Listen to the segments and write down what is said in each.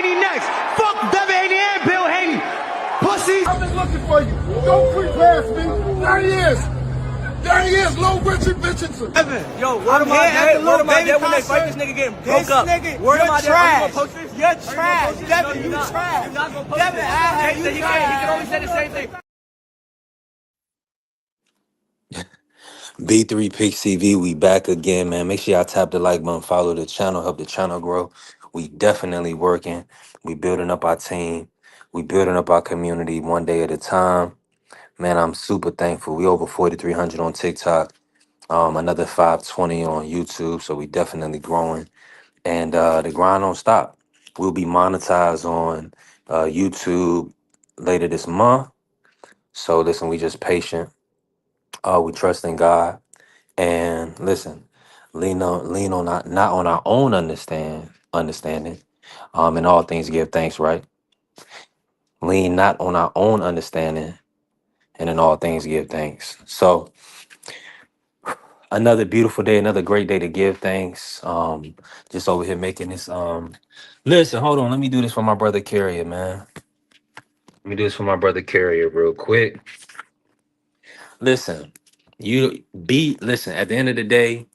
Haney next. Fuck Devin Haney and Bill Haney. Pussies. I've been looking for you. Don't creep past me. 30 years. 30 years, low Richard Richardson. Yo, word of my dad when they fight this nigga getting broke up. Word of my dad, You're trash. Devin, you trash. You're not gonna post Devin, this. He can only say the same thing. B3 Pick CV, we back again, man. Make sure y'all tap the like button, follow the channel, help the channel grow. We definitely working. We building up our team. We building up our community one day at a time. Man, I'm super thankful. We over 4,300 on TikTok. Another 520 on YouTube. So we definitely growing. And the grind don't stop. We'll be monetized on YouTube later this month. So listen, we just patient. We trust in God. And listen, lean on not on our own understanding. In all things give thanks, right? Lean not on our own understanding, and in all things give thanks. So another beautiful day, another great day to give thanks. Just over here making this. Listen, hold on. Let me do this for my brother Carrier, man. Let me do this for my brother Carrier real quick. Listen, listen. At the end of the day,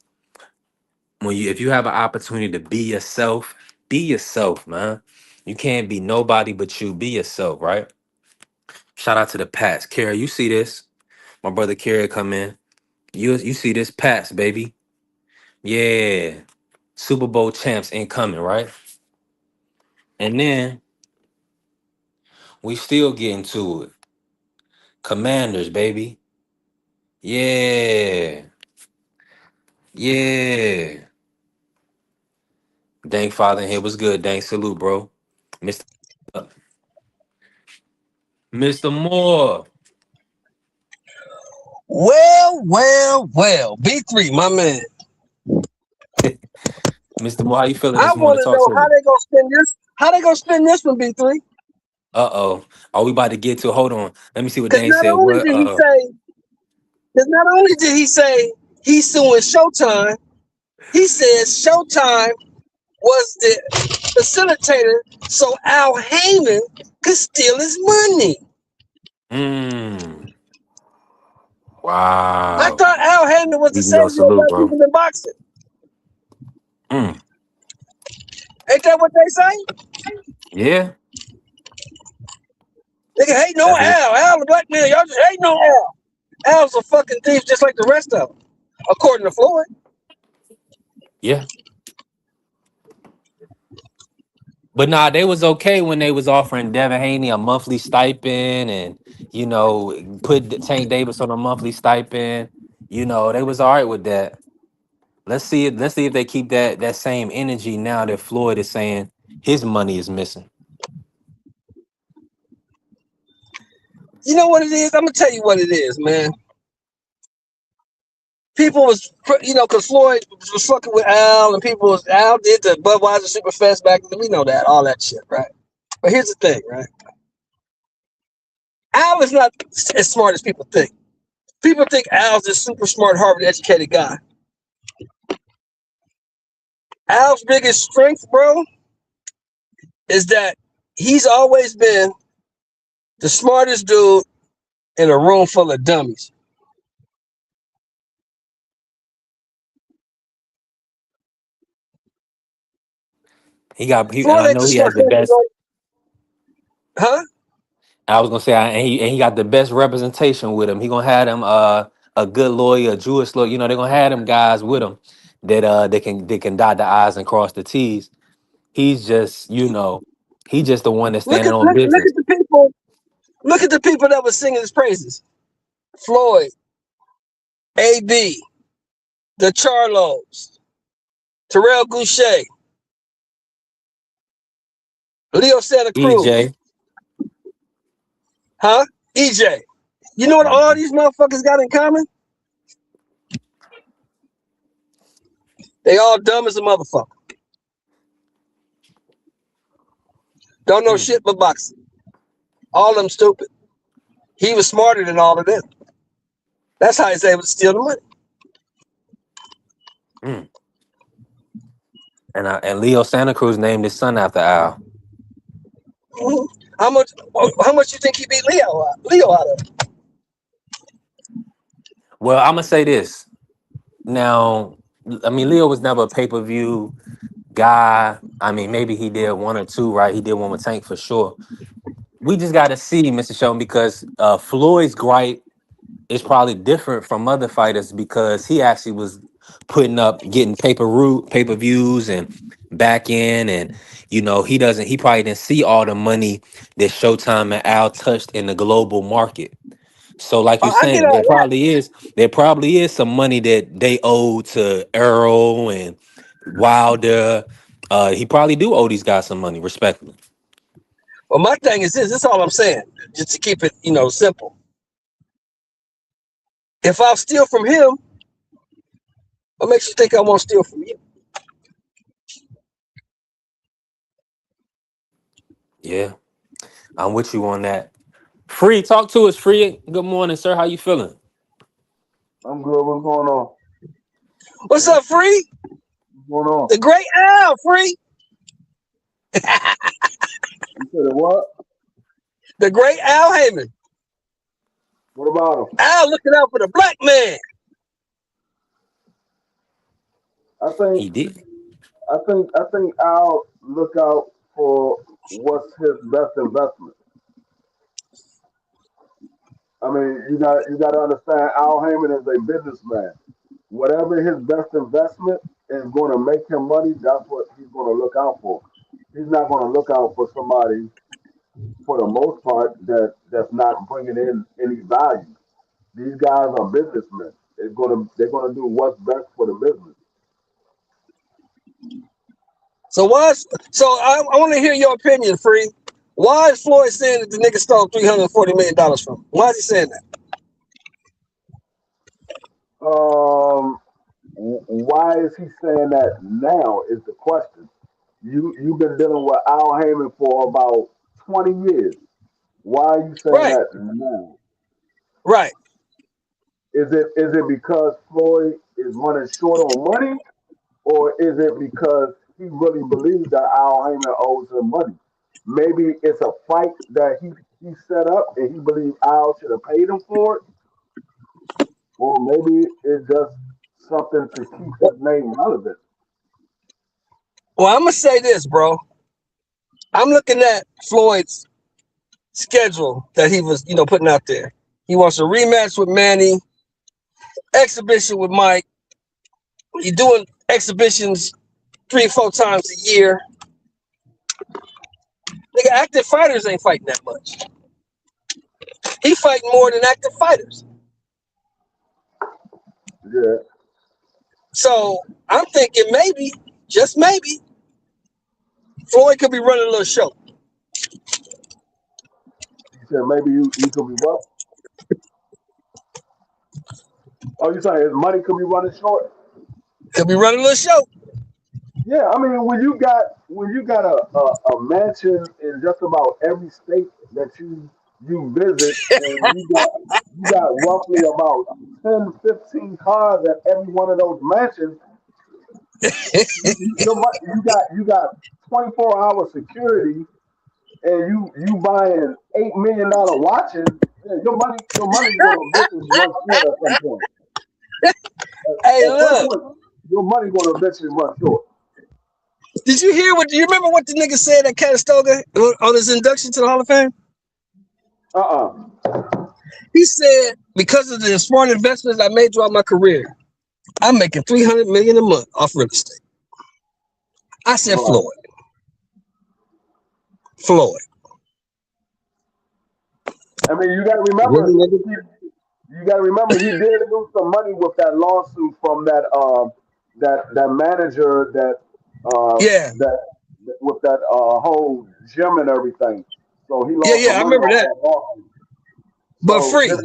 if you have an opportunity to be yourself, man. You can't be nobody but you. Be yourself, right? Shout out to the Pats. Carrier, you see this? My brother Carrier come in. You see this Pats, baby. Yeah. Super Bowl champs incoming, right? And then we still getting to it. Commanders, baby. Yeah. Yeah. Dank Father in here was good. Dank salute, bro. Mr. Mr. Moore. Well. B3, my man. Mr. Moore, how you feeling I this morning? want to Talk know to how me. they gonna spend this. How they gonna spend this one, B3? Uh-oh. Are we about to get to it? Hold on. Let me see what Because Dane not said. only What did he say, he's suing Showtime, he says Showtime was the facilitator so Al Heyman could steal his money. I Wow. thought Al Heyman was the Yo, savior of salute, black bro. people in boxing. Mm. Ain't that what they say? Yeah. Nigga hate no That's what, Al. Al the black man. Y'all just hate no Al. Al's a fucking thief just like the rest of them, according to Floyd. yeah. But nah, they was okay when they was offering Devin Haney a monthly stipend and, put Tank Davis on a monthly stipend. They was all right with that. Let's see if they keep that same energy now that Floyd is saying his money is missing. You know what it is? I'm gonna tell you what it is, man. People was, because Floyd was fucking with Al, and Al did the Budweiser Superfest back then. We know that, all that shit, right? But here's the thing, right? Al is not as smart as people think. People think Al's this super smart, Harvard-educated guy. Al's biggest strength, bro, is that he's always been the smartest dude in a room full of dummies. And Floyd I ain't know the he has smart the best. huh? I was gonna say, and he got the best representation with him. He gonna have them a good lawyer, a Jewish lawyer. They're gonna have them guys with him that they can dot the I's and cross the T's. He's just he's just the one that's Look standing at on look, look business. at the people. Look at the people that was singing his praises. Floyd, AB, the Charlos, Terrell Goucher, Leo Santa Cruz, EJ, huh? EJ. You know what all these motherfuckers got in common? They all dumb as a motherfucker. Don't know shit but boxing. All of them stupid. He was smarter than all of them. That's how he's able to steal the money. and Leo Santa Cruz named his son after Al. Mhm. How much? How much you think he beat Leo out of? Well, I'm gonna say this now. I mean, Leo was never a pay-per-view guy. I mean, maybe he did one or two, right? He did one with Tank for sure. We just got to see, Mr. Shelton, because Floyd's gripe is probably different from other fighters because he actually was putting up, getting pay-per-views and back in, and he probably didn't see all the money that Showtime and Al touched in the global market. So, like you're I get saying, all that. there probably is some money that they owe to Earl and Wilder. He probably do owe these guys some money, respectfully. But my thing is this. This is all I'm saying. Just to keep it, simple. If I steal from him, what makes you think I won't steal from you? Yeah, I'm with you on that. Free, talk to us, Free. Good morning, sir. How you feeling? I'm good. What's going on? What's up, Free? What's going on? The great Al, Free. You said what? The great Al Heyman. What about him? Al looking out for the black man. I think He did. I think I'll look out for what's his best investment. I mean, you got to understand Al Heyman is a businessman. Whatever his best investment is going to make him money, that's what he's going to look out for. He's not going to look out for somebody, for the most part, that's not bringing in any value. These guys are businessmen. They're gonna do what's best for the business. So I want to hear your opinion, Free. Why is Floyd saying that the nigga stole $340 million from him? Why is he saying that? Um, why is he saying that now? Is the question. You've been dealing with Al Heyman for about 20 years. Why are you saying Right, that now? right. Is it because Floyd is running short on money, or is it because he really believes that Al Heyman owes him money? Maybe it's a fight that he set up and he believes Al should have paid him for it, or maybe it's just something to keep his name relevant. Well, I'm gonna say this, bro. I'm looking at Floyd's schedule that he was, putting out there. He wants a rematch with Manny, exhibition with Mike. He's doing exhibitions 3 or 4 times a year. Nigga, active fighters ain't fighting that much. He fighting more than active fighters. Yeah, So I'm thinking maybe, just maybe, Floyd could be running a little show. he said maybe you could be what? Oh, you saying his money could be running short? Could be running a little show. Yeah, I mean when you got a mansion in just about every state that you visit, and you got roughly about 10, 15 cars at every one of those mansions. You got 24-hour security, and you buying $8 million watches. Yeah, your money's gonna eventually run short at some point. Hey, At some look, point, your money's gonna eventually run short. did you hear do you remember what the nigga said at Calistoga on his induction to the Hall of Fame? Uh-uh. He said, because of the smart investments I made throughout my career, I'm making $300 million a month off real estate. I said, Right. Floyd. I mean, you got to remember, Really, nigga? he did lose some money with that lawsuit from that manager Yeah, that with that whole gym and everything. So he yeah, lost yeah. some I money remember off that. that lawsuit. But So Free, his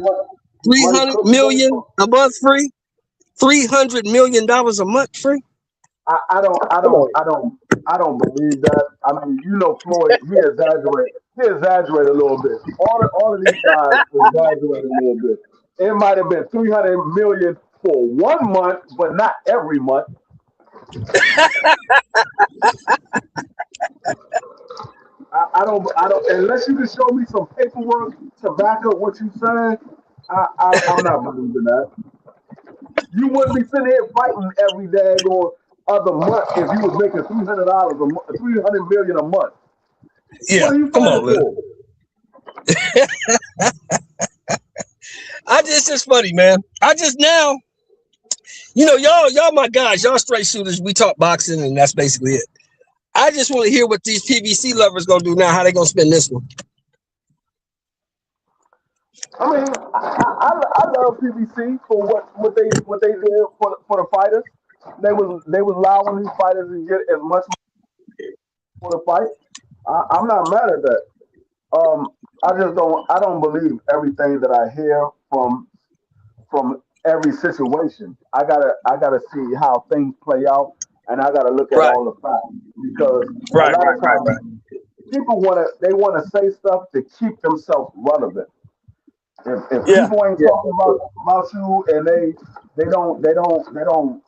three money hundred could be running million short. a month. Free, $300 million a month. Free. I, I don't I Come don't on. I don't I don't believe that. I mean, Floyd, he exaggerated a little bit. All of these guys exaggerate a little bit. It might have been 300 million for 1 month, but not every month. I don't. Unless you can show me some paperwork to back up what you saying, I'm not believing that. You wouldn't be sitting here fighting every day or other month if you was making $300 a month, 300 million a month. Yeah, What are you come fighting on, man. for? It's just funny, man. I just now, y'all my guys, y'all straight shooters. We talk boxing, and that's basically it. I just want to hear what these PVC lovers gonna do now. How they gonna spend this one? I mean, I love PBC for what they did for the fighters. They was allowing these fighters to get as much for the fight. I'm not mad at that. Um, I don't believe everything that I hear from every situation. I gotta see how things play out, and I gotta look at Right, all the facts because a right, lot right, of right, times right. people wanna say stuff to keep themselves relevant. If Yeah, people ain't yeah. talking about you and they don't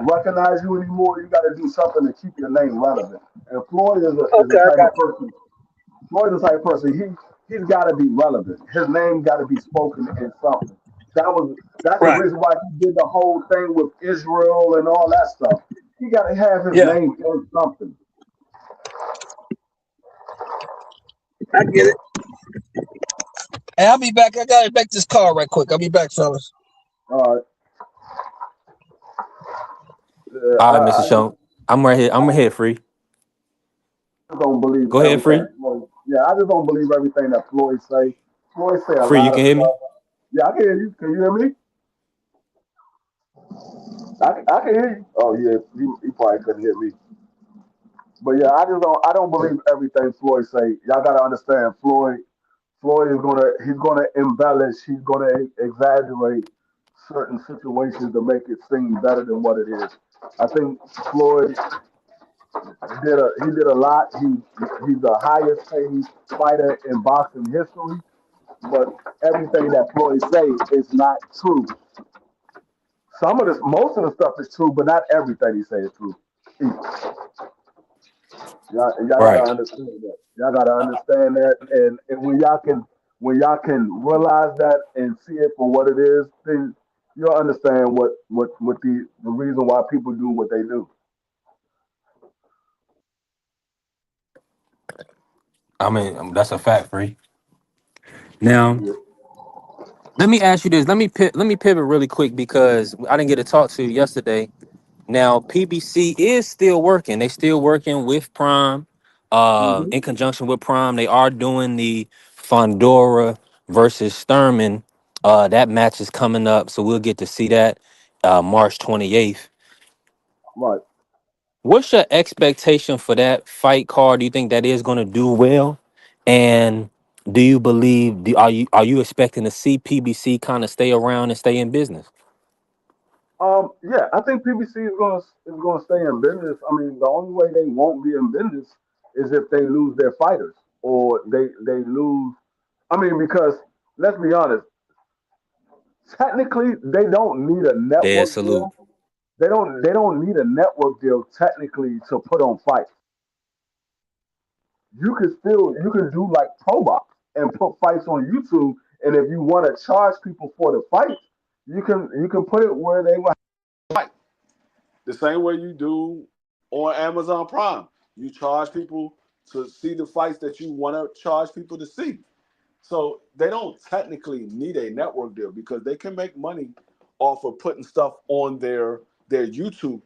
recognize you anymore, you got to do something to keep your name relevant. And Floyd is Okay, the I type got of person. Floyd is the type of person. He's got to be relevant. His name got to be spoken in something. That's you. the Right. reason why he did the whole thing with Israel and all that stuff. He got to have his Yeah, name in something. I get it. Hey, I'll be back. I gotta make this call right quick. I'll be back, fellas. Uh, All right, I Mr. Sean. I'm right here. I'm here, free. just don't believe Go ahead, free. everything Floyd. Yeah, I just don't believe everything that Floyd say. Floyd say a Free, you lot can of hear me? stuff. Yeah, I can hear you. Can you hear me? I can hear you. Oh yeah, he probably couldn't hear me. But yeah, I don't believe everything Floyd say. Y'all gotta understand Floyd is gonna embellish, he's gonna exaggerate certain situations to make it seem better than what it is. I think Floyd he did a lot. He's the highest paid fighter in boxing history, but everything that Floyd says is not true. Most of the stuff is true, but not everything he says is true. Y'all gotta Right. understand that. Y'all gotta understand that, and when y'all can realize that and see it for what it is, then you'll understand what the reason why people do what they do. I mean, that's a fact, free. Now, Yeah. let me ask you this. Let me pivot really quick because I didn't get to talk to you yesterday. Now, PBC is still working. They still working with Prime. hmm In conjunction with Prime, they are doing the Fondora versus Sturman. That match is coming up, so we'll get to see that March 28th. Right. What's your expectation for that fight card? Do you think that is going to do well? And do you believe? Are you expecting to see PBC kind of stay around and stay in business? Yeah, I think PBC is gonna stay in business. I mean, the only way they won't be in business is if they lose their fighters or they lose. I mean, because let's be honest, technically they don't need a Dead network salute. deal. They don't need a network deal technically to put on fights. You can do like pro box and put fights on YouTube. And if you want to charge people for the fight, you can put it where they want. The same way you do on Amazon Prime. You charge people to see the fights that you want to charge people to see. So they don't technically need a network deal because they can make money off of putting stuff on their YouTube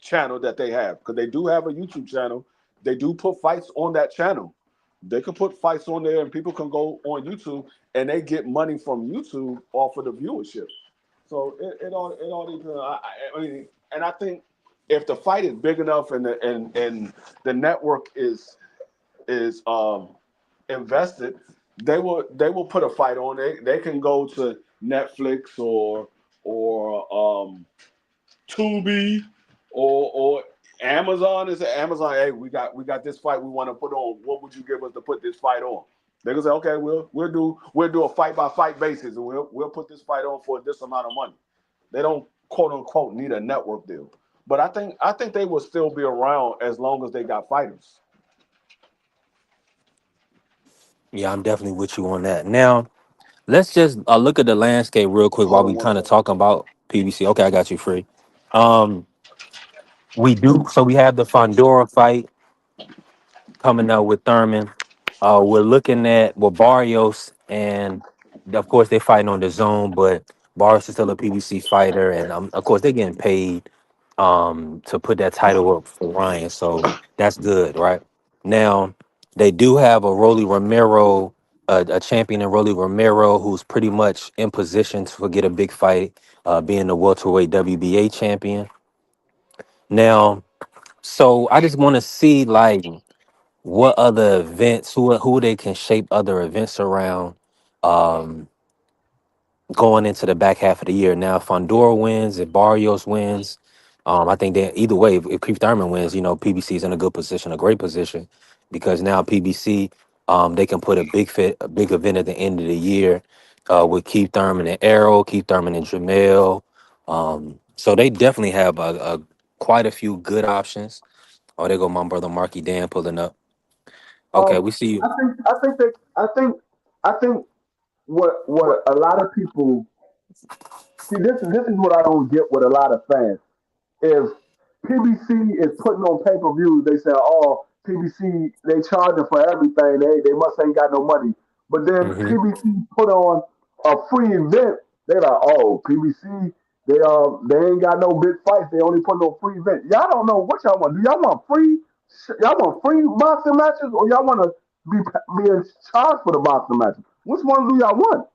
channel that they have because they do have a YouTube channel. They do put fights on that channel. They can put fights on there and people can go on YouTube and they get money from YouTube off of the viewership. So it all depends. I mean, and I think if the fight is big enough and the network is invested, they will put a fight on. They can go to Netflix or Tubi or Amazon and say, Amazon, hey, we got this fight we want to put on. What would you give us to put this fight on? They can say, okay, we'll do a fight by fight basis, and we'll put this fight on for this amount of money. They don't quote unquote need a network deal, but I think they will still be around as long as they got fighters. Yeah, I'm definitely with you on that. Now, let's just look at the landscape real quick while Hold on we one kind of second. talking about PBC. Okay, I got you free. Um, we do. So we have the Fondora fight coming up with Thurman. We're looking at Barrios, and of course they're fighting on the zone, but Barrios is still a PBC fighter, and of course they're getting paid to put that title up for Ryan, so that's good, right? Now they do have a Rolly Romero, a champion in Rolly Romero, who's pretty much in position to get a big fight, being the welterweight WBA champion. Now, so I just want to see like what other events, who they can shape other events around, um, going into the back half of the year. Now, if Fondora wins, if Barrios wins, I think that either way, if Keith Thurman wins, PBC is in a good position, a great position, because now PBC, they can put a big event at the end of the year, with Keith Thurman and Arrow, Keith Thurman and Jamel. So they definitely have a quite a few good options. Oh, there go my brother Marky Dan pulling up. Okay, Um, we see you. I think what a lot of people see. This is what I don't get with a lot of fans. If PBC is putting on pay per views, they say, "Oh, PBC they charging for everything. They must ain't got no money." But then Hmm. PBC put on a free event. They like, "Oh, PBC they ain't got no big fights. They only put on free event." Y'all don't know what y'all want. Do y'all want free? Y'all want free boxing matches, or y'all want to be in charge for the boxing matches? Which one do y'all want?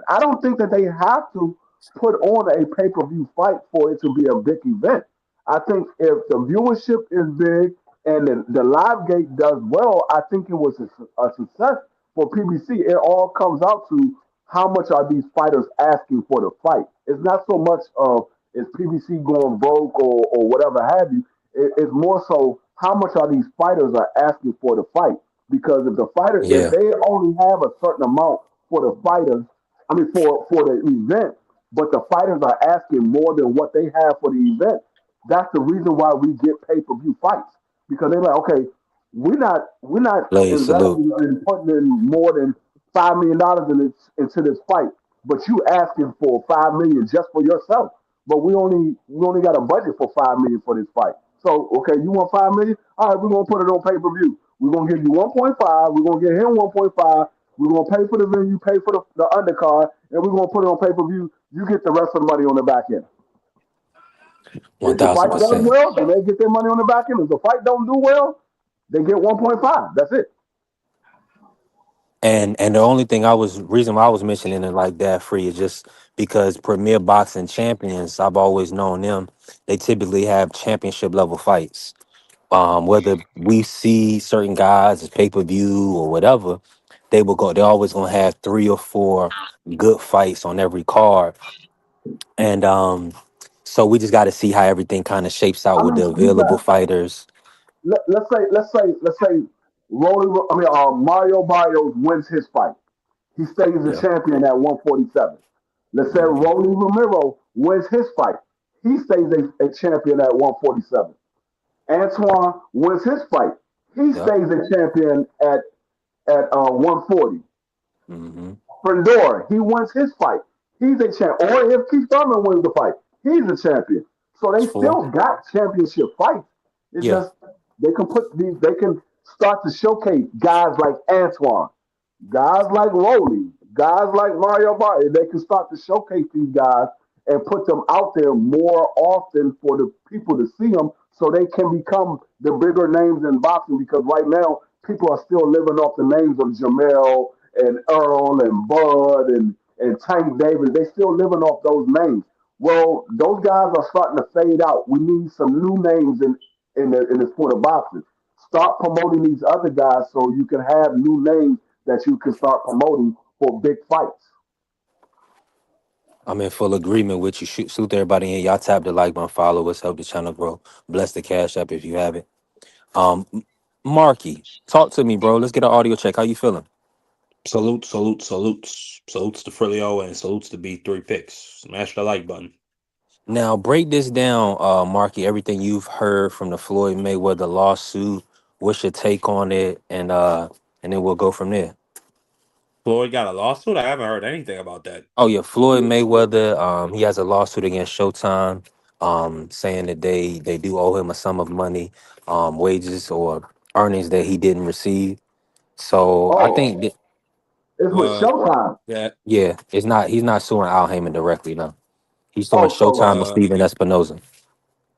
I don't think that they have to put on a pay per view fight for it to be a big event. I think if the viewership is big and the live gate does well, I think it was a success for PBC. It all comes out to how much are these fighters asking for the fight. It's not so much of is PBC going broke or whatever have you. It's more so how much are these fighters are asking for the fight. Because if Yeah. they only have a certain amount for the fighters, I mean for the event, but the fighters are asking more than what they have for the event. That's the reason why we get pay per view fights because they're like, okay, we're not Blaze, salute. investing in putting in more than $5 million into this fight, but you asking for 5 million just for yourself. But we only got a budget for 5 million for this fight. So okay, you want 5 million? All right, we're gonna put it on pay per view. We're gonna give you 1.5. We're gonna get him 1.5. We're gonna pay for the venue, pay for the undercard, and we're gonna put it on pay per view. You get the rest of the money on the back end. One If the thousand fight does percent. well, then they get their money on the back end. If the fight don't do well, they get 1.5. That's it. And the only thing reason why I was mentioning it like that free is just because Premier Boxing Champions, I've always known them. They typically have championship level fights. Whether we see certain guys as pay per view or whatever, they will go. They're always gonna have three or four good fights on every card, and so we just got to see how everything kind of shapes out I with mean, the you available got fighters. let's say Mario Barrios wins his fight. He stays the Yeah. champion at 147. Let's say Hmm. Rolly Romero wins his fight. He stays a champion at 147. Antoine wins his fight. He Yep. stays a champion at 140. Hmm. Frendor, he wins his fight. He's a champ. Or if Keith Thurman wins the fight, he's a champion. So It's they four. still got championship fights. It's Yeah. just they can start to showcase guys like Antoine, guys like Rolly, guys like Mario Barty. They can start to showcase these guys and put them out there more often for the people to see them so they can become the bigger names in boxing because right now people are still living off the names of Jamel and Earl and Bud and Tank Davis. They still living off those names. Well, those guys are starting to fade out. We need some new names in the sport of boxing. Start promoting these other guys so you can have new names that you can start promoting for big fights. I'm in full agreement with you. Shoot, salute to everybody in. Y'all tap the like button, follow us, help the channel grow. Bless the cash up if you have it. Marky, talk to me, bro. Let's get an audio check. How you feeling? Salute, salute, salutes. Salutes to Frilio and salutes to B3 Picks. Smash the like button. Now break this down, Marky. Everything you've heard from the Floyd Mayweather lawsuit. What's your take on it? And then we'll go from there. Floyd got a lawsuit? I haven't heard anything about that. Oh yeah, Floyd Mayweather. He has a lawsuit against Showtime, saying that they do owe him a sum of money, wages or earnings that he didn't receive. So I Oh, think that, it's with Well, Showtime. that yeah, it's not he's not suing Al Heyman directly. No, he's suing Oh, so Showtime and well, Steven Espinoza.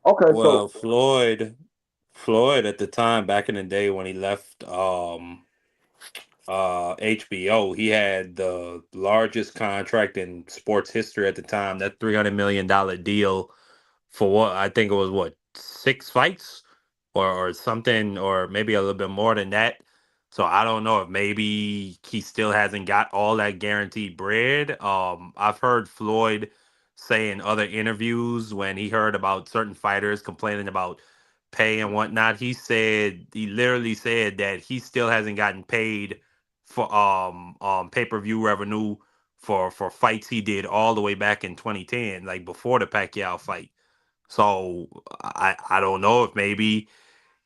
okay, well, so Floyd at the time back in the day when he left HBO, he had the largest contract in sports history at the time. That $300 million deal for what I think it was what 6 fights or something, or maybe a little bit more than that. So I don't know if maybe he still hasn't got all that guaranteed bread. I've heard Floyd say in other interviews when he heard about certain fighters complaining about pay and whatnot, he literally said that he still hasn't gotten paid for pay-per-view revenue for fights he did all the way back in 2010, like before the Pacquiao fight. So I don't know if maybe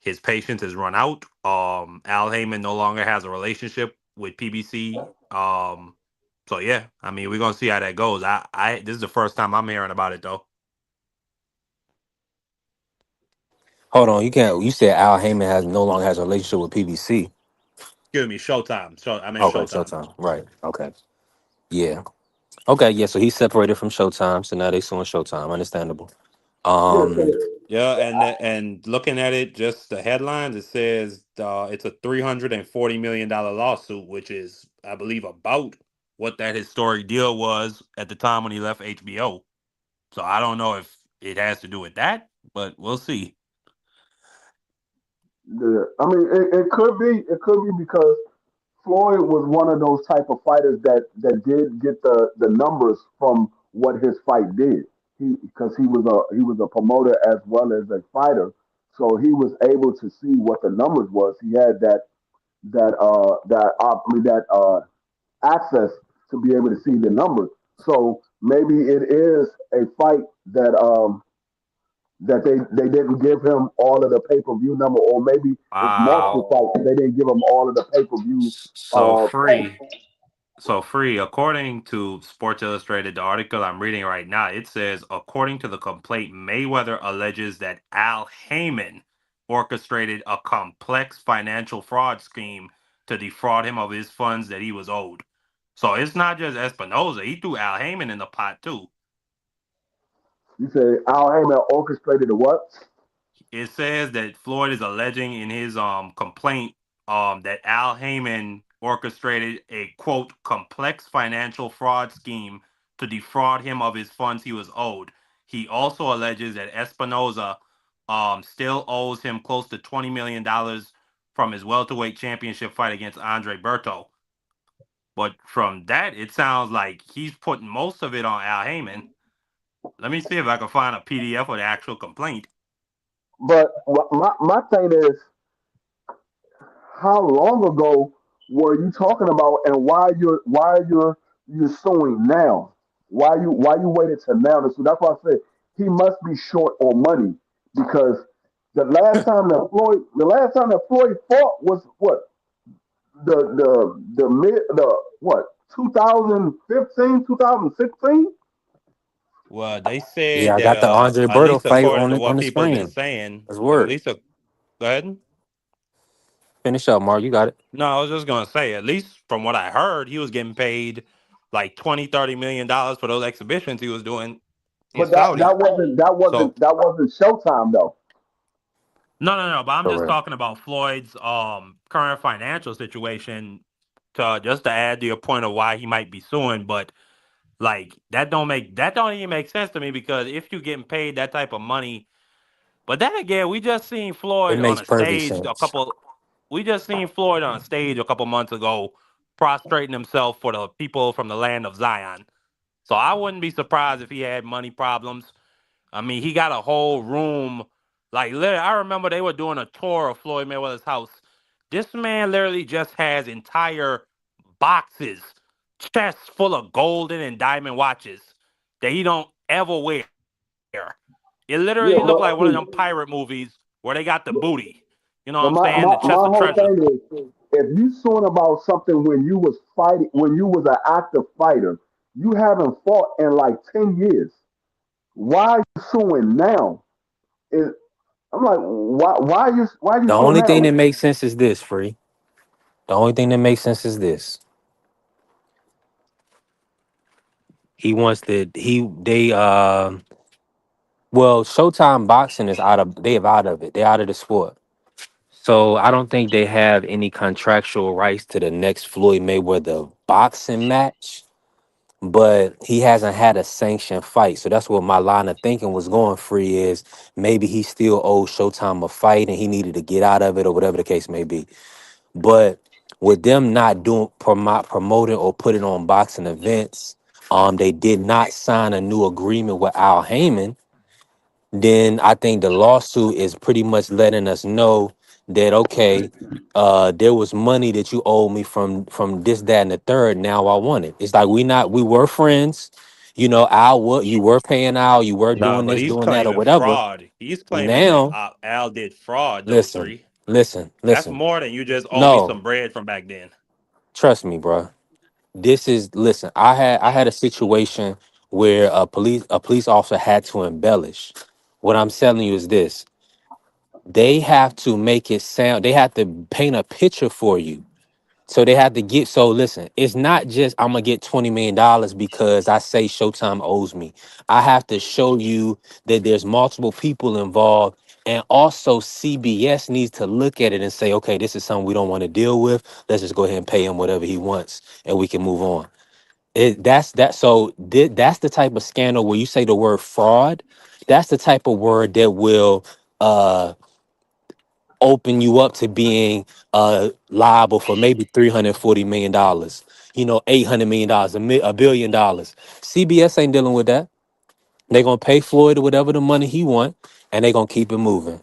his patience has run out. Al Heyman no longer has a relationship with PBC. So yeah, I mean we're gonna see how that goes. I this is the first time I'm hearing about it though. Hold on, you can't. You said Al Heyman has no longer has a relationship with PBC. Excuse me, Showtime. So I meant Okay, Showtime. Showtime. Right. Okay. Yeah. Okay. Yeah. So he's separated from Showtime. So now they suing Showtime. Understandable. yeah, so Um. Yeah, and looking at it, just the headlines, it says it's a $340 million lawsuit, which is, I believe, about what that historic deal was at the time when he left HBO. So I don't know if it has to do with that, but we'll see. I mean, it could be because Floyd was one of those type of fighters that did get the numbers from what his fight did. Because he was a promoter as well as a fighter, so he was able to see what the numbers was. He had that access to be able to see the numbers. So maybe it is a fight that they didn't give him all of the pay per view number, or maybe it's multiple Wow. fights and they didn't give him all of the pay per view. So Pay. free. So free, according to Sports Illustrated, the article I'm reading right now, it says, according to the complaint, Mayweather alleges that Al Heyman orchestrated a complex financial fraud scheme to defraud him of his funds that he was owed. So it's not just Espinoza; he threw Al Heyman in the pot too. You say Al Heyman orchestrated the what? It says that Floyd is alleging in his complaint that Al Heyman orchestrated a quote complex financial fraud scheme to defraud him of his funds he was owed. He also alleges that Espinoza still owes him close to $20 million from his welterweight championship fight against Andre Berto. But from that, it sounds like he's putting most of it on Al Heyman. Let me see if I can find a PDF of the actual complaint. But my thing is, how long ago were you talking about, and why you're suing now? Why you waited till now to sue? That's why I said he must be short on money because the last time that Floyd fought was what the mid the what 2015 2016. Well, they Yeah, said I that got the Andre at Berto least fight according on to on what the people have been screen. saying, Let's at work. least go ahead. Finish up, Mark. You got it. No, I was just gonna say, at least from what I heard, he was getting paid like 20-30 million dollars for those exhibitions he was doing in But that Saudi. that wasn't that So wasn't that wasn't Showtime though. no. But I'm just Correct. talking about Floyd's current financial situation to just to add to your point of why he might be suing. But like that don't even make sense to me because if you're getting paid that type of money. But then again, we just seen It Floyd on makes a perfect stage a sense. couple. We just seen Floyd on a stage a couple months ago, prostrating himself for the people from the land of Zion. So I wouldn't be surprised if he had money problems. I mean, he got a whole room. Like, literally, I remember they were doing a tour of Floyd Mayweather's house. This man literally just has entire boxes, chests full of golden and diamond watches that he don't ever wear. It literally looked like one Yeah, of them but pirate see, movies where they got the booty. You know what I'm but my, saying? The my, chest my of whole treasure. thing is if you suing about something when you was fighting, when you was an active fighter, you haven't fought in like 10 years. Why are you suing now? Is I'm like, why are you The suing only thing now? that makes sense is this, free. The only thing that makes sense is this. He wants to he they well, Showtime boxing is out of they have out of it. They're out of the sport. So I don't think they have any contractual rights to the next Floyd Mayweather boxing match. But he hasn't had a sanctioned fight. So that's what my line of thinking was going free is maybe he still owes Showtime a fight and he needed to get out of it or whatever the case may be. But with them not doing promoting or putting on boxing events, they did not sign a new agreement with Al Heyman. Then I think the lawsuit is pretty much letting us know that okay, there was money that you owe me from this, that, and the third. Now I want it. It's like we were friends. You know, Al, what you were paying Al, you were Nah, doing but this, he's doing that, or claiming whatever. fraud. He's claiming that Now, Al did fraud, though, listen, three. listen, That's listen. more than you just owe me No, some bread from back then. trust me, bro. This is listen. I had a situation where a police officer had to embellish. What I'm telling you is this: they have to make it sound. They have to paint a picture for you. So they have to get. So listen, it's not just I'm gonna get $20 million because I say Showtime owes me. I have to show you that there's multiple people involved. And also CBS needs to look at it and say, okay, this is something we don't want to deal with. Let's just go ahead and pay him whatever he wants and we can move on. That's the type of scandal where you say the word fraud. That's the type of word that will uh open you up to being liable for maybe $340 million, $800 million, $1 billion. CBS ain't dealing with that. They're gonna pay Floyd whatever the money he want, and they're gonna keep it moving.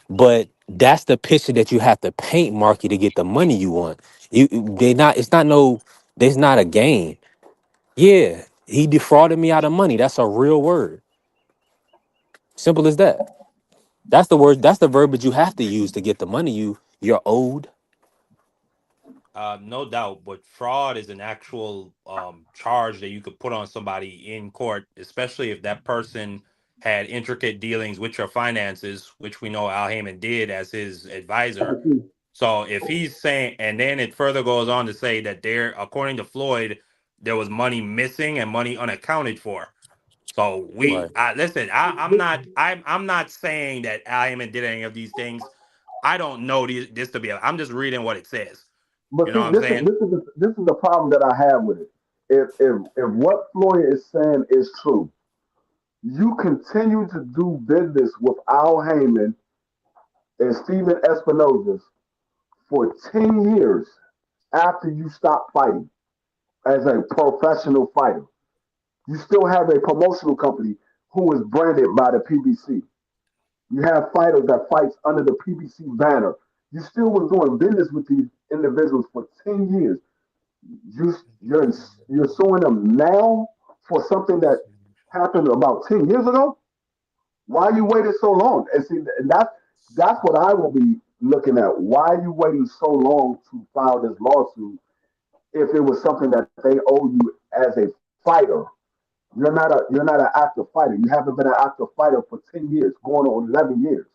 But that's the picture that you have to paint, Marky, to get the money you want. They not. It's not no. There's not a game. Yeah, he defrauded me out of money. That's a real word. Simple as that. That's the word. That's the verbiage you have to use to get the money you're owed. No doubt, but fraud is an actual charge that you could put on somebody in court, especially if that person had intricate dealings with your finances, which we know Al Heyman did as his advisor. So if he's saying, and then it further goes on to say that there, according to Floyd, there was money missing and money unaccounted for. So Right. listen. I'm not saying that Al Heyman did any of these things. I don't know this to be. I'm just reading what it says. But You know see, what I'm saying? this is the problem that I have with it. If what Floyd is saying is true, you continue to do business with Al Heyman and Steven Espinoza for 10 years after you stop fighting as a professional fighter. You still have a promotional company who is branded by the PBC. You have fighters that fights under the PBC banner. You still was doing business with these individuals for 10 years. You you're you're suing them now for something that happened about 10 years ago. Why you waited so long? And see, and that's what I will be looking at. Why are you waiting so long to file this lawsuit if it was something that they owe you as a fighter? You're not an active fighter. You haven't been an active fighter for 10 years, going on 11 years.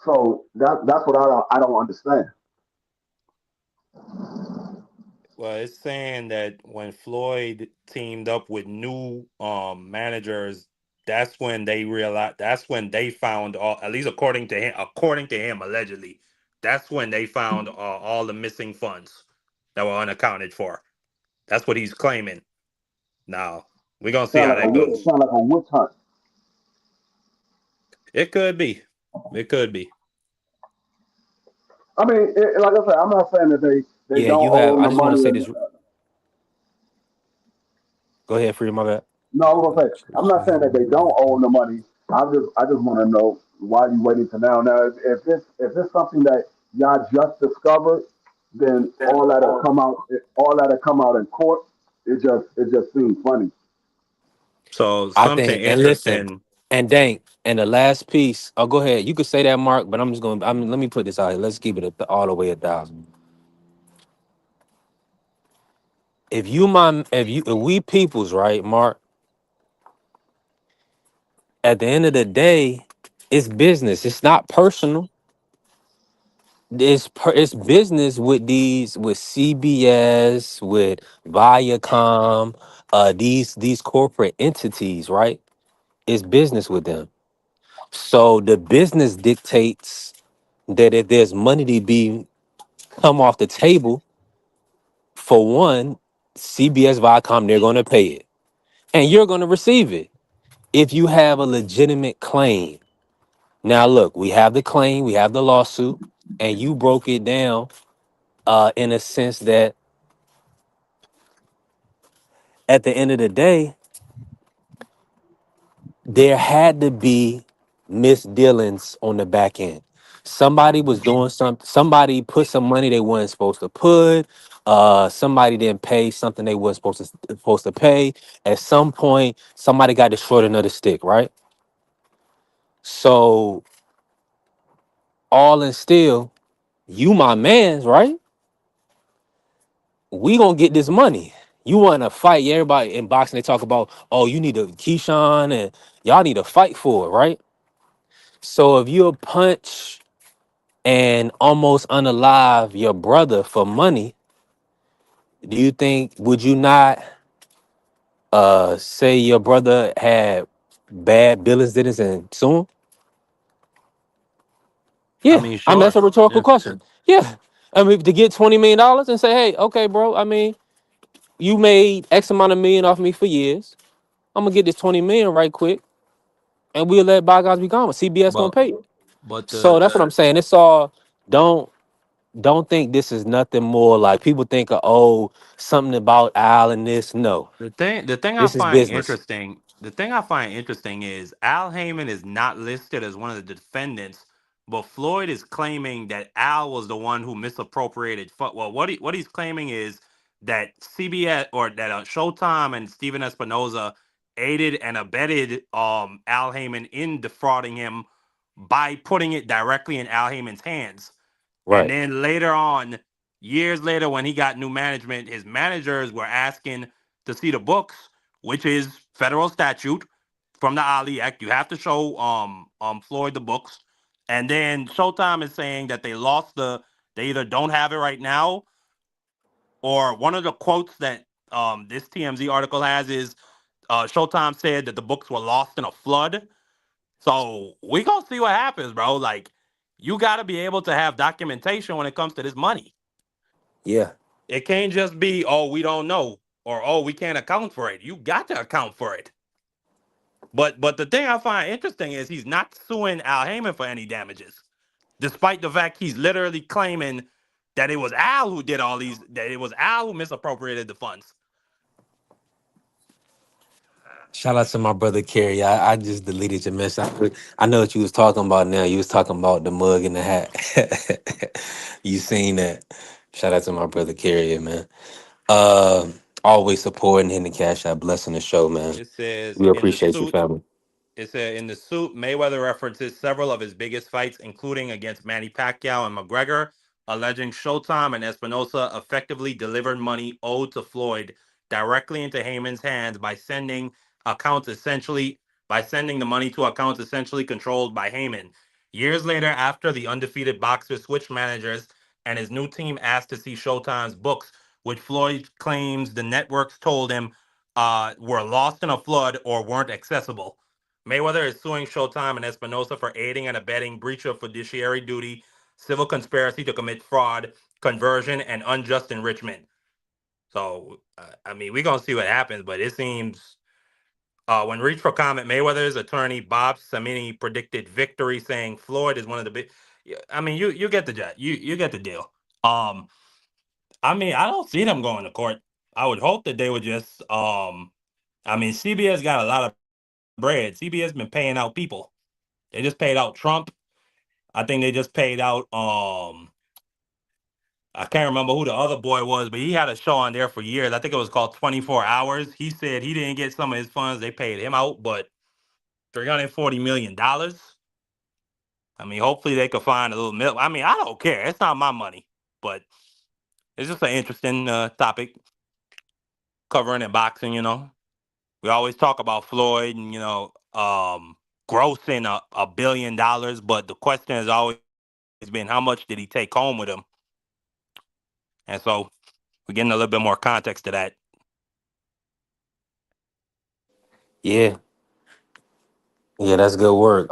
So that's what I don't understand. Well, it's saying that when Floyd teamed up with new managers, that's when they realized. That's when they found all. At least according to him, allegedly, that's when they found all the missing funds that were unaccounted for. That's what he's claiming. Now we're gonna see how that It goes. sound like a witch hunt. It could be. It could be. I mean, like I said, I'm not saying that they Yeah, don't you have. owe him I the just want to money. say And, this. Go ahead, Freedom. My bad. no, I'm gonna say I'm not saying that they don't owe him the money. I just want to know why you waiting to now. Now, if it's something that y'all just discovered, then all that'll come out in court. It just seems funny. So I something think, and listen, interesting. and Dank, and the last piece. Oh, go ahead. You could say that, Mark, but I'm just going. Let me put this out here. Let's keep it all the way 1,000. if we peoples, right, Mark, at the end of the day, it's business. It's not personal. It's business with CBS, with Viacom, these corporate entities, right? It's business with them. So the business dictates that if there's money to be come off the table, for one, CBS Viacom, they're gonna pay it. And you're gonna receive it if you have a legitimate claim. Now look, we have the claim, we have the lawsuit, and you broke it down in a sense that at the end of the day, there had to be misdealings on the back end. Somebody was doing something, somebody put some money they weren't supposed to put, somebody didn't pay something they weren't supposed to pay. At some point, somebody got the short end of the stick, right? So all in still, you my man's, right? We gonna get this money. You want to fight? Everybody in boxing, they talk about, oh, you need a Keyshawn, and y'all need to fight for it, right? So if you punch and almost unalive your brother for money, do you think would you not say your brother had bad business and sue him? I Yeah, mean, I mean that's sure. a rhetorical Yeah. question. Yeah, I mean to get $20 million and say, hey, okay, bro. I mean, you made X amount of million off me for years. I'm gonna get this 20 million right quick, and we'll let bygones be gone. CBS gonna But pay it. but So that's what I'm saying. It's all don't don't think this is nothing more like people think of, oh, something about Al and this. No, the thing I this is find business. interesting, the thing I find interesting is Al Heyman is not listed as one of the defendants, but Floyd is claiming that Al was the one who misappropriated. Well, what he's claiming is that CBS or that Showtime and Steven Espinoza aided and abetted Al Heyman in defrauding him by putting it directly in Al Heyman's hands. And Right. then later on, years later, when he got new management, his managers were asking to see the books, which is federal statute from the Ali Act. You have to show Floyd the books. And then Showtime is saying that they either don't have it right now, or one of the quotes that this TMZ article has is Showtime said that the books were lost in a flood. So we gonna see what happens, bro. Like, you gotta be able to have documentation when it comes to this money. Yeah. It can't just be, oh, we don't know, or oh, we can't account for it. You got to account for it. But the thing I find interesting is he's not suing Al Heyman for any damages, despite the fact he's literally claiming that it was Al who did all these, that it was Al who misappropriated the funds. Shout out to my brother Kerry. I just deleted your message. I know what you was talking about now. You was talking about the mug and the hat. You seen that. Shout out to my brother Kerry, man. Uh, Always supporting, hitting the cash out, blessing the show, man. It says We in the appreciate you, suit, family. It said in the suit, Mayweather references several of his biggest fights, including against Manny Pacquiao and McGregor, alleging Showtime and Espinosa effectively delivered money owed to Floyd directly into Heyman's hands by sending the money to accounts essentially controlled by Heyman. Years later, after the undefeated boxer switched managers and his new team asked to see Showtime's books, which Floyd claims the networks told him were lost in a flood or weren't accessible. Mayweather is suing Showtime and Espinosa for aiding and abetting breach of fiduciary duty, civil conspiracy to commit fraud, conversion, and unjust enrichment. So, I mean, we're going to see what happens, but it seems when reached for comment, Mayweather's attorney, Bob Samini, predicted victory, saying Floyd is one of the big. I mean, you get the jet. You get the deal. Um, I mean, I don't see them going to court. I would hope that they would just. I mean, CBS got a lot of bread. CBS been paying out people. They just paid out Trump. I think they just paid out I can't remember who the other boy was, but he had a show on there for years. I think it was called 24 Hours. He said he didn't get some of his funds. They paid him out, but $340 million. I mean, hopefully they could find a little milk. I mean, I don't care. It's not my money, but it's just an interesting topic. covering in boxing. We always talk about Floyd and grossing $1 billion, but the question has always been how much did he take home with him? And so we're getting a little bit more context to that. Yeah, yeah, that's good work.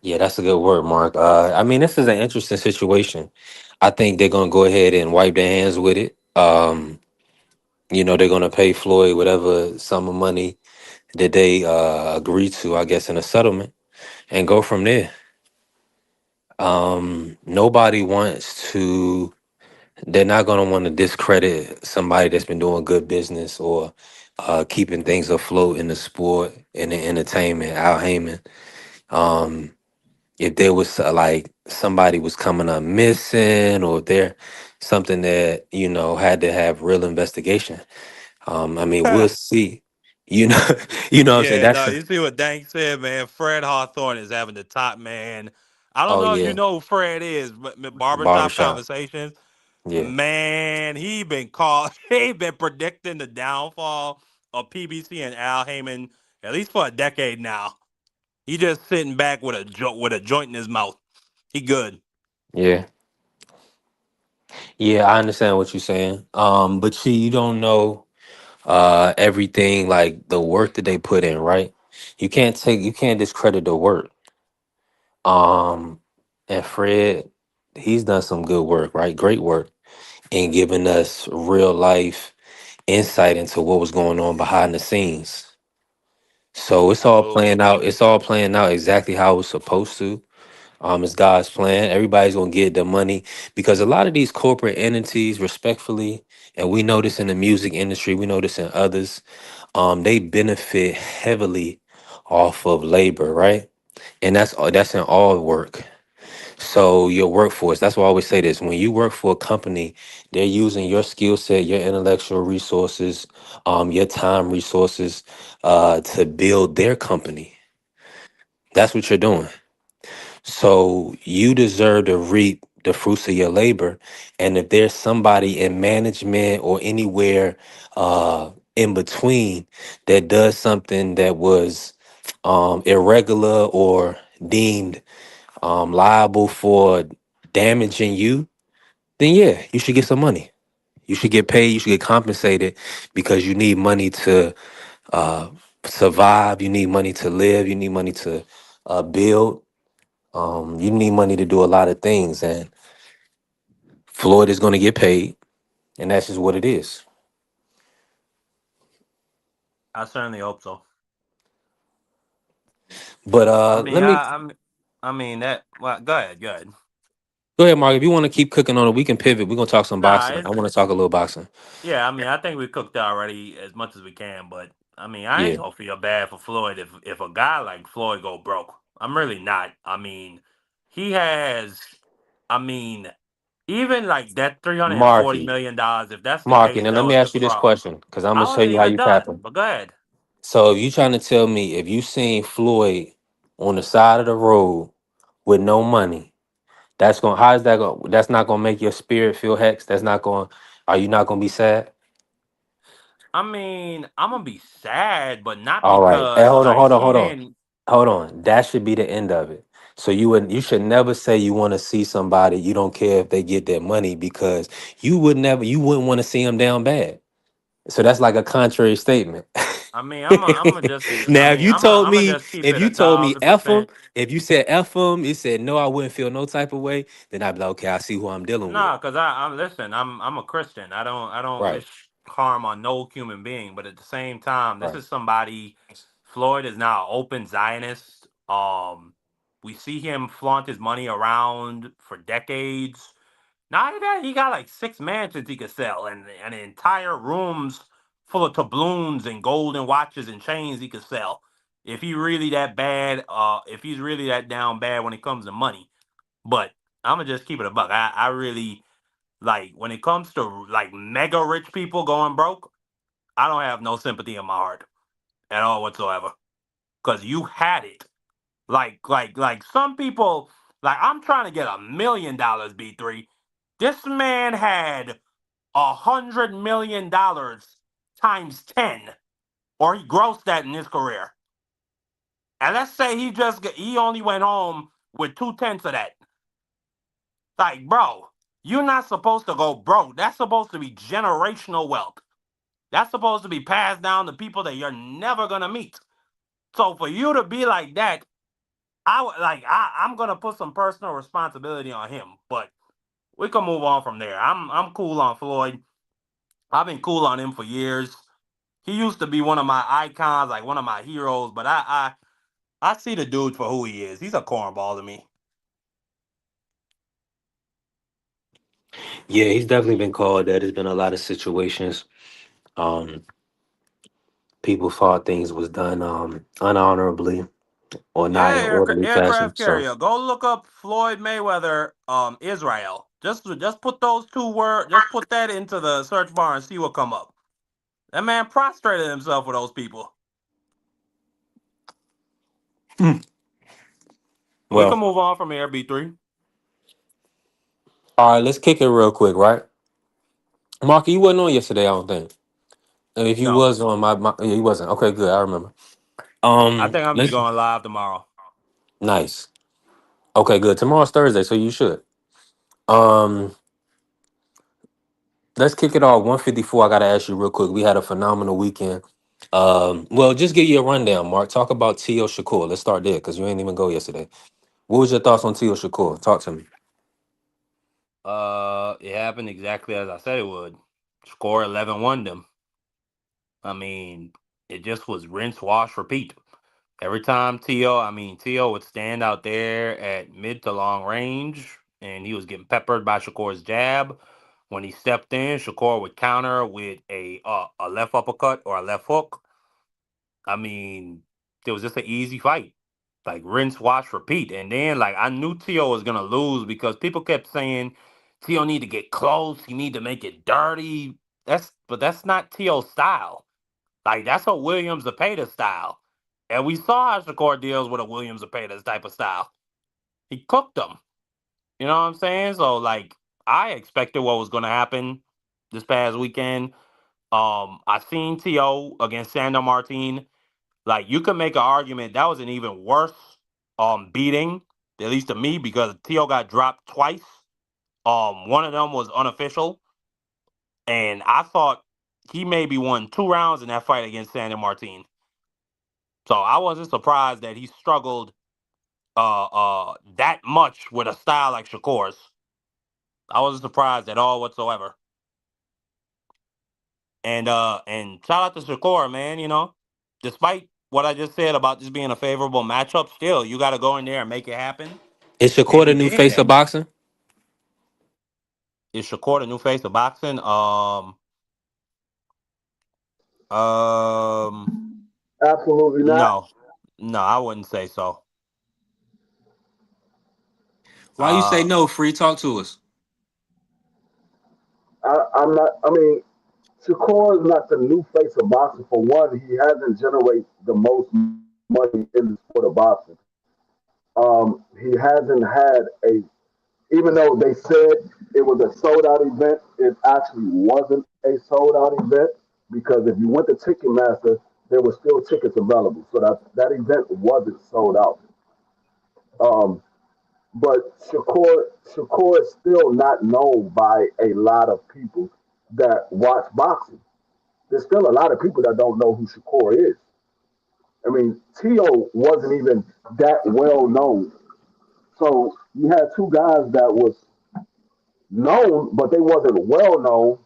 Yeah, that's a good word, Mark. I mean, this is an interesting situation. I think they're gonna go ahead and wipe their hands with it. They're gonna pay Floyd whatever sum of money that they agree to, I guess, in a settlement, and go from there. Nobody wants to. They're not gonna want to discredit somebody that's been doing good business or keeping things afloat in the sport and the entertainment. Al Heyman. Um, if there was like somebody was coming up missing or there something that had to have real investigation. I mean, we'll see. you know what I'm saying. Yeah, That's no, you see what Dank said, man. Fred Hawthorne is having the top man. I don't oh know if you yeah, know who Fred is, but barbershop barbershop. conversations. Yeah, Man, he been called. He been predicting the downfall of PBC and Al Heyman at least for a decade now. He just sitting back with a joint in his mouth. He good. yeah, yeah, I understand what you're saying. But see, you don't know everything, like the work that they put in, right? You can't discredit the work. um and Fred, he's done some good work, right? Great work in giving us real life insight into what was going on behind the scenes. So it's all Absolutely. playing out. It's all playing out exactly how it was supposed to. It's God's plan. Everybody's gonna get the money because a lot of these corporate entities, respectfully, and we know this in the music industry, we know this in others, they benefit heavily off of labor, right? And that's in all work. So your workforce, that's why I always say this. When you work for a company, they're using your skill set, your intellectual resources, your time resources, to build their company. That's what you're doing. So you deserve to reap the fruits of your labor. And if there's somebody in management or anywhere in between that does something that was irregular or deemed liable for damaging you, then yeah, you should get some money. You should get paid. You should get compensated because you need money to uh, survive. You need money to live. You need money to build. You need money to do a lot of things, and Floyd is going to get paid, and that's just what it is. I certainly hope so. But I mean, let me I mean that. Well, go ahead. Go ahead. go ahead, Mark. If you want to keep cooking on it, we can pivot. We're gonna talk some Nah, boxing. I want to talk a little boxing. yeah. I mean, I think we cooked already as much as we can, but I mean, I ain't Yeah, gonna feel bad for Floyd if a guy like Floyd go broke. I'm really not. I mean, he has. I mean, even like that Marky, $340 million. If that's the Marky. case, Now that let me was ask just you this fraud. question, because I'm I gonna show wasn't you how even you done, tapping. but go ahead. So if you trying to tell me if you seen Floyd on the side of the road with no money, that's going how's that going that's not gonna make your spirit feel hex? That's not going Are you not gonna be sad? I mean, I'm gonna be sad, but not All right. Hey, because like he didn't. hold on. That should be the end of it. So you should never say you want to see somebody, you don't care if they get their money, because you wouldn't want to see them down bad. So that's like a contrary statement. I mean, I'm just be. I Now, mean, I'm gonna just keep if it you a told me thousand F them, percent. if you said F them, you said no, I wouldn't feel no type of way, then I'd be like, okay, I see who I'm dealing with. Nah, cause I'm listen. I'm a Christian. I don't Right, wish harm on no human being. But at the same time, this right. is somebody. Floyd is now an open Zionist. We see him flaunt his money around for decades. Now he got like 6 mansions he could sell, and entire rooms full of doubloons and golden watches and chains he could sell. If he really that bad, if he's really that down bad when it comes to money. But I'm gonna just keep it a buck. I really like when it comes to like mega rich people going broke. I don't have no sympathy in my heart at all whatsoever. Cause you had it. Like some people, like I'm trying to get $1 million, B3. This man had $100 million times 10, or he grossed that in his career. And let's say he only went home with 2/10 of that. Like, bro, you're not supposed to go broke. That's supposed to be generational wealth. That's supposed to be passed down to people that you're never gonna meet. So for you to be like that, I'm gonna put some personal responsibility on him. But we can move on from there. I'm cool on Floyd. I've been cool on him for years. He used to be one of my icons, like one of my heroes. But I see the dude for who he is. He's a cornball to me. Yeah, he's definitely been called that. There's been a lot of situations. Um, People thought things was done unhonorably or not in Yeah, orderly fashion. aircraft So carrier. Go look up Floyd Mayweather, Israel. Just put those two words. Just put that into the search bar and see what come up. That man prostrated himself for those people. We can well, move on from here. B3. all right, let's kick it real quick, right? Marky, you wasn't on yesterday, I don't think. And if you No, was on yeah, you wasn't. Okay, good. I remember. I think I'm gonna be Let's going live tomorrow. nice. Okay, good. Tomorrow's Thursday, so you should. Um, let's kick it off. 154. I gotta ask you real quick. We had a phenomenal weekend. Well, just give you a rundown, Mark. Talk about T.O. Shakur. Let's start there because you ain't even go yesterday. What was your thoughts on T.O. Shakur? Talk to me. It happened exactly as I said it would. Score 11 won them. I mean, it just was rinse, wash, repeat. Every time T.O. would stand out there at mid to long range, and he was getting peppered by Shakur's jab. When he stepped in, Shakur would counter with a left uppercut or a left hook. I mean, it was just an easy fight. Like rinse, wash, repeat. And then like I knew T.O. was gonna lose because people kept saying T.O. need to get close, he need to make it dirty. That's not T.O.'s style. Like that's a Williams Zepeda style. And we saw how Shakur deals with a Williams Zepeda type of style. He cooked them. You know what I'm saying? So like I expected what was gonna happen this past weekend. I seen T.O. against Sandor Martin. Like you could make an argument that was an even worse beating, at least to me, because T.O. got dropped twice. One of them was unofficial, and I thought he maybe won 2 rounds in that fight against Sandor Martin. So I wasn't surprised that he struggled that much with a style like Shakur's. I wasn't surprised at all whatsoever. And shout out to Shakur, man. Despite what I just said about this being a favorable matchup, still you got to go in there and make it happen, Is Shakur and the he new did face of that. boxing? Is Shakur the new face of boxing? Um, Absolutely not. no, no, I wouldn't say so. Why you say Uh, no? Free talk to us. I'm not. I mean, Shakur is not the new face of boxing. For one, he hasn't generated the most money in the sport of boxing. He hasn't had a, even though they said it was a sold out event, it actually wasn't a sold out event because if you went to Ticketmaster, there were still tickets available. So that event wasn't sold out. Um, but Shakur is still not known by a lot of people that watch boxing. There's still a lot of people that don't know who Shakur is. I mean, Tio wasn't even that well known. So you had two guys that was known, but they wasn't well known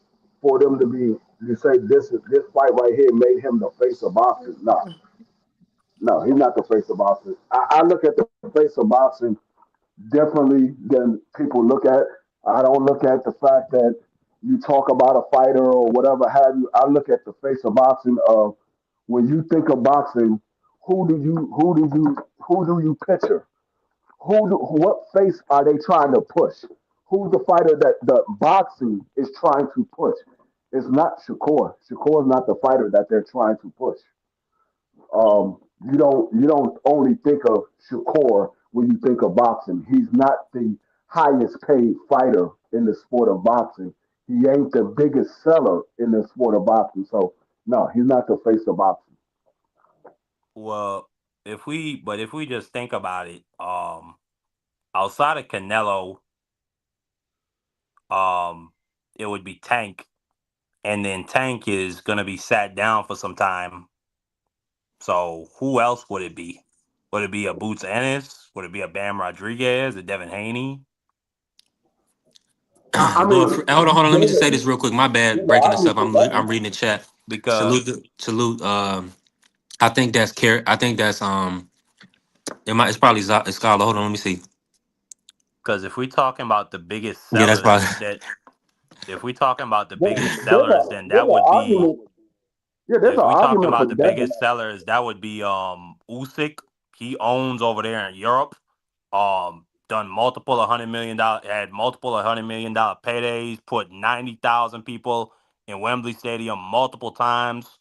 for them to be to say this fight right here made him the face of boxing. No, no, he's not the face of boxing. I look at the face of boxing differently than people look at. I don't look at the fact that you talk about a fighter or whatever have you. I look at the face of boxing of when you think of boxing, who do you picture? What face are they trying to push? Who's the fighter that the boxing is trying to push? It's not Shakur. Shakur is not the fighter that they're trying to push. You don't only think of Shakur when you think of boxing. He's not the highest paid fighter in the sport of boxing. He ain't the biggest seller in the sport of boxing. So no, he's not the face of boxing. Well, if we just think about it, outside of Canelo, um, it would be Tank, and then Tank is gonna be sat down for some time. So who else would it be? Would it be a Boots Ennis? Would it be a Bam Rodriguez? A Devin Haney? I mean, Hold on. Let me just say there's this real quick. My bad, an breaking this argument up. for I'm both. reading the chat. Because Salute. I think that's I think that's it's probably Scholar. Hold on, let me see. if we talking about the biggest Yeah, that's sellers, probably. that if we talking about the There's, biggest there's a sellers, then there's that an would be argument. Yeah, there's if an we talking argument for about the Devin. biggest sellers, that would be Usyk. He owns over there in Europe. Done multiple $100 million, had multiple $100 million paydays, put 90,000 people in Wembley Stadium multiple times.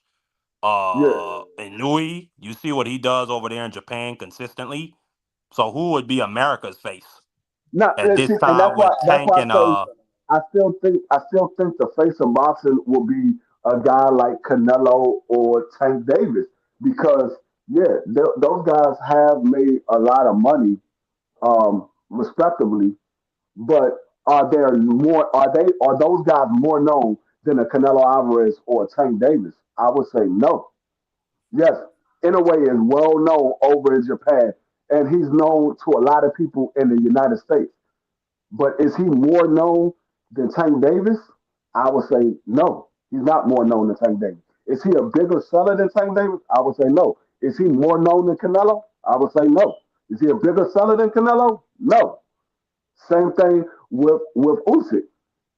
Yeah, In Nui, you see what he does over there in Japan consistently. So who would be America's face not at this see, and time with that's Tank why I and say I still think the face of boxing will be a guy like Canelo or Tank Davis because yeah, those guys have made a lot of money, respectively. But are those guys more known than a Canelo Alvarez or a Tank Davis? I would say no. Yes, Inoue is well known over in Japan, and he's known to a lot of people in the United States. But is he more known than Tank Davis? I would say no. He's not more known than Tank Davis. Is he a bigger seller than Tank Davis? I would say no. Is he more known than Canelo? I would say no. Is he a bigger seller than Canelo? No. Same thing with Usyk.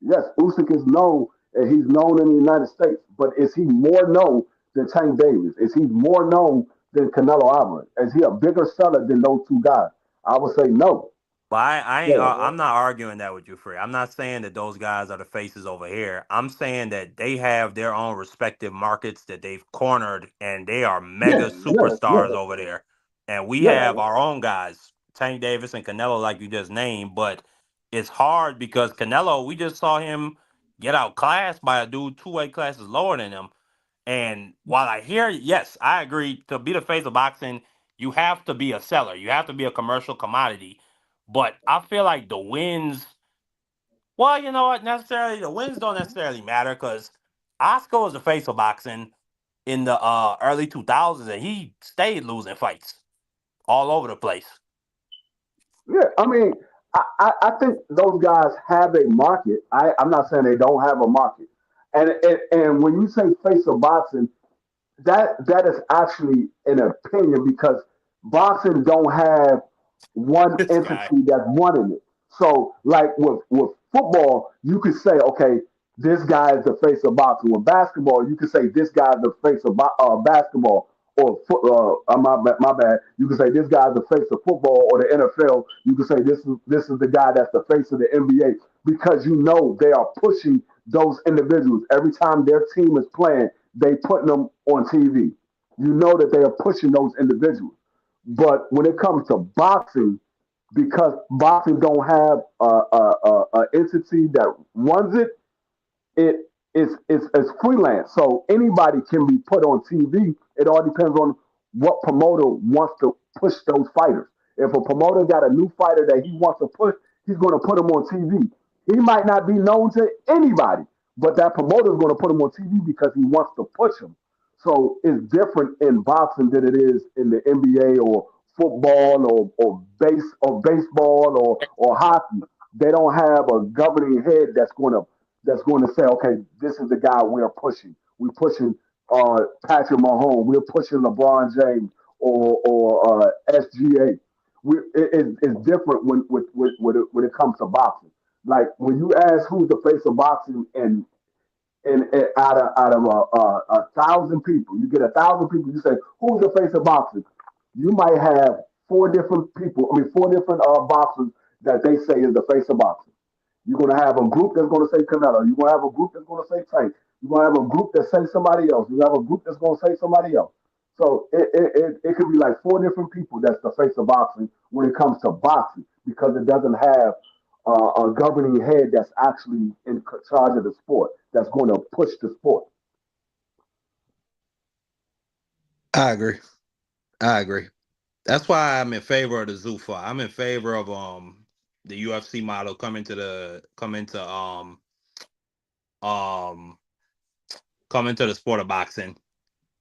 Yes, Usyk is known and he's known in the United States, but is he more known than Tank Davis? Is he more known than Canelo Alvarez? Is he a bigger seller than those two guys? I would say no. But I ain't. So, I'm not arguing that with you, Free. I'm not saying that those guys are the faces over here. I'm saying that they have their own respective markets that they've cornered, and they are yeah, mega yeah, superstars yeah, over there. And we yeah, have our own guys, Tank Davis and Canelo, like you just named. But it's hard because Canelo, we just saw him get outclassed by a dude 2 weight classes lower than him. And while I hear, yes, I agree. To be the face of boxing, you have to be a seller. You have to be a commercial commodity. But I feel like the wins, well, you know what? Necessarily, the wins don't necessarily matter because Oscar was the face of boxing in the early 2000s, and he stayed losing fights all over the place. yeah. I mean, I think those guys have a market. I'm not saying they don't have a market. And when you say face of boxing, that is actually an opinion because boxing don't have one This guy. entity that's running it. So, like with football, you could say, okay, this guy is the face of boxing. With basketball, you could say this guy is the face of basketball. Or my bad. You could say this guy is the face of football or the NFL. You could say this is the guy that's the face of the NBA because you know they are pushing those individuals every time their team is playing. They putting them on TV. You know that they are pushing those individuals. But when it comes to boxing, because boxing don't have a entity that runs it, it's freelance. So anybody can be put on TV. It all depends on what promoter wants to push those fighters. If a promoter got a new fighter that he wants to push, he's going to put him on TV. He might not be known to anybody, but that promoter is going to put him on TV because he wants to push him. So it's different in boxing than it is in the NBA or football or baseball or hockey. They don't have a governing head that's going to say, okay, this is the guy we're pushing. We're pushing Patrick Mahomes. We're pushing LeBron James or SGA. It's different when it comes to boxing. Like when you ask who's the face of boxing and out of a thousand people, you get 1,000 people. You say who's the face of boxing? You might have four different people. I mean, four different boxers that they say is the face of boxing. You're gonna have a group that's gonna say Canelo. You're gonna have a group that's gonna say Tank. You're gonna have a group that say somebody else. You have a group that's gonna say somebody else. So it could be like four different people that's the face of boxing when it comes to boxing because it doesn't have a governing head that's actually in charge of the sport, that's going to push the sport. I agree. I agree. That's why I'm in favor of the Zuffa. I'm in favor of the UFC model um coming to the sport of boxing,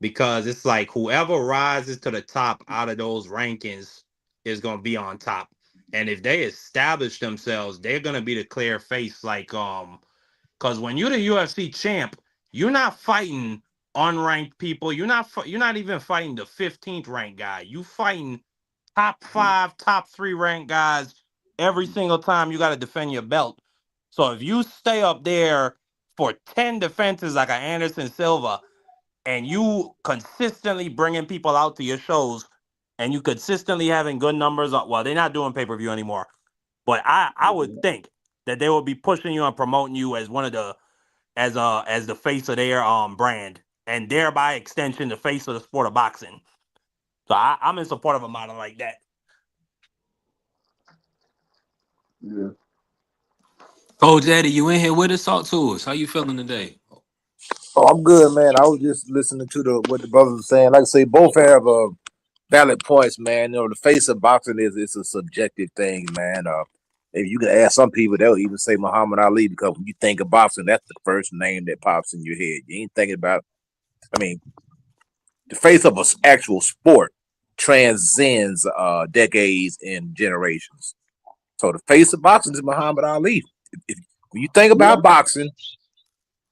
because it's like whoever rises to the top out of those rankings is gonna be on top. And if they establish themselves, they're gonna be the clear face. Like because when you're the UFC champ, you're not fighting unranked people. You're not even fighting the 15th ranked guy. You fighting top 5, top 3 ranked guys every single time you got to defend your belt. So if you stay up there for 10 defenses like an Anderson Silva, and you consistently bringing people out to your shows, and you consistently having good numbers, well, they're not doing pay-per-view anymore, but I would think that they will be pushing you and promoting you as one of the as the face of their brand, and thereby extension the face of the sport of boxing. So I'm in support of a model like that. Yeah. Coach Eddie, you in here with us? Talk to us. How you feeling today? Oh, I'm good, man. I was just listening to what the brothers were saying. Like I say, both have valid points, man. You know, the face of boxing is it's a subjective thing, man. If you can ask some people, they'll even say Muhammad Ali, because when you think of boxing, that's the first name that pops in your head. You ain't thinking about. I mean, the face of an actual sport transcends decades and generations. So the face of boxing is Muhammad Ali. When you think about boxing,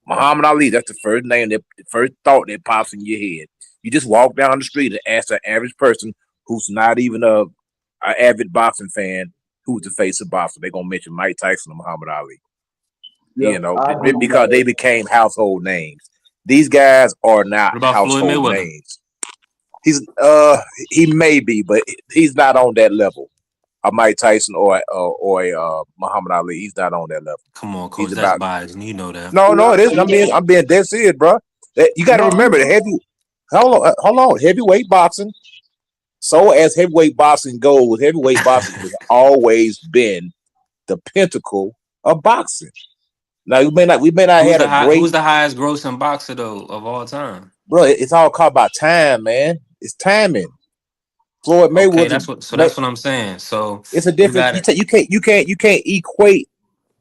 Muhammad Ali, that's the first name, the first thought that pops in your head. You just walk down the street and ask an average person who's not even a avid boxing fan who's the face of boxing. They're gonna mention Mike Tyson or Muhammad Ali. Yeah, You know, I agree with because that. they became household names. These guys are not What about Floyd household Mayweather? names. He may be, but he's not on that level. A Mike Tyson or Muhammad Ali. He's not on that level. Come on, Coach. He's That's about biased, and you know that. no, it isn't. I'm being dead serious, bro. You got to remember the heavy. Hold on. Heavyweight boxing. So as heavyweight boxing goes, heavyweight boxing has always been the pinnacle of boxing. Now we may not have a great. Who's the highest grossing boxer though of all time? Bro, it's all called about time, man. It's timing. Floyd Okay, Mayweather. that's what I'm saying. So It's a you difference. got it. You can't equate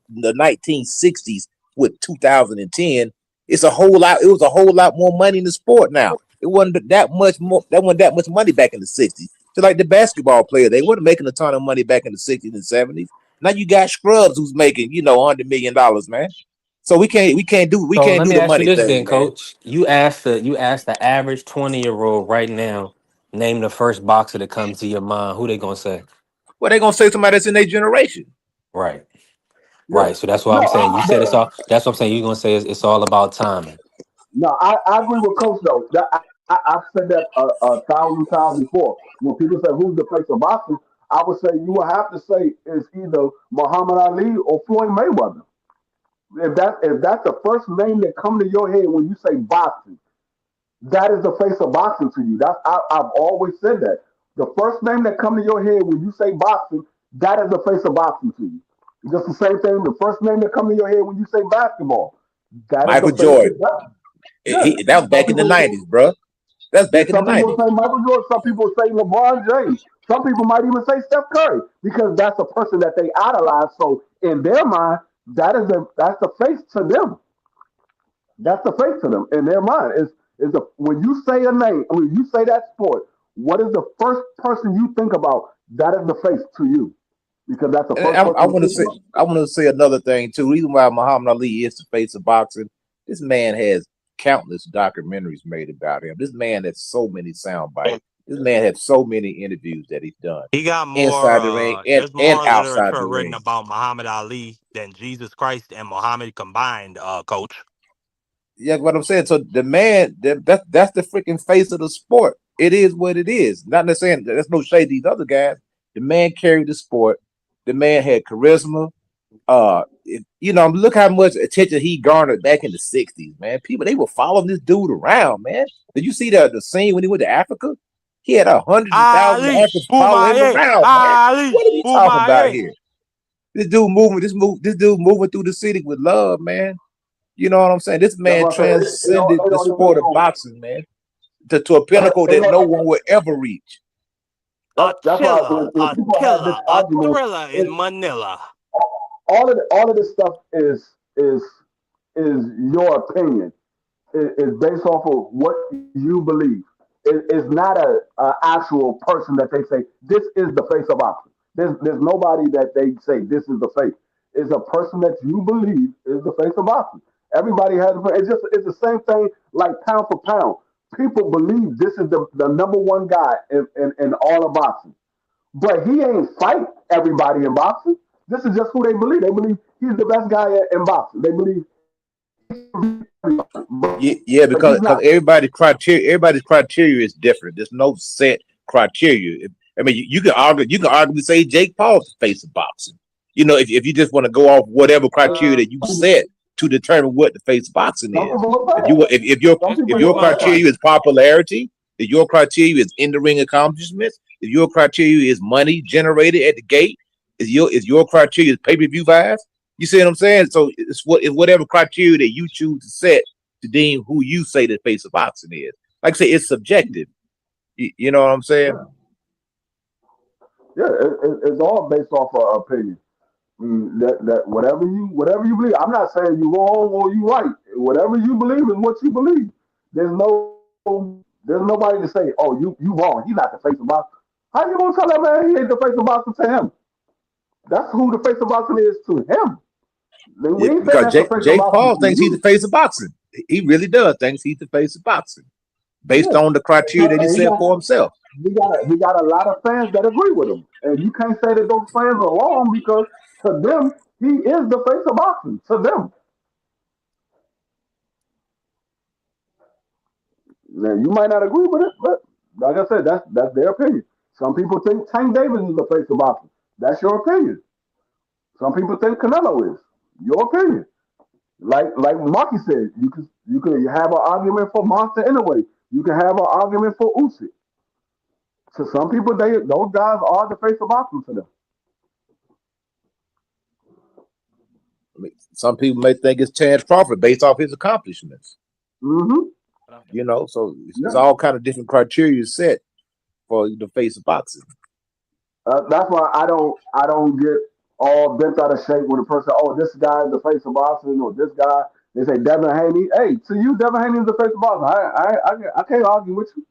the 1960s with 2010. It's a whole lot. It was a whole lot more money in the sport now. It wasn't that much more. That wasn't that much money back in the 60s. So like the basketball player, they weren't making a ton of money back in the 60s and 70s. Now you got scrubs who's making $100 million, man. So we can't do So let me the ask you money this then, thing, man. Coach. You asked the average 20-year-old right now, name the first boxer that comes to your mind. Who they gonna say? Well, they gonna say somebody that's in their generation. Right. Yeah. Right. So that's what No, I'm saying. You said it's all. That's what I'm saying. You're gonna say it's all about timing. no, I agree with Coach though. I've said that a thousand times before. When people say who's the face of boxing, I would say you would have to say it's either Muhammad Ali or Floyd Mayweather. If that's the first name that come to your head when you say boxing, that is the face of boxing to you. I've always said that. The first name that come to your head when you say boxing, that is the face of boxing to you. Just the same thing. The first name that come to your head when you say basketball, that is the Michael face of Jordan. boxing. Yeah. That was Some back in the people, 90s, bro. That's back in the some people 90s. say Michael Jordan. Some people say LeBron James. Some people might even say Steph Curry because that's a person that they idolize. So in their mind, that's the face to them. That's the face to them in their mind. Is the when you say a name, when you say that sport, what is the first person you think about? That is the face to you because that's the And first person you think about. I want to say another thing too. Reason why Muhammad Ali is the face of boxing. This man has countless documentaries made about him. This man has so many sound bites. This man has so many interviews that he's done He got inside the ring there's and more outside the literature written ring. about Muhammad Ali than Jesus Christ and Muhammad combined, coach. Yeah, what I'm saying. So the man that's the freaking face of the sport. It is what it is. Not necessarily there's no shade to these other guys. The man carried the sport. The man had charisma. Look how much attention he garnered back in the 60s, man. People they were following this dude around, man. Did you see the scene when he went to Africa? He had hundreds of thousands of Ali, Africans following him Boomaye, around, man. Ali, What are we talking about Boomaye. here? This dude moving through the city with love, man. You know what I'm saying? This That's man what I said. transcended the sport of boxing, man, to a pinnacle that no one will ever reach. A That's why chiller, when a people have this killer, a argument, thriller in Manila. all of this stuff is your opinion. Is based off of what you believe. It's not a actual person that they say this is the face of boxing. There's nobody that they say this is the face. It's a person that you believe is the face of boxing. Everybody has it's the same thing like pound for pound. People believe this is the number one guy in all of boxing. But he ain't fight everybody in boxing. This is just who they believe. They believe he's the best guy in boxing. They believe Yeah, but he's because not. everybody's criteria is different. There's no set criteria. I mean, you can argue, say Jake Paul's the face of boxing. You know, if you just want to go off whatever criteria that you set to determine what the face of boxing Some is. people will say If you that. Some if people your will say that. criteria is popularity, if your criteria is in the ring accomplishments, if your criteria is money generated at the gate, is your criteria is pay per view buys. You see what I'm saying? So it's whatever criteria that you choose to set to deem who you say the face of boxing is. Like I say, it's subjective. You know what I'm saying? Yeah, it's all based off of opinion. That whatever you believe. I'm not saying you wrong or you right. Whatever you believe is what you believe. There's no there's nobody to say, oh, you wrong. He's not the face of boxing. How you gonna tell that man he ain't the face of boxing to him? That's who the face of boxing is to him. Then we Yeah, ain't saying because that's the face of Jake boxing Paul to thinks he's the you. face of boxing. He really does thinks he's the face of boxing based Yeah. on the criteria that he And set for himself. he got a lot of fans that agree with him. And you can't say that those fans are wrong because to them, he is the face of boxing. To them. Now you might not agree with it, but like I said, that's their opinion. Some people think Tank Davis is the face of boxing. That's your opinion. Some people think Canelo is. Your opinion. Like Marky said, you can have an argument for Monster anyway. You can have an argument for Usyk. To some people, those guys are the face of boxing to them. I mean, some people may think it's Terrence Crawford based off his accomplishments. Mm-hmm. You know, so it's Yeah. all kind of different criteria set for the face of boxing. That's why I don't get all bent out of shape when a person, oh, this guy is the face of boxing, or this guy, they say Devin Haney. Hey, to you, Devin Haney is the face of boxing. I can't argue with you.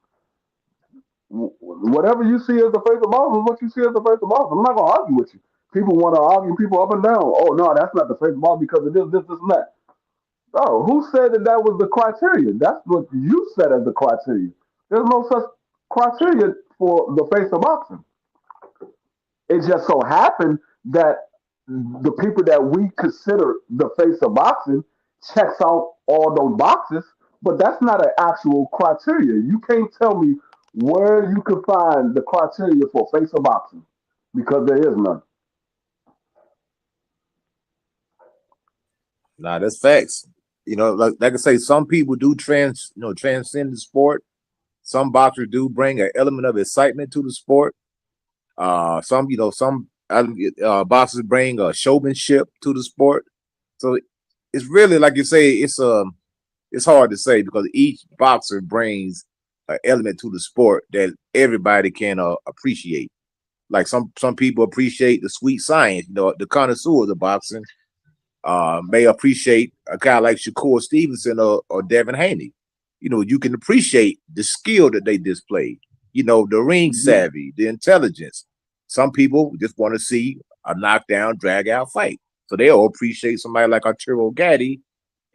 Whatever you see as the face of boxing is what you see as the face of boxing. I'm not gonna argue with you. People want to argue people up and down. Oh no, that's not the face of boxing because of this, and that. Oh, who said that was the criteria? That's what you said as the criteria. There's no such criteria for the face of boxing. It just so happened that the people that we consider the face of boxing checks out all those boxes, but that's not an actual criteria. You can't tell me where you can find the criteria for face of boxing because there is none. Nah, that's facts. You know, like I say, some people do transcend the sport. Some boxers do bring an element of excitement to the sport. Some boxers bring showmanship to the sport. So it's really like you say, it's hard to say because each boxer brings an element to the sport that everybody can appreciate. Like some people appreciate the sweet science, the connoisseurs of boxing may appreciate a guy like Shakur Stevenson or Devin Haney. You know, you can appreciate the skill that they displayed, the ring Mhm. savvy, the intelligence. Some people just want to see a knockdown, drag out fight. So they'll appreciate somebody like Arturo Gatti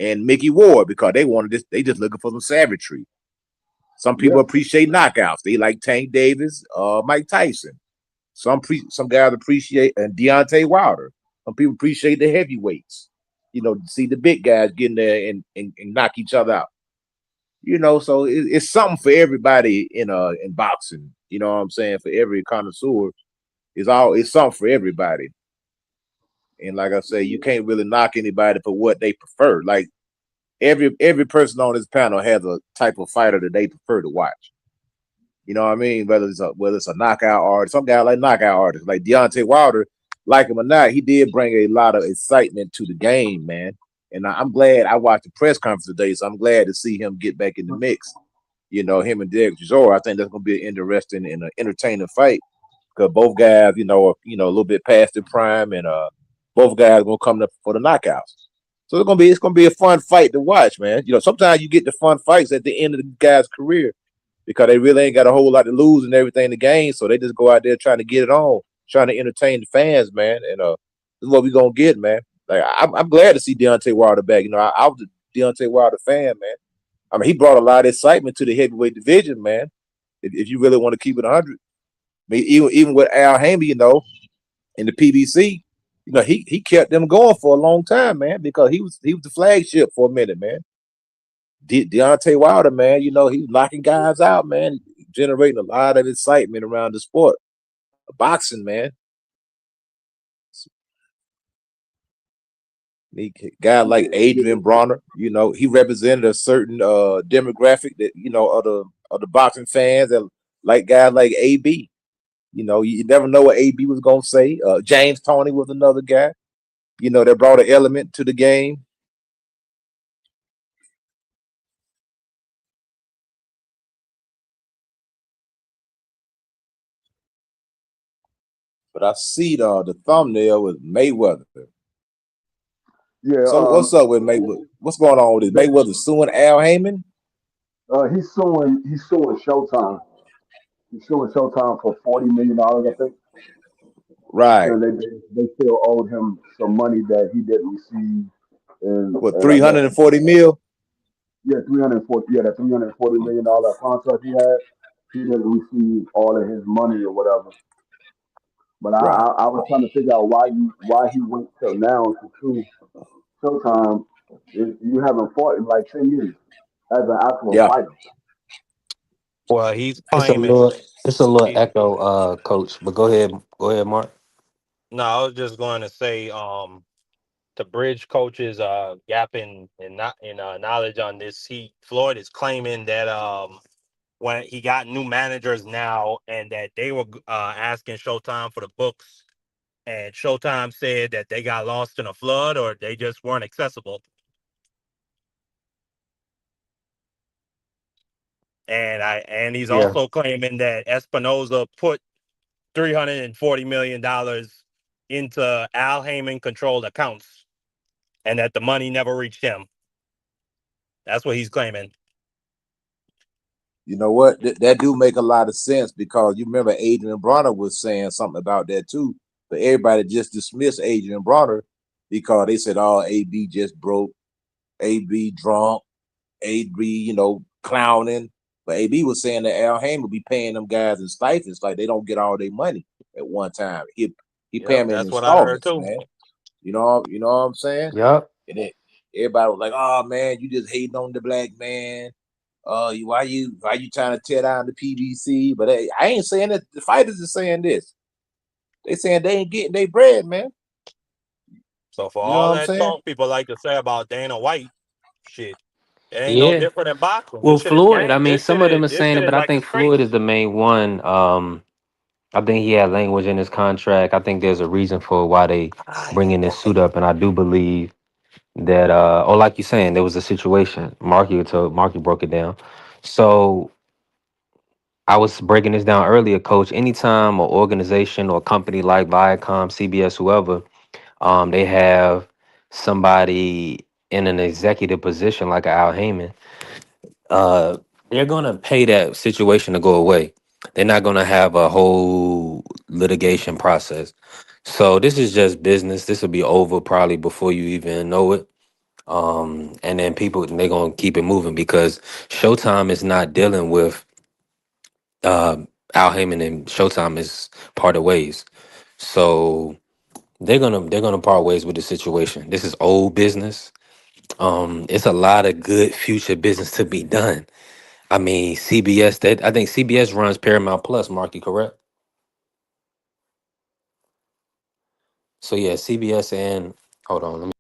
and Mickey Ward because they just looking for some savagery. Some people Yeah, appreciate knockouts. They like Tank Davis, Mike Tyson. Some guys appreciate and Deontay Wilder. Some people appreciate the heavyweights. To see the big guys getting there and knock each other out. So it's something for everybody in boxing. You know what I'm saying? For every connoisseur, it's something for everybody. And like I say, you can't really knock anybody for what they prefer. Like every person on this panel has a type of fighter that they prefer to watch. You know what I mean? Whether it's a knockout artist, some guy like knockout artists, like Deontay Wilder. like him or not, he did bring a lot of excitement to the game, man. And I'm glad I watched the press conference today, so I'm glad to see him get back in the mix. Him and Derek Chisora, I think that's going to be an interesting and entertaining fight because both guys, a little bit past their prime, and both guys are going to come up for the knockouts. So it's gonna be a fun fight to watch, man. Sometimes you get the fun fights at the end of the guy's career because they really ain't got a whole lot to lose and everything to gain, so they just go out there trying to get it on, trying to entertain the fans, man. And this is what we gonna get, man. Like I'm glad to see Deontay Wilder back. I was a Deontay Wilder fan, man. I mean, he brought a lot of excitement to the heavyweight division, man. If you really want to keep it 100, I mean, even with Al Haymon, in the PBC, he kept them going for a long time, man, because he was the flagship for a minute, man. Deontay Wilder, man, he was knocking guys out, man, generating a lot of excitement around the sport, boxing, man. Guy like Adrian Bronner, he represented a certain demographic that of the boxing fans that like guys like AB. You never know what AB was gonna say. James Toney was another guy, that brought an element to the game. But I see the thumbnail with Mayweather. Yeah. So what's up with Mayweather? What's going on with this? Mayweather suing Al Haymon? He's suing Showtime. He's suing Showtime for $40 million, I think, Right. because they still owed him some money that he didn't receive, What, and I guess 340 mil? yeah, 340, yeah, that $340 million contract he had, he didn't receive all of his money or whatever. But Right. I was trying to figure out why he wait till now to sue Showtime. You haven't fought in like 10 years as an actual Yeah. fighter. Well, he's It's a claiming. little it's a little He, echo, coach. But go ahead, Mark. no, I was just going to say, to bridge coaches gap in not in knowledge on this. Floyd is claiming that when he got new managers now and that they were asking Showtime for the books, and Showtime said that they got lost in a flood or they just weren't accessible. And he's Yeah. also claiming that Espinoza put $340 million into Al Heyman controlled accounts and that the money never reached him. That's what he's claiming. You know what? That do make a lot of sense because you remember Adrian Bronner was saying something about that too. But everybody just dismissed Adrian Bronner because they said, "Oh, AB just broke, AB drunk, AB, clowning." But AB was saying that Al Haymon be paying them guys in stipends, like they don't get all their money at one time. He pay Yep, them in that's what I heard installments, too. man. You know what I'm saying? Yup. And then everybody was like, "Oh man, you just hating on the black man. Why you trying to tear down the PBC?" But I ain't saying that. The fighters are saying this. They saying they ain't getting their bread, man. So for You know all what I'm that saying? talk people like to say about Dana White, shit, it ain't no Yeah. different in boxing. Well, This shit is Floyd, I game. mean, some of them are This saying shit it, is but I like think straight. Floyd is the main one. I think he had language in his contract. I think there's a reason for why they bringing this suit up, and I do believe that, or like you're saying, there was a situation. Marky broke it down. So I was breaking this down earlier, Coach. Anytime an organization or company like Viacom, CBS, whoever, they have somebody in an executive position like Al Heyman, they're gonna pay that situation to go away. They're not gonna have a whole litigation process. So this is just business. This will be over probably before you even know it. And then people they're gonna keep it moving because Showtime is not dealing with Al Heyman, and Showtime is part of ways. So they're gonna part ways with the situation. This is old business. It's a lot of good future business to be done. I mean, CBS. I think CBS runs Paramount Plus. Marky, correct? So yeah, CBS and hold on. Let me.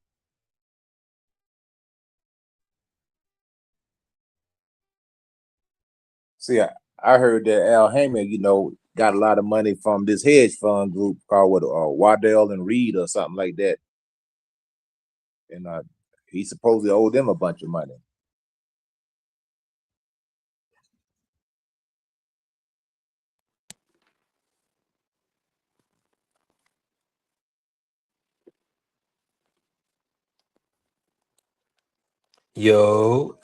See, I heard that Al Haymon, got a lot of money from this hedge fund group called what Waddell and Reed or something like that, and he supposedly owed them a bunch of money. Yo,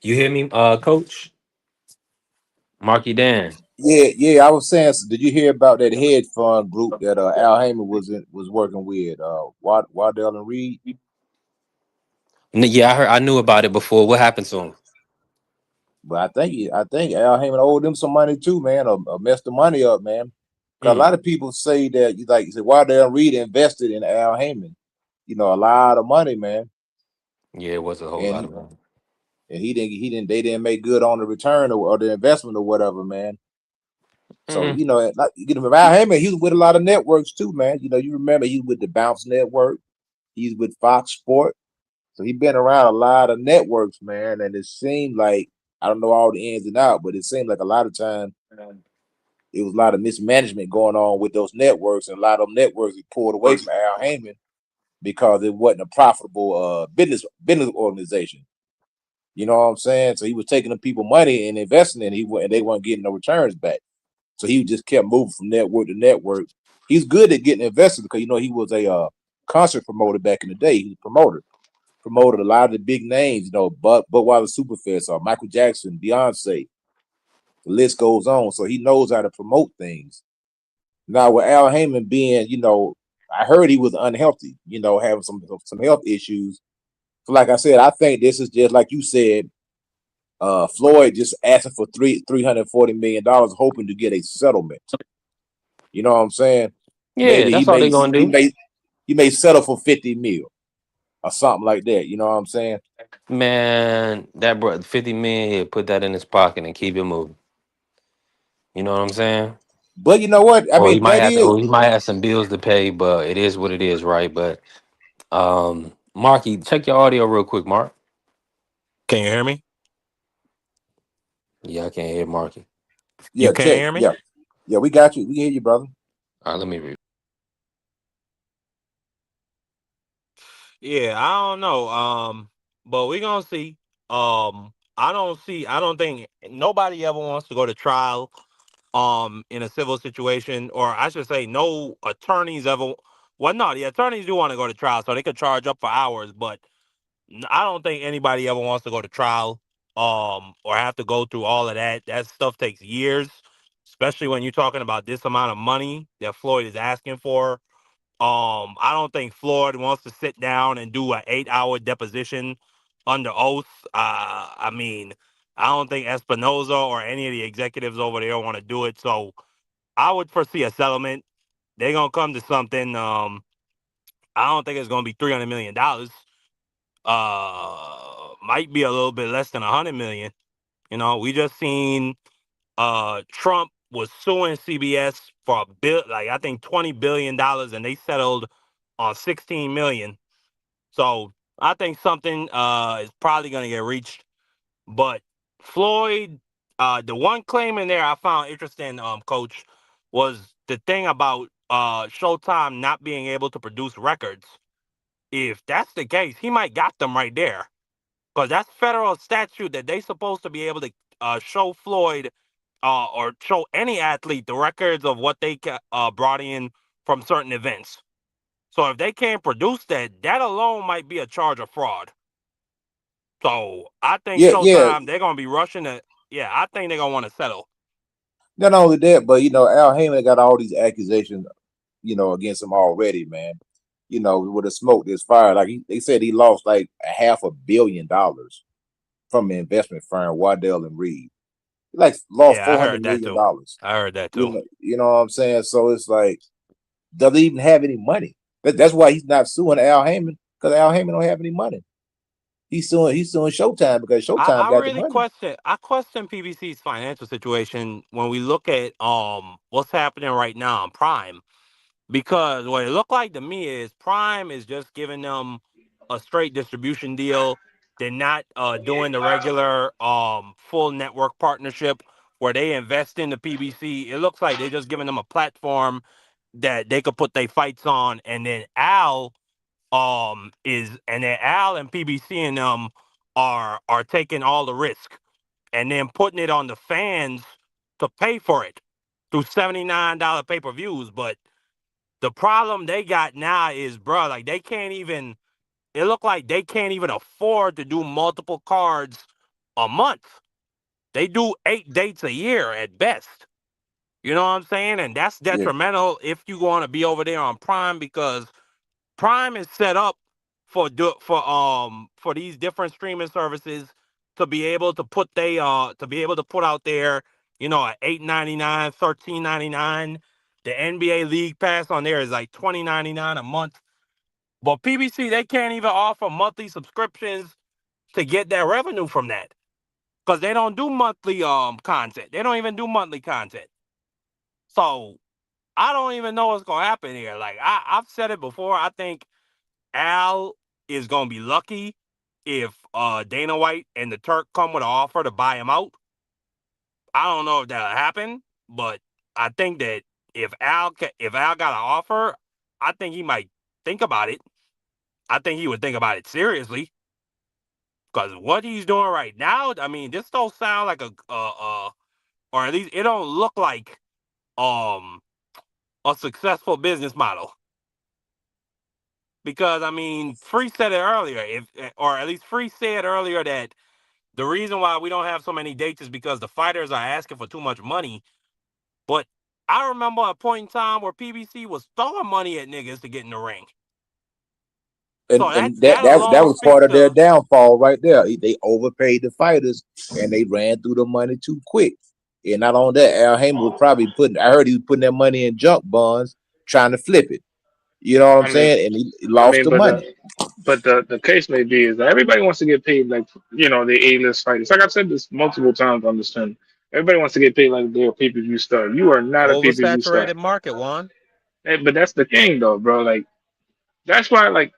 you hear me, Coach Marky Dan? Yeah. I was saying, so did you hear about that hedge fund group that Al Heyman was working with? Waddell and Reed. Yeah, I knew about it before. What happened to him? But I think Al Heyman owed them some money too, man, or messed the money up, man. Cause a Mm. lot of people say that you said Waddell and Reed invested in Al Heyman, a lot of money, man, Yeah, it was a whole and lot he, of money. and they didn't make good on the return or the investment or whatever, man. So Mm. Al Heyman, he was with a lot of networks too, man. You remember he was with the Bounce Network, he's with Fox Sport, so he been around a lot of networks, man. And it seemed like I don't know all the ins and outs, but it seemed like a lot of times it was a lot of mismanagement going on with those networks, and a lot of them networks pulled away from Al Heyman because it wasn't a profitable business organization. You know what I'm saying? So he was taking the people money and investing in it, and they weren't getting no returns back. So he just kept moving from network to network. He's good at getting investors because he was a concert promoter back in the day. He was a promoted a lot of the big names, Budweiser Superfest, or Michael Jackson, Beyonce. The list goes on. So he knows how to promote things. Now with Al Heyman being, I heard he was unhealthy, having some health issues. So like I said, I think this is just like you said, Floyd just asking for $340 million, hoping to get a settlement. You know what I'm saying? Yeah, Maybe he that's all may they gonna he do. may he may settle for 50 mil or something like that. You know what I'm saying? Man, that bro, 50 million, put that in his pocket and keep it moving. You know what I'm saying? But you know what? I Or he mean, might that have to, is or he might have some bills to pay, but it is what it is, right? But Marky, check your audio real quick, Mark. Can you hear me? Yeah, I can't hear Marky. You yeah, can't check. hear me? Yeah, we got you. We hear you, brother. All right, let me read. Yeah, I don't know. But we gonna see. I don't think nobody ever wants to go to trial in a civil situation, or I should say no attorneys ever. Well, no, the attorneys do want to go to trial so they could charge up for hours, but I don't think anybody ever wants to go to trial or have to go through all of that. That stuff takes years, especially when you're talking about this amount of money that Floyd is asking for. I don't think Floyd wants to sit down and do an 8-hour deposition under oath. I mean, I don't think Espinoza or any of the executives over there want to do it. So I would foresee a settlement. They're gonna come to something. I don't think it's gonna be $300 million. Might be a little bit less than 100 million. We just seen Trump was suing CBS for a bill, like I think $20 billion, and they settled on 16 million. So I think something is probably going to get reached. But Floyd, the one claim in there I found interesting, Coach, was the thing about Showtime not being able to produce records. If that's the case, he might got them right there, because that's federal statute that they supposed to be able to show Floyd or show any athlete the records of what they brought in from certain events. So if they can't produce that, that alone might be a charge of fraud. So I think Yeah. Showtime, they're gonna be rushing to. Yeah, I think they're gonna want to settle. Not only that, but Al Heyman got all these accusations, against him already, man. With the smoke, there's fire. Like they said, he lost like $500 million from an investment firm, Waddell and Reed. He like lost Yeah, I four hundred heard that million too. dollars. I heard that You too. know, you know what I'm saying? So it's like doesn't even have any money. That's why he's not suing Al Heyman, because Al Heyman don't have any money. He's suing Showtime because Showtime I got the really money. question PBC's financial situation when we look at what's happening right now in Prime. Because what it looked like to me is Prime is just giving them a straight distribution deal. They're not doing the regular full network partnership where they invest in the PBC. It looks like they're just giving them a platform that they could put their fights on, and then Al Al and PBC and them are taking all the risk and then putting it on the fans to pay for it through $79 pay-per-views. But the problem they got now is, bro, like they can't even. It looked like they can't even afford to do multiple cards a month. They do 8 dates a year at best. You know what I'm saying? And that's Yeah. detrimental if you want to be over there on Prime, because Prime is set up for these different streaming services to be able to put out there, at $8.99, $13.99. The NBA League Pass on there is like $20.99 a month. But PBC, they can't even offer monthly subscriptions to get their revenue from that, because they don't do monthly content. They don't even do monthly content. So I don't even know what's gonna happen here. Like I've said it before. I think Al is gonna be lucky if Dana White and the Turk come with an offer to buy him out. I don't know if that'll happen, but I think that if Al got an offer, I think he might think about it. I think he would think about it seriously, because what he's doing right now, I mean, this don't sound like or at least it don't look like um a successful business model. Because I mean, Free said it earlier, or at least Free said earlier that the reason why we don't have so many dates is because the fighters are asking for too much money. But I remember a point in time where PBC was throwing money at niggas to get in the ring. So And that that alone was part speaks of their to. downfall right there. They overpaid the fighters and they ran through the money too quick. And not only that, Al Haymon was probably I heard he was putting that money in junk bonds trying to flip it. You know what I'm I mean, saying? And he lost the but money. the case may be is that everybody wants to get paid like the A-list fighters. Like I've said this multiple times on this channel. Everybody wants to get paid like they're a pay-per-view star. You are not a pay-per-view star. Oversaturated market, Juan. But that's the thing though, bro. Like that's why like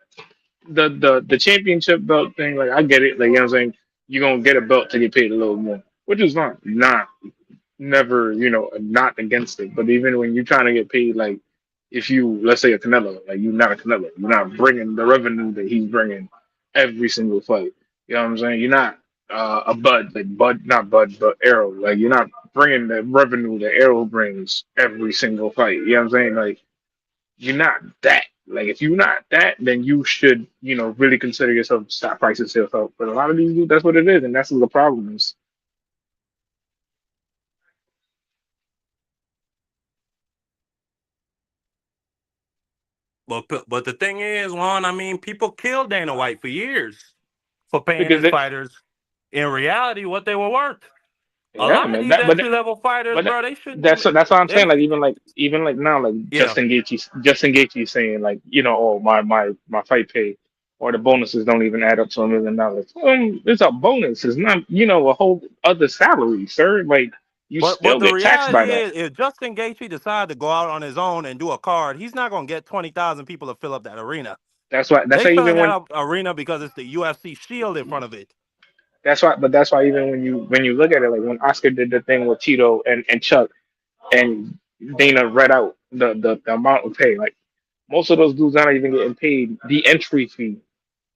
the championship belt thing. Like I get it. Like you know what I'm saying. You're gonna get a belt to get paid a little more, which is fine. Never, not against it. But even when you're trying to get paid, like if you, let's say a Canelo, like you're not a Canelo, you're not bringing the revenue that he's bringing every single fight. You know what I'm saying? You're not a Bud, like Bud, not Bud, but Arrow. Like you're not bringing the revenue that Arrow brings every single fight. You know what I'm saying? Like you're not that. Like if you're not that, then you should, really consider yourself stop pricing yourself. But a lot of these dudes, that's what it is, and that's what the problem is. But the thing is, Juan, I mean, people killed Dana White for years for paying Because his fighters in reality what they were worth. A yeah, lot of man. these entry level fighters, But bro, they shouldn't. that's what I'm saying. They Like even like now, like Yeah. Justin Gaethje saying like oh my fight pay or the bonuses don't even add up to $1 million. It's a bonus. It's not a whole other salary, sir. Like you But still the get taxed by reality that. is, if Justin Gaethje decided to go out on his own and do a card, he's not gonna get 20,000 people to fill up that arena. That's why. That's They why filling even that when up arena because it's the UFC Shield in front of it. that's why. But that's why even when you look at it, like when Oscar did the thing with Tito and Chuck and Dana read out the amount of pay, like most of those dudes aren't even getting paid the entry fee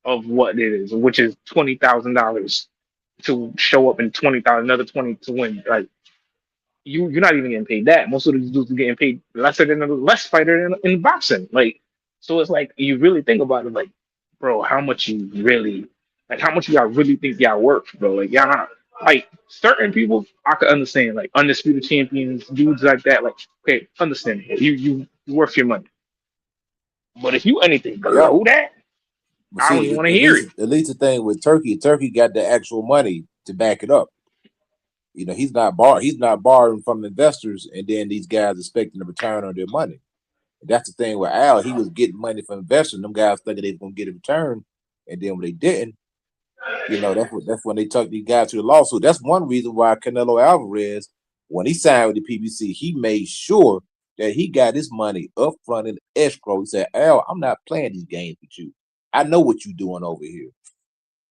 of what it is, which is $20,000 to show up and 20,000, another 20 to win. Like you're not even getting paid that. Most of these dudes are getting paid lesser than a less fighter in boxing. Like so, it's like you really think about it, like bro, how much you really like, how much y'all really think y'all worth, bro? Like y'all not like certain people I could understand, like undisputed champions, dudes like that. Like okay, understand you worth your money. But if you anything Yep. below that, But I don't see, even want to hear it. at least the thing with Turkey got the actual money to back it up. He's not borrowing from investors, and then these guys expecting a return on their money. That's the thing with Al. He was getting money from investors. And them guys thinking they was gonna get a return, and then when they didn't, that's when they took these guys to the lawsuit. That's one reason why Canelo Alvarez, when he signed with the PBC, he made sure that he got his money up front in escrow. He said, "Al, I'm not playing these games with you. I know what you're doing over here.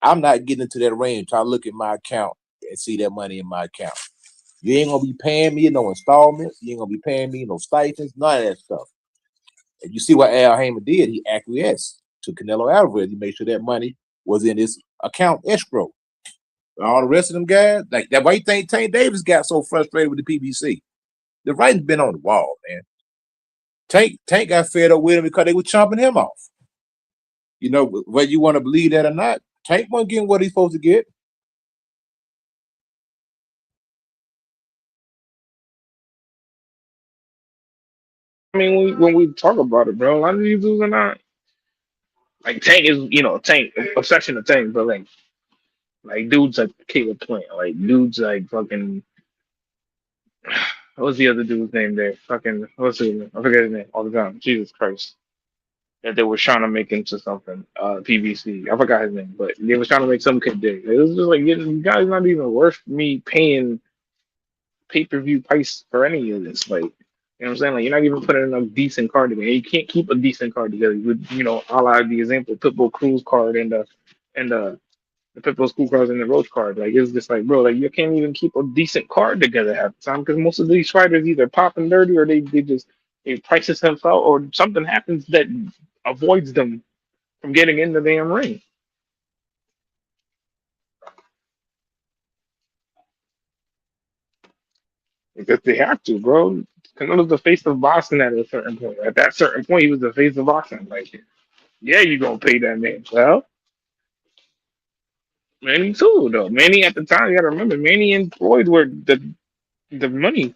I'm not getting into that range. Try to look at my account and see that money in my account." You ain't gonna be paying me no installments. You ain't gonna be paying me no stipends. None of that stuff. And you see what Al Heyman did? He acquiesced to Canelo Alvarez. He made sure that money was in his account escrow. All the rest of them guys, like that. Why you think Tank Davis got so frustrated with the PBC? The writing's been on the wall, man. Tank got fed up with him because they were chomping him off. You know, whether you want to believe that or not, Tank wasn't getting what he's supposed to get. I mean, when we talk about it, bro, a lot of these dudes are not like Tank is, Tank obsession of Tank, but like dudes like Caleb Plant, like dudes like fucking what's the other dude's name there? Fucking what's his name? I forget his name all the time. Jesus Christ. That they were trying to make into something, PVC. I forgot his name, but they was trying to make some kid dig. It was just like you guys not even worth me paying pay-per-view price for any of this. Like, you know what I'm saying? Like, you're not even putting enough decent card together. You can't keep a decent card together. With, a la the example, Pitbull Cruz card and the Pitbull School cards and the Roach card. Like, it's just like, bro, like you can't even keep a decent card together half the time because most of these fighters either popping dirty or they just they price themselves out or something happens that avoids them from getting in the damn ring. Because they have to, bro. Canelo's the face of boxing at a certain point. At that certain point, he was the face of boxing. Like, yeah, you gonna pay that man. Well, Manny too, though. Manny at the time, you gotta remember, Manny and Floyd were the money.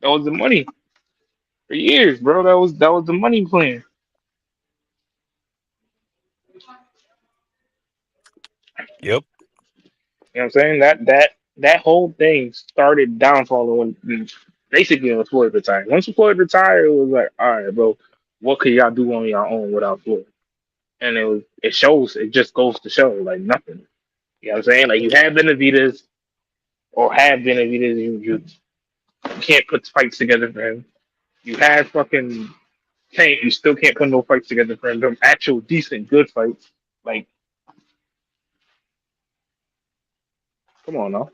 That was the money for years, bro. That was the money plan. Yep. You know what I'm saying? That whole thing started downfalling when basically when Floyd retired. Once Floyd retired, it was like, all right, bro, what could y'all do on your own without Floyd? And it just goes to show like nothing. You know what I'm saying? Like you have Benavides or have Benavides, you can't put fights together for him. You had fucking Tank, you still can't put no fights together for him. Them actual decent good fights. Like, come on now.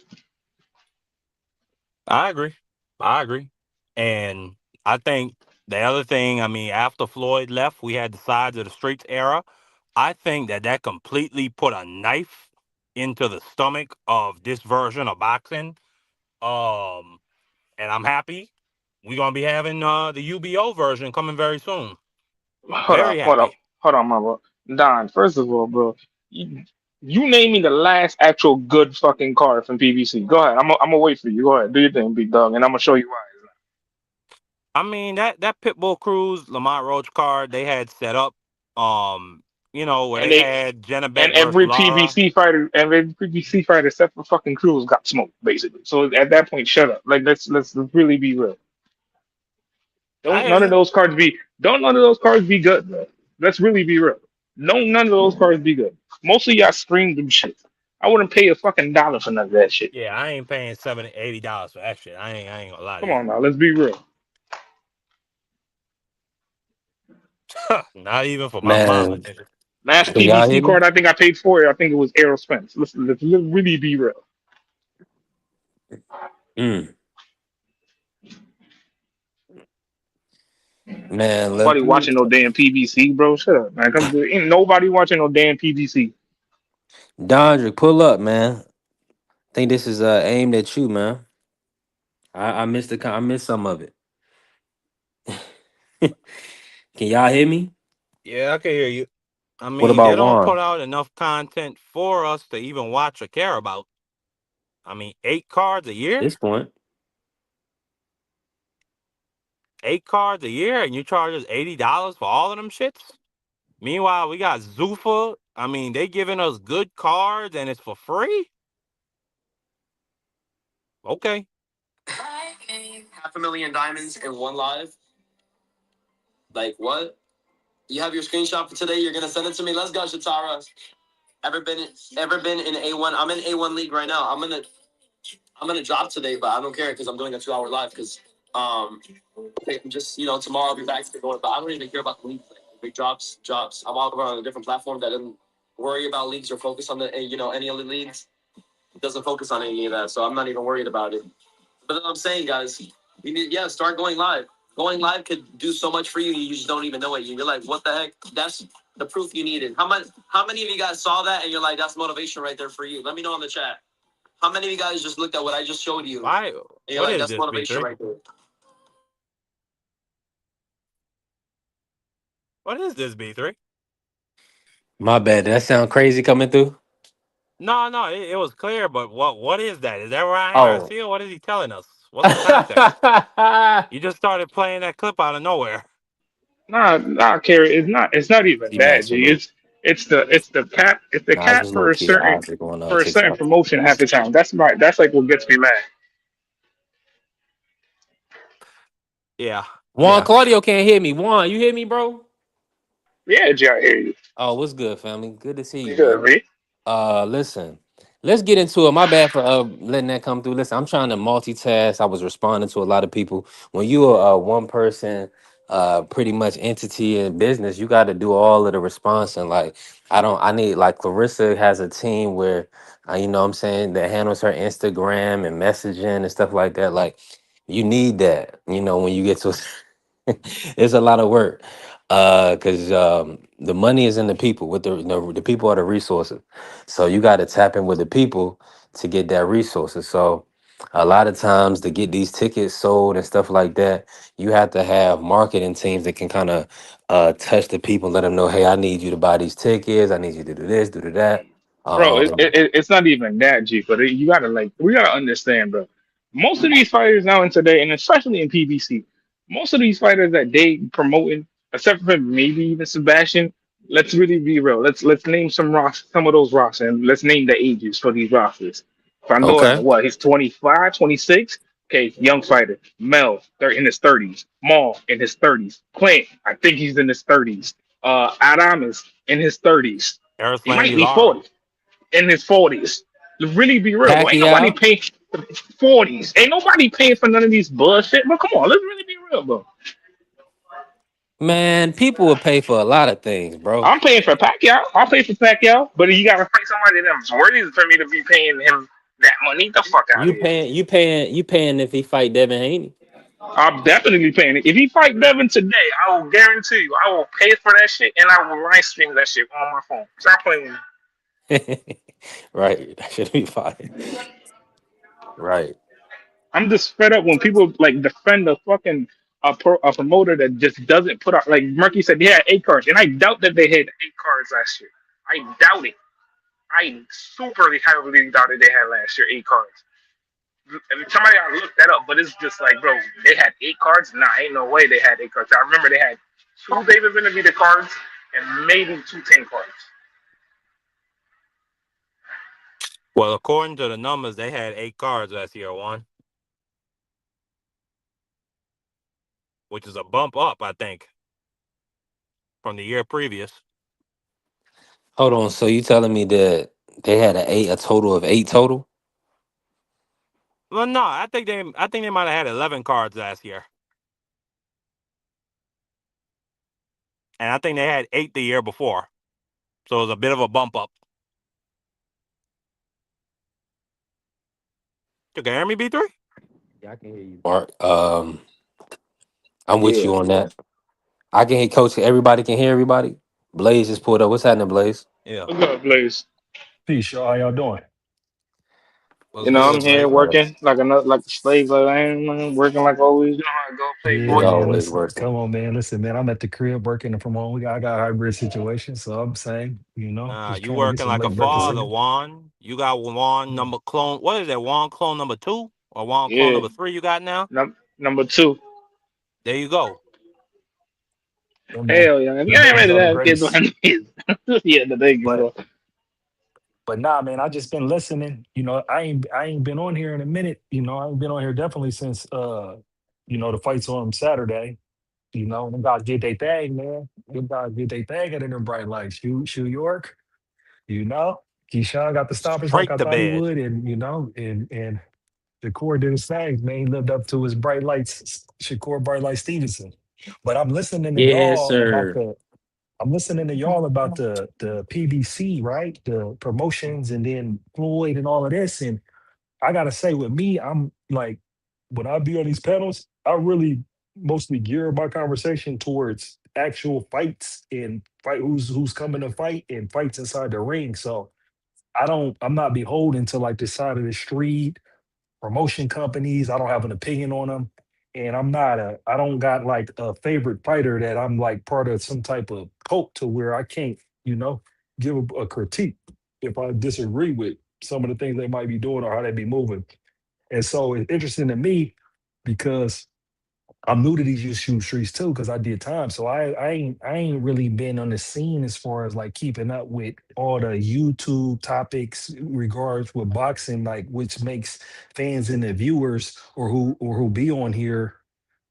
I agree. I agree. And I think the other thing, I mean, after Floyd left, we had the Sides of the Streets era. I think that completely put a knife into the stomach of this version of boxing. Um, and I'm happy we're gonna be having the UBO version coming very soon. Hold Very up, hold up, happy. hold on, my bro. Don, first of all, bro, you name me the last actual good fucking card from PBC. Go ahead. I'm gonna wait for you. Go ahead. Do your thing, big dog, and I'm gonna show you why. I mean that Pitbull Cruz Lamont Roach card they had set up, where And they they had Jenna and Beck versus Lara. every PBC fighter except for fucking Cruz got smoked, basically. So at that point, shut up. Like let's really be real. I hear you. Don't none of those cards be good, bro. Let's really be real. No, none of those cards be good. Most of y'all screamed them shit. I wouldn't pay a fucking dollar for none of that shit. Yeah, I ain't paying $70-$80 for that shit. I ain't gonna lie to Come you. on now, let's be real. Not even for my mama, Man, nigga. Last can y'all hear PBC me? card I think I paid for it. I think it was Errol Spence. Let's really be real. Mm. Man, Nobody watching no damn PBC, bro. Shut up, man. Ain't nobody watching no damn PBC. Dondrick, pull up, man. Think this is aimed at you, man. I missed I missed some of it. Can y'all hear me? Yeah, I can hear you. I What mean, they about don't Juan? put out enough content for us to even watch or care about. I mean, 8 cards a year? This point. 8 cards a year, and you charge us $80 for all of them shits? Meanwhile, we got Zuffa. I mean, they giving us good cards, and it's for free? Okay. Half a million diamonds in one live. Like what? You have your screenshot for today. You're gonna send it to me. Let's go, Shatara. Ever been in A1? I'm in A1 league right now. I'm gonna drop today, but I don't care because I'm doing a 2 hour live. Because just tomorrow I'll be back to going. But I don't even care about the league thing. If it drops. I'm all around on a different platform that doesn't worry about leagues or focus on the any of the leagues. It doesn't focus on any of that, so I'm not even worried about it. But I'm saying, guys, you need start going live. Going live could do so much for you. You just don't even know it. You're like, what the heck? That's the proof you needed. How many of you guys saw that and you're like, that's motivation right there for you? Let me know in the chat. How many of you guys just looked at what I just showed you? Why? And you're What like, is that's this, motivation B3? right there. What is this, B3? My bad. Did that sound crazy coming through? No, no, it was clear, but what is that? Is that Ryan Oh. Garcia? What is he telling us? What's the context? You just started playing that clip out of nowhere. Nah, Kerry. It's not even T that, Max G. salute. It's the Nah, it's cap just low key. Eyes are going on for a certain TikTok. promotion half the time. That's like what gets me mad. Yeah, Juan yeah. Claudio can't hear me. Juan, you hear me, bro? Yeah, G, I hear you. Oh, what's good, family? Good to see You you, good, man. me? Listen, let's get into it. My bad for letting that come through. Listen, I'm trying to multitask. I was responding to a lot of people. When you are one person, pretty much entity in business, you got to do all of the response. And like, I need like Clarissa has a team where, you know, what I'm saying that handles her Instagram and messaging and stuff like that. Like, you need that. You know, when you get to, it's a lot of work. Because the money is in the people. With the people are the resources. So you got to tap in with the people to get that resources. So a lot of times to get these tickets sold and stuff like that, you have to have marketing teams that can kind of touch the people, let them know, hey, I need you to buy these tickets. I need you to do this, do that. Bro, Um, it's not even that, G. But you gotta we gotta understand, bro. Most of these fighters now in today, and especially in PBC, most of these fighters that they promoting, except for maybe even Sebastian. Let's really be real. Let's name some of those rosters, and let's name the ages for these rosters. Pandora, okay. what? He's 25, 26. Okay, young fighter. Mel, they're in his 30s. Maul in his 30s. Clint, I think he's in his 30s. Adam is in his 30s. He might Erislandy be Lara. 40 in his 40s. To really be real, but ain't nobody Pacquiao, paying 40s. Ain't nobody paying for none of these bullshit. But come on, let's really be real, bro. man, people will pay for a lot of things, bro. I'm paying for Pacquiao. I'll pay for Pacquiao, but you gotta pay somebody that's worthy for me to be paying him that money. Get the fuck out of here. You paying if he fight Devin Haney. I'm definitely paying it. If he fight Devin today, I will guarantee you, I will pay for that shit and I will live stream that shit on my phone. Stop playing with me. Right, that should be fine. Right. I'm just fed up when people like defend a fucking a promoter that just doesn't put out. Like Murky said, they had 8 cards, and I doubt that they had 8 cards last year. I doubt it. I super heavily doubted they had last year 8 cards. And somebody I looked that up, but it's just like, bro, they had 8 cards. Nah, ain't no way they had 8 cards. I remember they had 2 David Benavidez cards and maybe 2 10 cards. Well, according to the numbers, they had 8 cards last year, one, which is a bump up, I think, from the year previous. Hold on. So you telling me that they had a total of 8 total? Well, no, I think they might have had 11 cards last year, and I think they had 8 the year before. So it was a bit of a bump up. You can hear me, B3? Yeah, I can hear you. Mark, I'm with Yeah, you on yeah. that. I can hear Coach. Everybody can hear everybody. Blaze just pulled up. What's happening, Blaze? Yeah. What's up, Blaze? Peace, y'all. How y'all doing? What's You know, I'm good, here Blaze? working like a slave. Like I ain't working like always. You know how I go, We Yeah, playboy. man. always Listen, working. come on, man. Listen, man. I'm at the crib working from home. I got a hybrid situation, so I'm saying, just You trying to get working some like a late breakfast father, in. Juan. You got Juan Yeah, number clone. What is that? Juan clone number 2 or Juan clone Yeah, number 3 you got now? number two. There you go. yeah, man. Hell yeah, The you ain't best ready of to the have kids greatest. on kids. Yeah, the thing is, But bro. nah, man. I just been listening. I ain't been on here in a minute. I ain't been on here definitely since the fights on Saturday. Them guys did their thing, man. Them guys did their thing and in them bright lights. Shoe York. You know, Keyshawn got the stoppage like Straight I to thought he bed. would, and Shakur did his thing, man. He lived up to his bright lights, Shakur Bright Light Stevenson. But Yes, sir. I'm listening to y'all about the PBC, right? The promotions and then Floyd and all of this. And I gotta say, with me, I'm like, when I be on these panels, I really mostly gear my conversation towards actual fights and fight who's coming to fight and fights inside the ring. So I'm not beholden to like the side of the street promotion companies. I don't have an opinion on them. And I don't got like a favorite fighter that I'm like part of some type of cult to where I can't, give a critique if I disagree with some of the things they might be doing or how they be moving. And so it's interesting to me because I'm new to these YouTube streets too, because I did time. So I ain't really been on the scene as far as like keeping up with all the YouTube topics regards with boxing, like which makes fans and the viewers or who be on here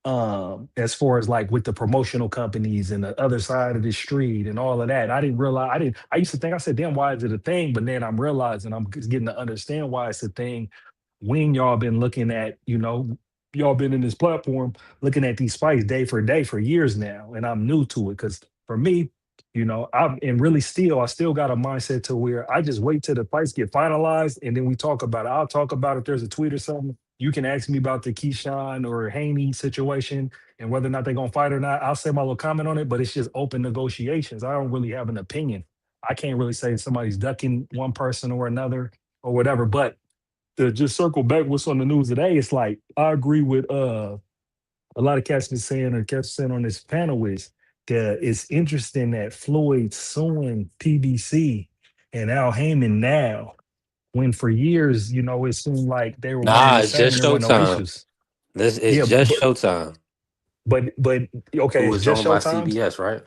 as far as like with the promotional companies and the other side of the street and all of that. I didn't realize I used to think I said, damn, why is it a thing? But then I'm realizing I'm just getting to understand why it's a thing when y'all been looking at, y'all been in this platform looking at these fights day for day for years now. And I'm new to it because for me, I'm and really I still got a mindset to where I just wait till the fights get finalized and then we talk about it. I'll talk about if there's a tweet or something. You can ask me about the Keyshawn or Haney situation and whether or not they're gonna fight or not. I'll say my little comment on it, but it's just open negotiations. I don't really have an opinion. I can't really say somebody's ducking one person or another or whatever. But to just circle back what's on the news today, it's like I agree with a lot of cats been saying or cats saying on this panel is that it's interesting that Floyd suing PBC and Al Heyman now, when for years, it seemed like they were one and Nah, the it's same. just There were no Showtime. issues. This is Yeah, just Showtime, but okay, who it's is just owned by Showtime. CBS, right?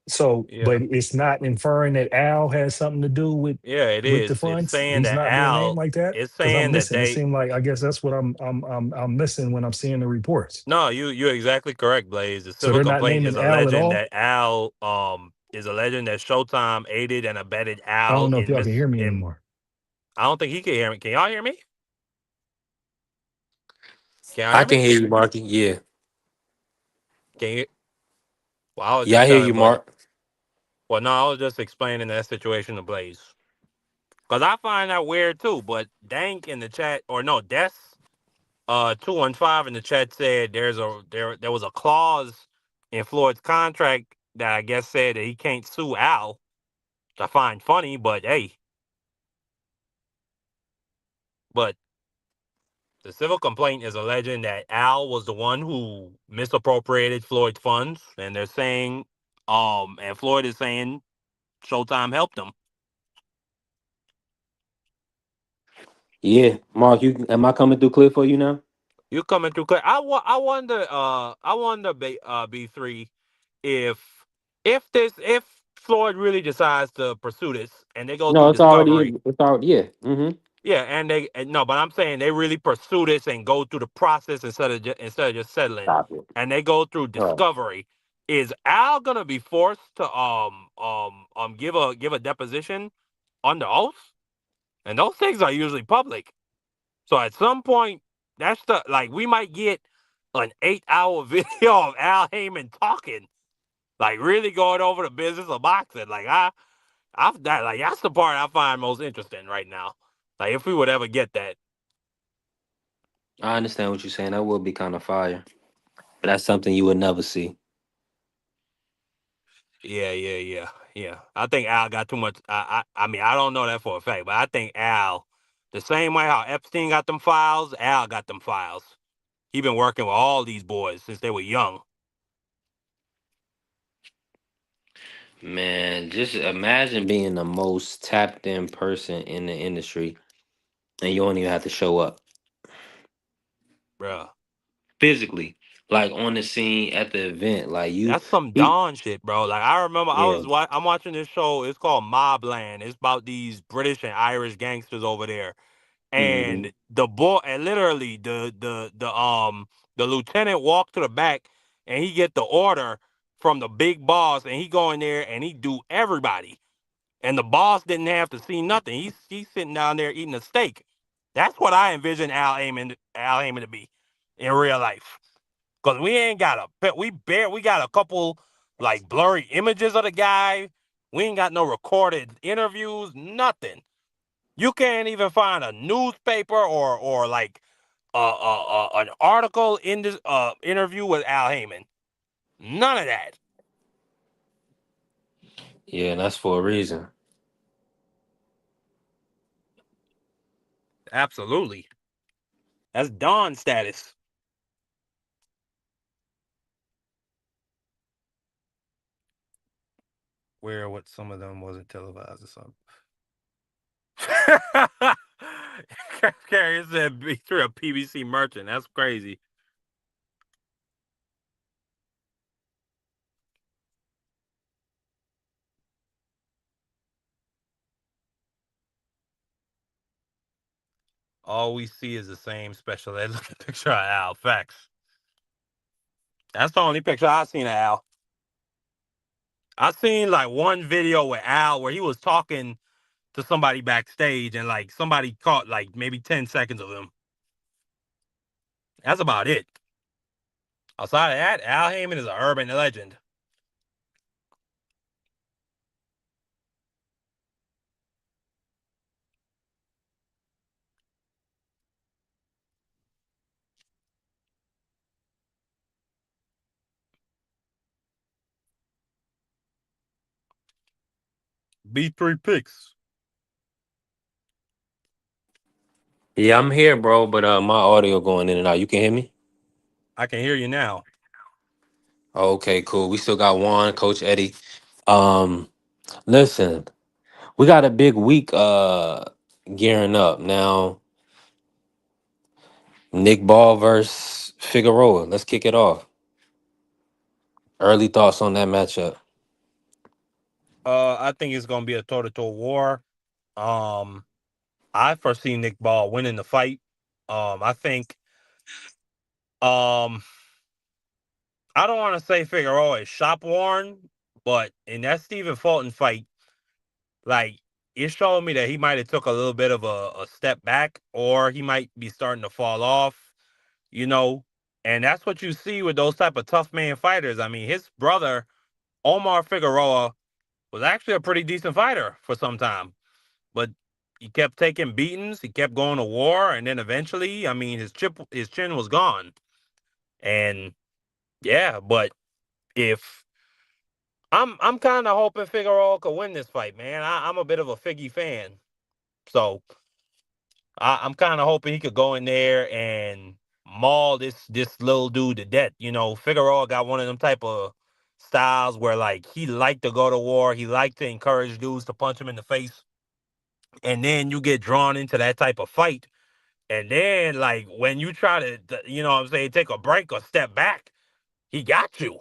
So, Yeah. but it's not inferring that Al has something to do with Yeah, it the is. It's funds. saying He's that not being named like that it's because I'm saying that missing. It they seemed like I guess that's what I'm missing when I'm seeing the reports. no, you're exactly correct, Blaze. The So civil they're not complaint naming is Al at alleging all. that Al is alleging that Showtime aided and abetted I Al don't know if in y'all can mis hear me in anymore. I don't think he can hear me. Can y'all hear me? Can y'all I hear can me? hear you, Marky. Yeah. Can you well I was Yeah, I just hear you, telling Blaze. Mark. Well no, I was just explaining that situation to Blaze. Cause I find that weird too, but Dank in the chat or no, Des 215 in the chat said there was a clause in Floyd's contract that I guess said that he can't sue Al, which I find funny, but hey, but the civil complaint is alleging that Al was the one who misappropriated Floyd's funds, and they're saying, and Floyd is saying Showtime helped him. Yeah, Mark, am I coming through clear for you now? You coming through clear? I wonder, B3, if if Floyd really decides to pursue this and they go No, through it's already discovery. in. It's already yeah. Yeah, no, but I'm saying they really pursue this and go through the process instead of just settling, Stop it. and they go through All right. discovery. Is Al gonna be forced to give a deposition under oath? And those things are usually public. So at some point, that's like we might get an 8-hour video of Al Heyman talking, like really going over the business of boxing. Like that's the part I find most interesting right now. Like if we would ever get that. I understand what you're saying. That would be kind of fire, but that's something you would never see. Yeah. I think Al got too much. I mean, I don't know that for a fact, but I think Al, the same way how Epstein got them files, Al got them files. He been working with all these boys since they were young. Man, just imagine being the most tapped in person in the industry, and you don't even have to show up Bruh. physically, like on the scene at the event. Like you, That's some he, Don shit, bro. Like I remember yeah. I'm watching this show. It's called Mobland. It's about these British and Irish gangsters over there. Hmm. And the boy and literally the lieutenant walked to the back and he get the order from the big boss and he go in there and he do everybody. And the boss didn't have to see nothing. He's sitting down there eating a steak. That's what I envision Al Heyman to be in real life. Cause we ain't got we got a couple like blurry images of the guy. We ain't got no recorded interviews, nothing. You can't even find a newspaper or like an article in this interview with Al Heyman. None of that. Yeah, and that's for a reason. Absolutely. That's Don status. Where what some of them wasn't televised or something. Carrier said through a PBC merchant. That's crazy. All we see is the same special ed looking picture of Al. Facts. That's the only picture I've seen of Al. I seen like one video with Al where he was talking to somebody backstage and like somebody caught like maybe 10 seconds of him. That's about it. Outside of that, Al Heyman is an urban legend. B3 picks. Yeah, I'm here, bro, but my audio going in and out. You can hear me? I can hear you now. Okay, cool. We still got Juan, Coach Eddie. Um, listen, we got a big week gearing up. Now, Nick Ball versus Figueroa. Let's kick it off. Early thoughts on that matchup. I think it's gonna be a toe-to-toe war. Um, I foresee Nick Ball winning the fight. I think um I don't want to say Figueroa is shop worn, but in that Stephen Fulton fight, like it showed me that he might have took a little bit of a step back, or he might be starting to fall off, you know. And that's what you see with those type of tough man fighters. I mean, his brother Omar Figueroa was actually a pretty decent fighter for some time, but he kept taking beatings. He kept going to war, and then eventually, I mean, his chin was gone. And yeah, but if I'm kind of hoping Figueroa could win this fight, man. I'm a bit of a Figgy fan, so I'm kind of hoping he could go in there and maul this little dude to death. You know, Figueroa got one of them type of styles where like he liked to go to war. He liked to encourage dudes to punch him in the face, and then you get drawn into that type of fight. And then, like, when you try to, you know what I'm saying, take a break or step back, he got you.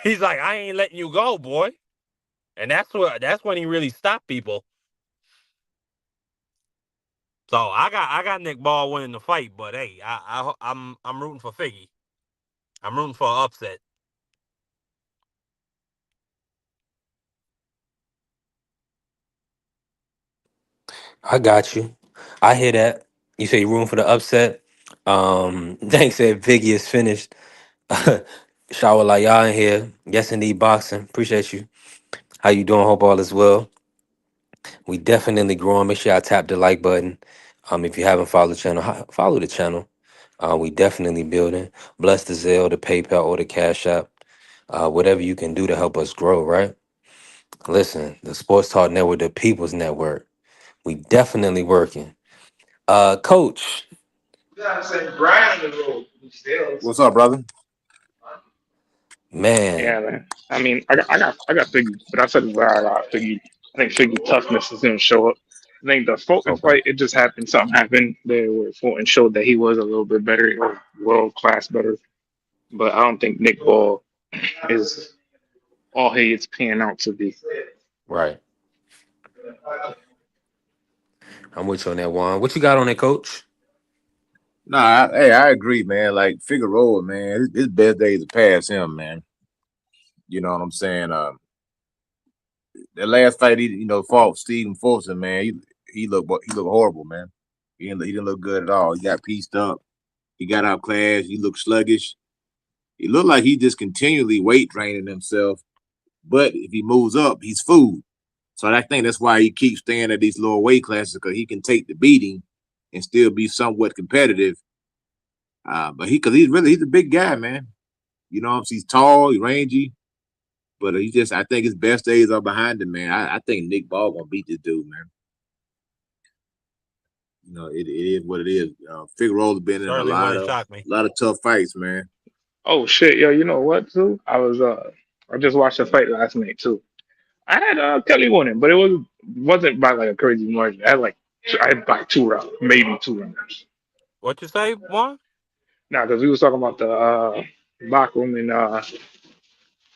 He's like, I ain't letting you go, boy. And that's when he really stopped people. So I got Nick Ball winning the fight, but hey, I'm rooting for Figgy. I'm rooting for an upset. I got you. I hear that. You say room for the upset. Thanks said Biggie is finished. Shower like y'all in here. Yes, indeed, boxing. Appreciate you. How you doing? Hope all is well. We definitely growing. Make sure I tap the like button. If you haven't followed the channel, follow the channel. We definitely building. Bless the Zelle, the PayPal, or the Cash App. Whatever you can do to help us grow, right? Listen, the Sports Talk Network, the People's Network. We definitely working. Coach, What's up, brother? Man, Yeah, man. man. I mean, I got Figgy, but I said where I got Figgy. I think Figgy toughness is gonna show up. I think the Fulton Okay. fight, it just happened. Something happened there where Fulton showed that he was a little bit better, or world class better. But I don't think Nick Ball is all he is panning out to be. Right. I'm with you on that one. What you got on that, Coach? Nah, hey, I agree, man. Like Figueroa, man, his best days are past him, man. You know what I'm saying? The last fight he fought Stephen Fulton, man. He looked horrible, man. He didn't look good at all. He got pieced up. He got outclassed. He looked sluggish. He looked like he just continually weight training himself. But if he moves up, he's food. So I think that's why he keeps staying at these lower weight classes, because he can take the beating and still be somewhat competitive But he's a big guy, man. You know, he's tall, he's rangy, but I think his best days are behind him, man. I think Nick Ball gonna beat this dude, man. You know, it is what it is. Figueroa's been in a Certainly lot wouldn't of shock me. tough fights, man. Oh shit, yo, you know what too? I just watched a fight last night too. I had Kelly winning, but wasn't by like a crazy margin. I had by 2 rounds, maybe 2 rounds. What you say, Juan? Now, because we was talking about the Bachram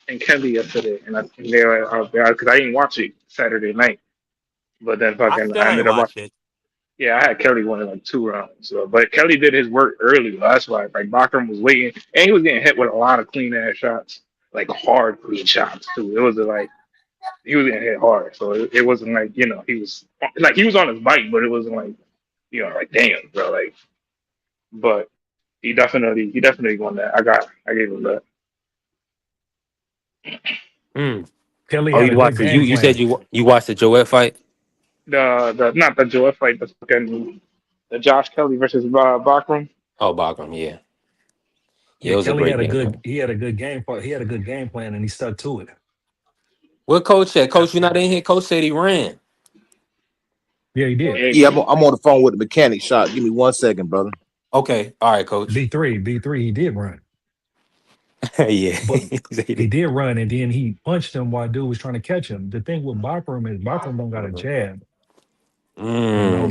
and Kelly yesterday, and they were out there because I didn't watch it Saturday night, but then I fucking still I ain't ended up watched watching. it. Yeah, I had Kelly winning like 2 rounds. So, but Kelly did his work early. That's why like Bachram was waiting, and he was getting hit with a lot of clean ass shots, like hard clean shots too. It was like he was getting hit hard, so it wasn't like he was on his bike, but it wasn't like like damn, bro, like. But he definitely won that. I gave him that. Mm. Kelly Oh, had you a good watched it. game You said plan. you watched the Joet fight? The not the Joe fight, the Josh Kelly versus Bachram. Oh, Bagram, yeah. Yeah, Yeah, it was a Kelly great had a game, good man. he had a good game for he had a good game plan and he stuck to it. What coach said? That's Coach, you not in here? Coach said he ran. Yeah, he did. Yeah, Yeah, I'm on the phone with the mechanic shop. Give me 1 second, brother. Okay. All right, coach. B3, he did run. Yeah. But He said he he did. did run and then he punched him while dude was trying to catch him. The thing with Bachram is Bachram don't got a Mhm. jab,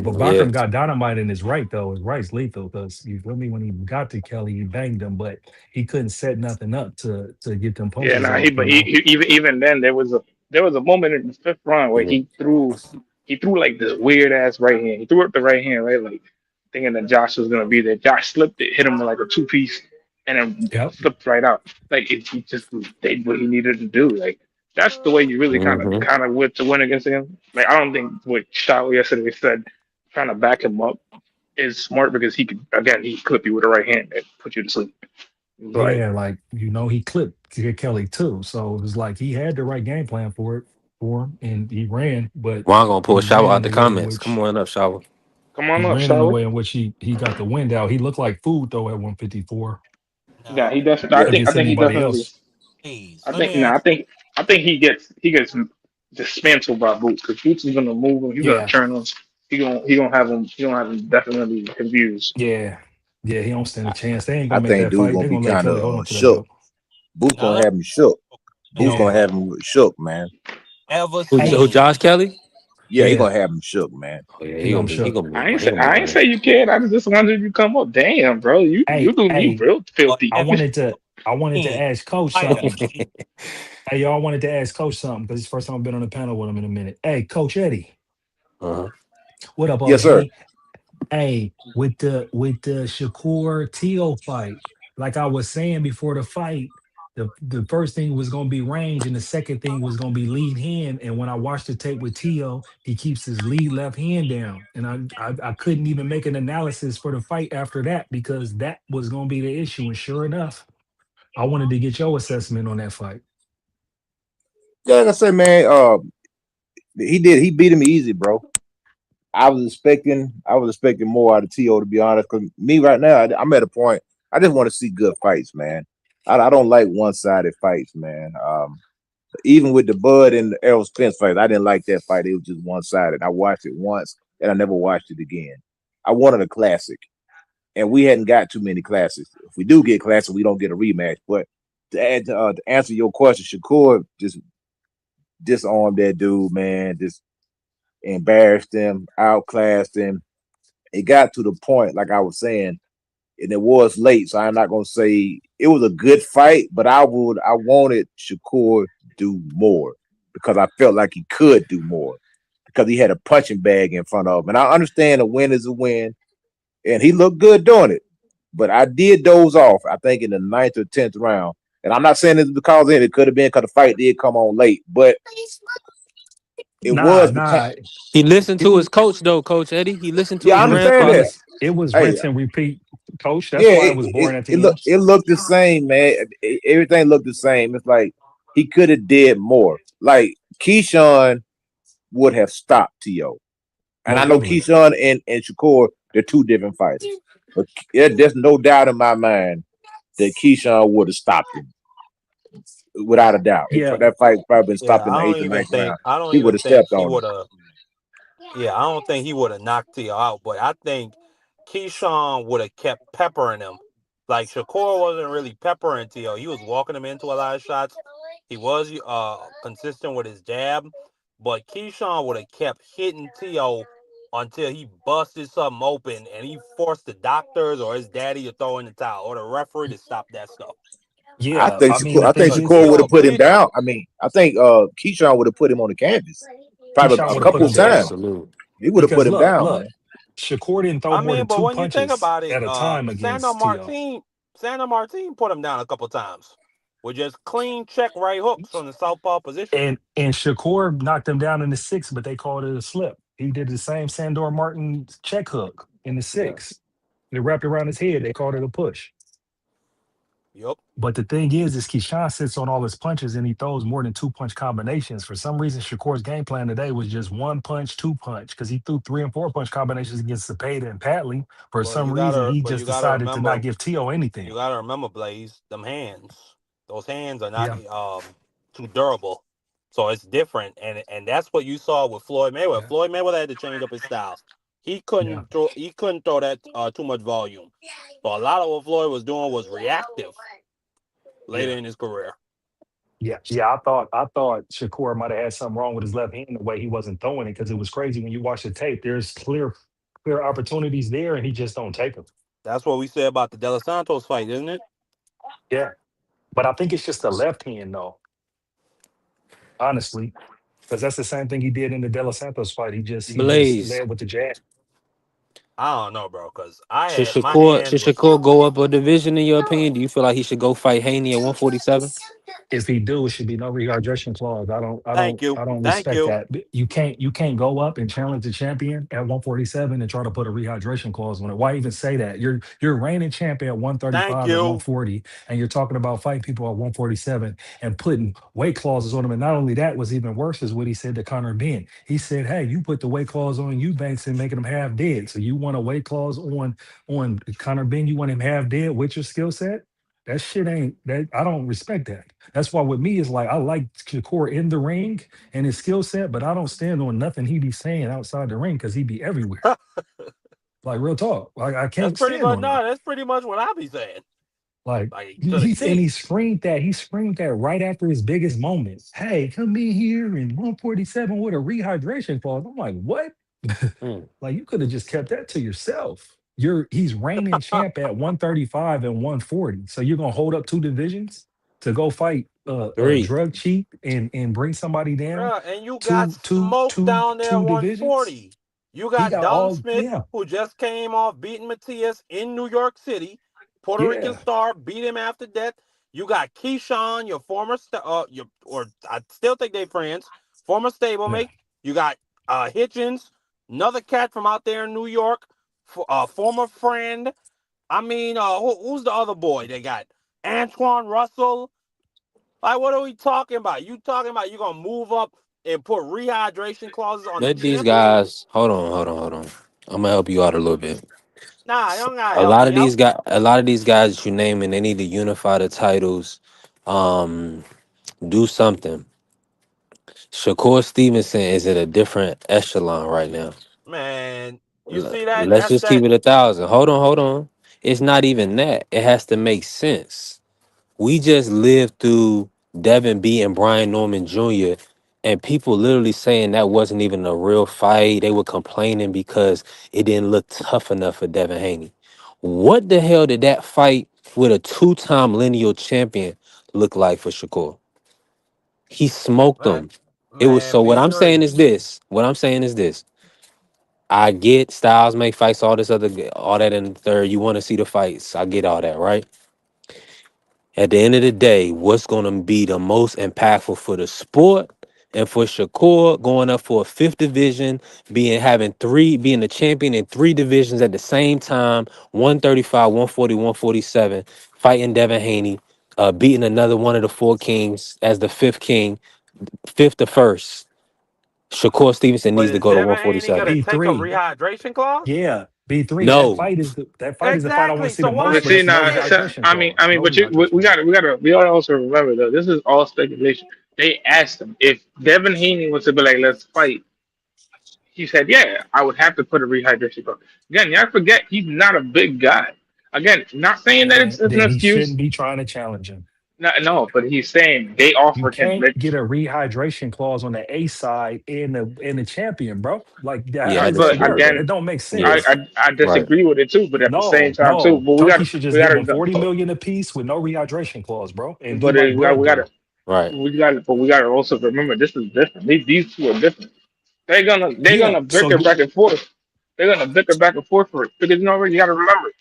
but Yeah. Bachram got dynamite in his right though. His right's lethal because you feel me when he got to Kelly, he banged him, but he couldn't set nothing up to get them yeah. punches Nah, off, but even then there was a moment in the fifth round where Mhm. he threw like this weird ass right hand. He threw up the right hand, right, like thinking that Josh was gonna be there. Josh slipped it, hit him with like a 2 piece, and then Yep. flipped right out. Like he just did what he needed to do. Like that's the way you really Mhm. kind of would to win against him. Like I don't think what Shaw yesterday said, trying to back him up is smart because he clip you with the right hand and put you to sleep. But Yeah, like he clipped Kelly too. So it was like he had the right game plan for him and he ran, but Juan gonna pull a he shower ran out in the the way in comments. Come which on up, shower. come on up, shall we? he got the wind out. He looked like food though at 154 Yeah, he No. definitely. I Yeah, think. I against think he anybody definitely. else. Please. I Let think. me No, I ask. think. I think he gets dismantled by Boots because Boots is gonna move him. He's gonna Yeah, turn him. He gonna have him definitely confused. yeah, yeah. He don't stand a chance. They ain't I gonna make think that dude fight. gonna They're be gonna let kind of Kelly hold on to that shook. belt. Boots Now gonna let have him shook. Boots me gonna Yeah. have him shook, man. ever Who? Hey, seen. Josh Kelly? Yeah, he yeah. gonna have him shook, man. Oh yeah, He gonna he shook. gonna move. He gonna move I ain't on say that. you can't. I just wondered if you come up. Damn, bro, you Hey, do you hey. real Or filthy. I ever wanted to. I wanted to seen ask Coach fighter. something. Hey, y'all wanted to ask Coach something because it's the first time I've been on the panel with him in a minute. Hey, Coach Eddie, Uh-huh. what up, Yes, sir. OG? Hey, with the Shakur Teo fight, like I was saying before the fight, the first thing was gonna be range, and the second thing was gonna be lead hand. And when I watched the tape with Teo, he keeps his lead left hand down, and I couldn't even make an analysis for the fight after that because that was gonna be the issue. And sure enough, I wanted to get your assessment on that fight. Yeah, like I say, man. He beat him easy, bro. I was expecting more out of To, to be honest. Cause me right now, I'm at a point. I just want to see good fights, man. I don't like one-sided fights, man. Even with the Bud and the Errol Spence fight, I didn't like that fight. It was just one-sided. I watched it once and I never watched it again. I wanted a classic, and we hadn't got too many classics. If we do get classic, we don't get a rematch. But to answer your question, Shakur just disarmed that dude, man. Just embarrassed him, outclassed him. It got to the point, like I was saying, and it was late, so I'm not gonna say it was a good fight, but I wanted Shakur to do more because I felt like he could do more because he had a punching bag in front of him. And I understand a win is a win, and he looked good doing it. But I did doze off, I think, in the ninth or 10th round. And I'm not saying it's because of it could have been because the fight did come on late, but it Nah, was became. nah. He listened It to his was coach though, Coach Eddie. He listened to Yeah, his I it was it understand that. grandfather. was it was Hey, rinse and repeat, Coach. That's yeah, why it was boring at the end. it looked the same, man. Everything looked the same. It's like he could have did more. Like Keyshawn would have stopped To, and I Most know definitely. Keyshawn and Shakur they're two different fighters. But yeah, there's no doubt in my mind that Keyshawn would have stopped him without a doubt. If Yeah, that fight probably been Yeah, stopped in the eighth or ninth round, I don't he would even have think stepped he on him. would have. Yeah, I don't think he would have knocked Tio out, but I think Keyshawn would have kept peppering him. Like Shakur wasn't really peppering Tio. He was walking him into a lot of shots. He was consistent with his jab, but Keyshawn would have kept hitting Tio until he busted something open and he forced the doctors or his daddy to throw in the towel or the referee to stop that stuff. yeah. I mean, the I think thing Because is, Shakur would Tio have a put him bleeder. down. I mean, I think Keyshawn would have put him on the canvas probably Keyshawn a would have put couple him times. down Absolutely. He would have put because him look, down, man. look, Shakur didn't throw I more mean, than but two when you think punches about it, at a time against T.O. Sandor Martin put him down a couple times with just clean check right hooks from the southpaw position. And Shakur knocked him down in the sixth, but they called it a slip. He did the same Sandor Martin check hook in the Yeah. sixth. It wrapped around his head. They called it a push. Yep. But the thing is Keyshawn sits on all his punches and he throws more than two punch combinations. For some reason, Shakur's game plan today was just one punch, two punch, because he threw three and four punch combinations against Cepeda and Patley. For some reason, he But just decided to not give T.O. you anything. gotta remember, Blaze, them hands. Those hands are not Yeah, too durable. So it's different, and that's what you saw with Floyd Mayweather. yeah, Floyd Mayweather had to change up his style. yeah, He couldn't throw that too much volume. So a lot of what Floyd was doing was reactive later yeah. in his career. Yeah. I thought Shakur might have had something wrong with his left hand the way he wasn't throwing it because it was crazy when you watch the tape. There's clear opportunities there, and he just don't take them. That's what we said about the De Los Santos fight, isn't it? Yeah, but I think it's just the left hand though, honestly, because that's the same thing he did in the De Los Santos fight. He just Blaze. led with the jab. I don't know, bro, because I had my hands Should was. Shakur go up a division in your opinion? Do you feel like he should go fight Haney at 147? If he do, it should be no rehydration clause. I don't, I Thank don't, you, I don't thank respect you, that. You can't go up and challenge the champion at 147 and try to put a rehydration clause on it. Why even say that? You're reigning champion at thank 135 and you. 140, and you're talking about fighting people at 147 and putting weight clauses on them. And not only that, was even worse is what he said to Conor Ben. He said, "Hey, you put the weight clause on Eubanks and making him half dead. So you want a weight clause on Conor Ben? You want him half dead with your skill set?" That shit ain't that. I don't respect that. That's why with me, it's like I like Shakur in the ring and his skill set, but I don't stand on nothing he be saying outside the ring because he be everywhere. Like real talk. Like I That's can't pretty stand much on him. no. That's pretty much what I be saying. Like Like he, to the he and T. he screamed that right after his biggest moments. Hey, come in here in 147 with a rehydration clause. I'm like, what? Mm. Like you could have just kept that to yourself. He's reigning champ at 135 and 140. So you're gonna hold up two divisions to go fight a Three. drug cheat and bring somebody down Bruh, and you got two two smoked two down there at two divisions. 140. You He got got Dalton all Smith, yeah, who just came off beating Matias in New York City. Puerto Rican yeah, star beat him after that. You got Keyshawn, your former or I still think they friends, former yeah. stablemate. You got Hitchens, another cat from out there in New York, former friend. I mean, who's the other boy they got? Antoine Russell. Like, what are we talking about? You talking about you gonna move up and put rehydration clauses on the Let these champion? guys hold on. I'm gonna help you out a little bit. Nah, you don't gotta A help lot me of out. these guys that you name and they need to unify the titles. Um, do something. Shakur Stevenson is at a different echelon right now. Man, you see that? Let's That's just keep that. it 1,000. Hold on. It's not even that. It has to make sense. We just lived through Devin B and Brian Norman Jr. and people literally saying that wasn't even a real fight. They were complaining because it didn't look tough enough for Devin Haney. What the hell did that fight with a two-time lineal champion look like for Shakur? He smoked Man, them. It was man, so what be I'm saying is serious. this. What I'm saying is this. I get Styles make fights, all that in the third. You want to see the fights. I get all that, right? At the end of the day, what's going to be the most impactful for the sport and for Shakur going up for a fifth division, being the champion in three divisions at the same time, 135, 140, 147, fighting Devin Haney, beating another one of the four kings as the fifth king, fifth to first. Shakur Stevenson But needs to is go to Devin Haney 147. gonna take a P3. rehydration clause? Yeah. B3, No, that fight is the fight I want to Exactly. see So the what I'm most, But but see, it's no now, rehydration clause. I mean, No but rehydration clause. we gotta also remember though. This is all speculation. They asked him if Devin Haney was to be like, let's fight. He said, yeah, I would have to put a rehydration clause. Again, y'all forget he's not a big guy. Again, not saying that it's an Then he shouldn't excuse. be trying to challenge him. No, no, but he's saying they You offered him. can't get a rehydration clause on the A side in the champion, bro. Like yeah, how I does that But disagree with work? again, that. It don't make Yeah, sense. I right. disagree with it too. But at the same No, time too, no. but Turkey should we just give gotta, him 40 million apiece with no rehydration clause, bro, and do but like Blood we gotta, do. Right. but we gotta also remember this is different. These two are different. They're Yeah. gonna So bicker back and forth. They're gonna bicker back and forth for it because you gotta remember.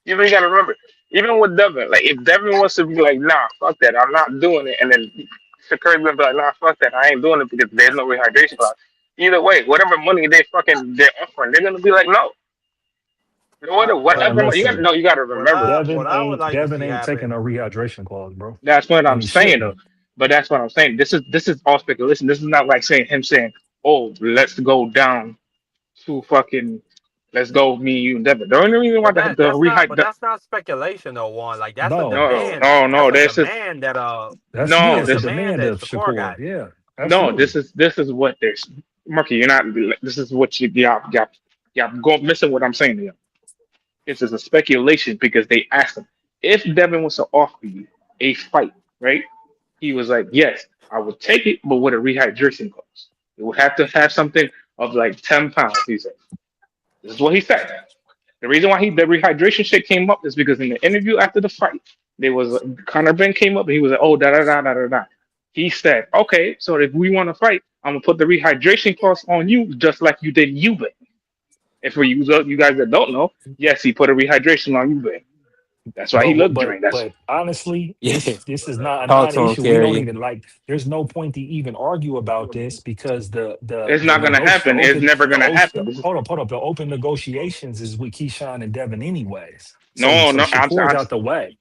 You gotta remember. Even with Devin, like if Devin wants to be like, nah, fuck that, I'm not doing it, and then Shakur's gonna be like, nah, fuck that, I ain't doing it because there's no rehydration clause. Either way, whatever money they're offering, they're gonna be like, no. man, Whatever you gotta listen, no, you gotta remember this. Devin ain't taking a rehydration clause, bro, That's what and I'm he saying though. shouldn't. But that's what I'm saying. This is all speculation. This is not like saying, oh, let's go down to fucking let's go me, you, and Devin. The only reason why but the rehyd that's not speculation though, Juan. Like that's a No, demand. no. That's a This is demand that yeah, no that's a it's a this demand demand that of Shakur Shakur. got. Yeah, no absolutely. this is what this Marky. You're not. This is what y'all go missing what I'm saying to you. This is a speculation because they asked him if Devin was to offer you a fight, right? He was like, yes, I would take it, but with a rehydration clause. It would have to have something of like 10 pounds, he said. This is what he said. The reason why the rehydration shit came up is because in the interview after the fight, there was Conor Ben came up and he was like, oh, da da da da da da. He said, okay, so if we want to fight, I'm gonna put the rehydration clause on you just like you did Eubank. If for you guys that don't know, yes, he put a rehydration on Eubank. That's why he looked drained. That's But honestly, Yeah. this is not a Talk to him, non-issue. We don't Carrie. even like. There's no point to even argue about this because it's not gonna happen. It's never gonna happen. This is hold up, the open negotiations is with Keyshawn and Devin anyways. So no, no. Shakur's out the way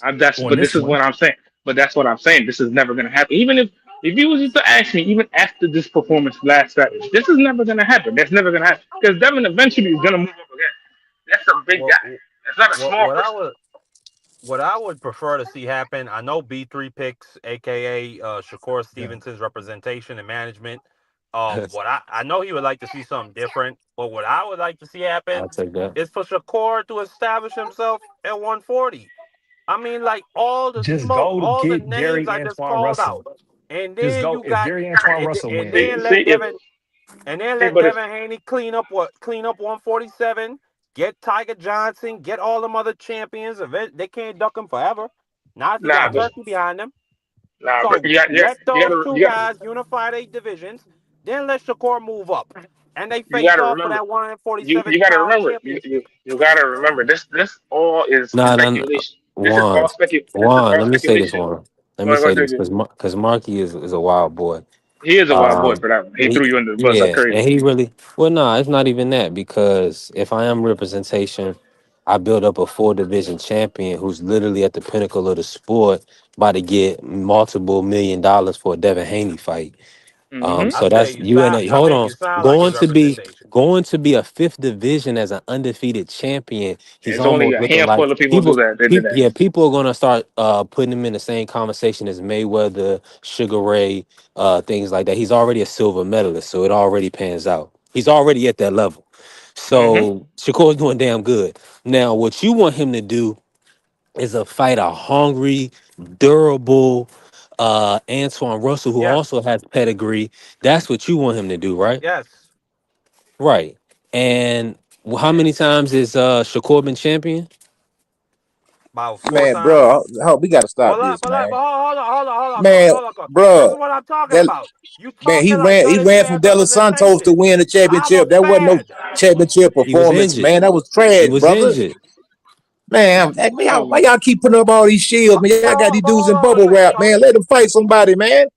on But this this is one. what I'm saying. But that's what I'm saying. This is never gonna happen. Even if you was just to ask me, even after this performance last Saturday, this is never gonna happen. That's never gonna happen because Devin eventually is gonna move up again. That's a big guy. What That's not a what small what I person. would what I would prefer to see happen. I know B3 picks, aka Shakur Yeah. Stevenson's representation and management. I know he would like to see something different, but what I would like to see happen I'll take that. is for Shakur to establish himself at 140. I mean, like all the Just smoke, go to all the get names Gary I just Antoine called Russell. out, and Just then go you if got Gary Antoine Russell and win. then See if let but if Devin Haney clean up 147, get Tiger Johnson, get all them other champions. They can't duck him forever. Not if you nah, got but Turkey behind them. but So let those two guys unify their divisions. Then let Shakur move up, and they you face gotta off for remember. that You 147 gotta pound remember. championship. You gotta remember. This all is Nah, nah, nah. speculation. Juan, This is Juan. all Let me say this, speculation. Juan. Let Go me ahead, say go this, ahead. because Marky is a wild boy. He is a wild boy Um, for that one. He he, threw you under the bus like yeah, crazy. and he really well. No, it's not even that because if I am representation, I build up a four division champion who's literally at the pinnacle of the sport, about to get multiple $1 million for a Devin Haney fight. Hmm I So say that's you you and sound. I hold make on. you sound like his Going to be representation. a fifth division as an undefeated champion. He's There's only almost a looking like handful of people do people. that. They did People, that. yeah, people are gonna start putting him in the same conversation as Mayweather, Sugar Ray, things like that. He's already a silver medalist, so it already pans out. He's already at that level. Hmm So Shakur's doing damn good. Now, what you want him to do is a fight a hungry, durable Antoine Russell, who Yes, also has pedigree. That's what you want him to do, right? yes, Right. And how many times is Shakur been champion? about four Man, times. bro, we gotta stop this, man. But hold on, coach. Man, Hold on, coach. This bro, is what I'm talking that about. You man, talking like none he of this ran man's from De Los Santos to representation. win the I'm a championship. That wasn't no fan. championship He was performance, injured. man. That was He trash, was brother. injured. Man, Oh why my! y'all keep putting up all these shields, man? Y'all got these But dudes hold in on a bubble second, wrap, man. coach. Let him fight somebody, man.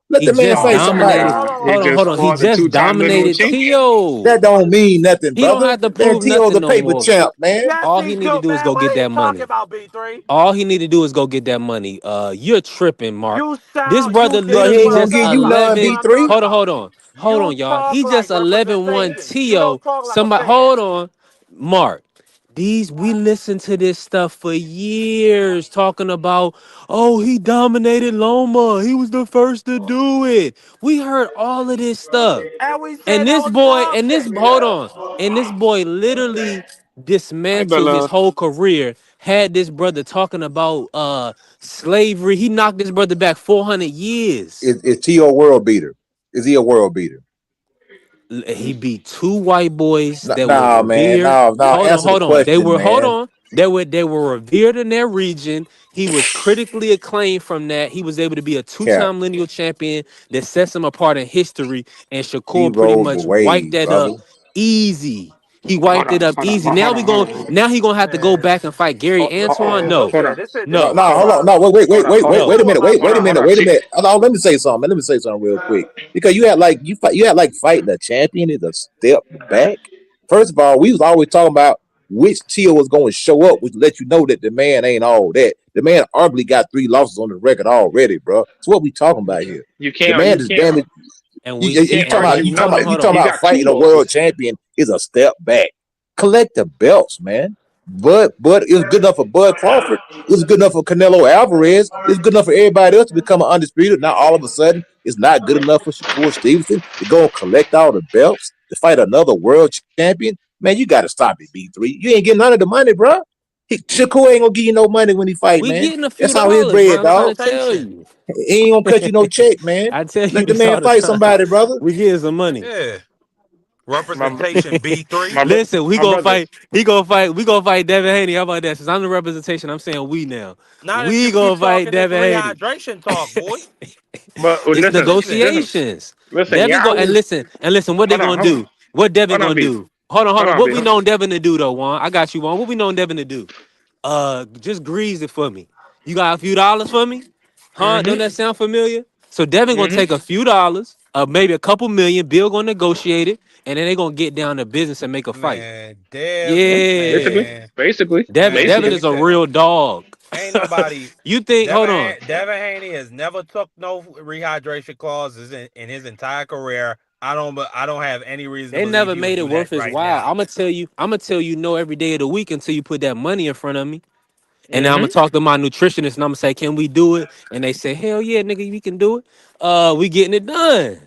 Let He the man just fight somebody. dominated. Hold He on. Hold just on. He fought the just two-time literal dominated champion. That Tio. don't mean nothing, He don't brother. have to Man, prove T.O.'s nothing a no paper more. champ, man. Yes, All he he need to do, do is man. go What get are you that talking money. about, B3? All he need to do is go get that money. You're tripping, Mark. You This sound brother you. Bro, This he is literally ain't what I'm gonna just give talking you about. none, This is what 11. I'm talking B3. Hold on, about. hold on. Hold on, You y'all. talk He like just 11-1 representation. You Tio. don't talk like a Somebody fan. hold on. Mark, we listened to this stuff for years, talking about, oh, he dominated Loma. He was the first to do it. We heard all of this stuff. And we And said that this was boy, bullshit. hold on. And this boy literally Hi, dismantled his Bella. whole career. Had this brother talking about slavery. He knocked this brother back 400 years. Is T a world beater? Is he a world beater? He beat two white boys that were Nah, man. revered. No, no. Hold on, Answer the hold on. question, man. They were revered in their region. He was critically acclaimed from that. He was able to be a Cap. two-time lineal champion that sets him apart in history. And He Shakur pretty rode the much wiped wave, that brother. up easy. He Hold wiped it on, up hold on, easy. hold on, hold on. Now he gonna have to go Man, back and fight Gary Antoine. No, Hold listen, on, this No, is no, no, what hold on. my No, this no. wait a is minute. what my Wait a hold minute. on. Wait a See, minute. Hold on, let me say something. Let me say something real quick. Because you had like fighting a champion is a step back. First of all, we was always talking about which tier was going to show up, which let you know that the man ain't all that. The man arguably got 3 losses on the record already, bro. So what we talking about here? you The can't, man you is can't, damaged. And you we can't argue hold on, nothing. You hold talking on. He about got two fighting a world losses. champion is a step back. Collect the belts, man. But it was good enough for Bud Crawford. It was good enough for Canelo Alvarez. It's good enough for everybody else to become an undisputed. Now all of a sudden, it's not good enough for Shakur Stevenson to go and collect all the belts to fight another world champion. Man, you got to stop it, B3. You ain't getting none of the money, bro. Shakur ain't gonna give you no money when he fight, We man. getting a few That's how his dollars, bro. bread, I'm trying to dog. tell representation. you. He ain't gonna cut you no check, man. I tell you Let the this man all the fight time. somebody, brother. We getting some money. Yeah, My, representation B3. my, Listen, we my gonna brother. fight. He gonna fight. We gonna fight Devin Haney. How about that? Since I'm the representation, I'm saying we now. Not if We you keep gonna fight talking this Devin Haney. rehydration talk, boy. But It's Listen, negotiations. listen. Devin go and Y'all, listen. What they gonna hold on, do? What Devin hold on, gonna B, do? Hold on, hold hold on. on, What B. we known Devin to do though, Juan? I got you, Juan. What we known Devin to do? Just grease it for me. You got a few dollars for me? Huh? Don't that Mm-hmm, sound familiar? So Devin gonna take mm-hmm. a few dollars, maybe a couple million. Bill gonna negotiate it, and then they gonna get down to business and make a fight. man, Dev, Yeah, basically, Yeah, man, basically, man. Devin Let basically. me is a tell. real dog. Ain't nobody. You think? Hold on. Devin Haney has never took no rehydration clauses in his entire career. I don't have any reason to They believe never he would made it do that worth his right while. now. I'm gonna tell you. I'm gonna tell you no every day of the week until you put that money in front of me. And then I'm gonna Mm-hmm. talk to my nutritionist and I'm gonna say, "Can we do it?" And they say, "Hell yeah, nigga, we can do it. We getting it done.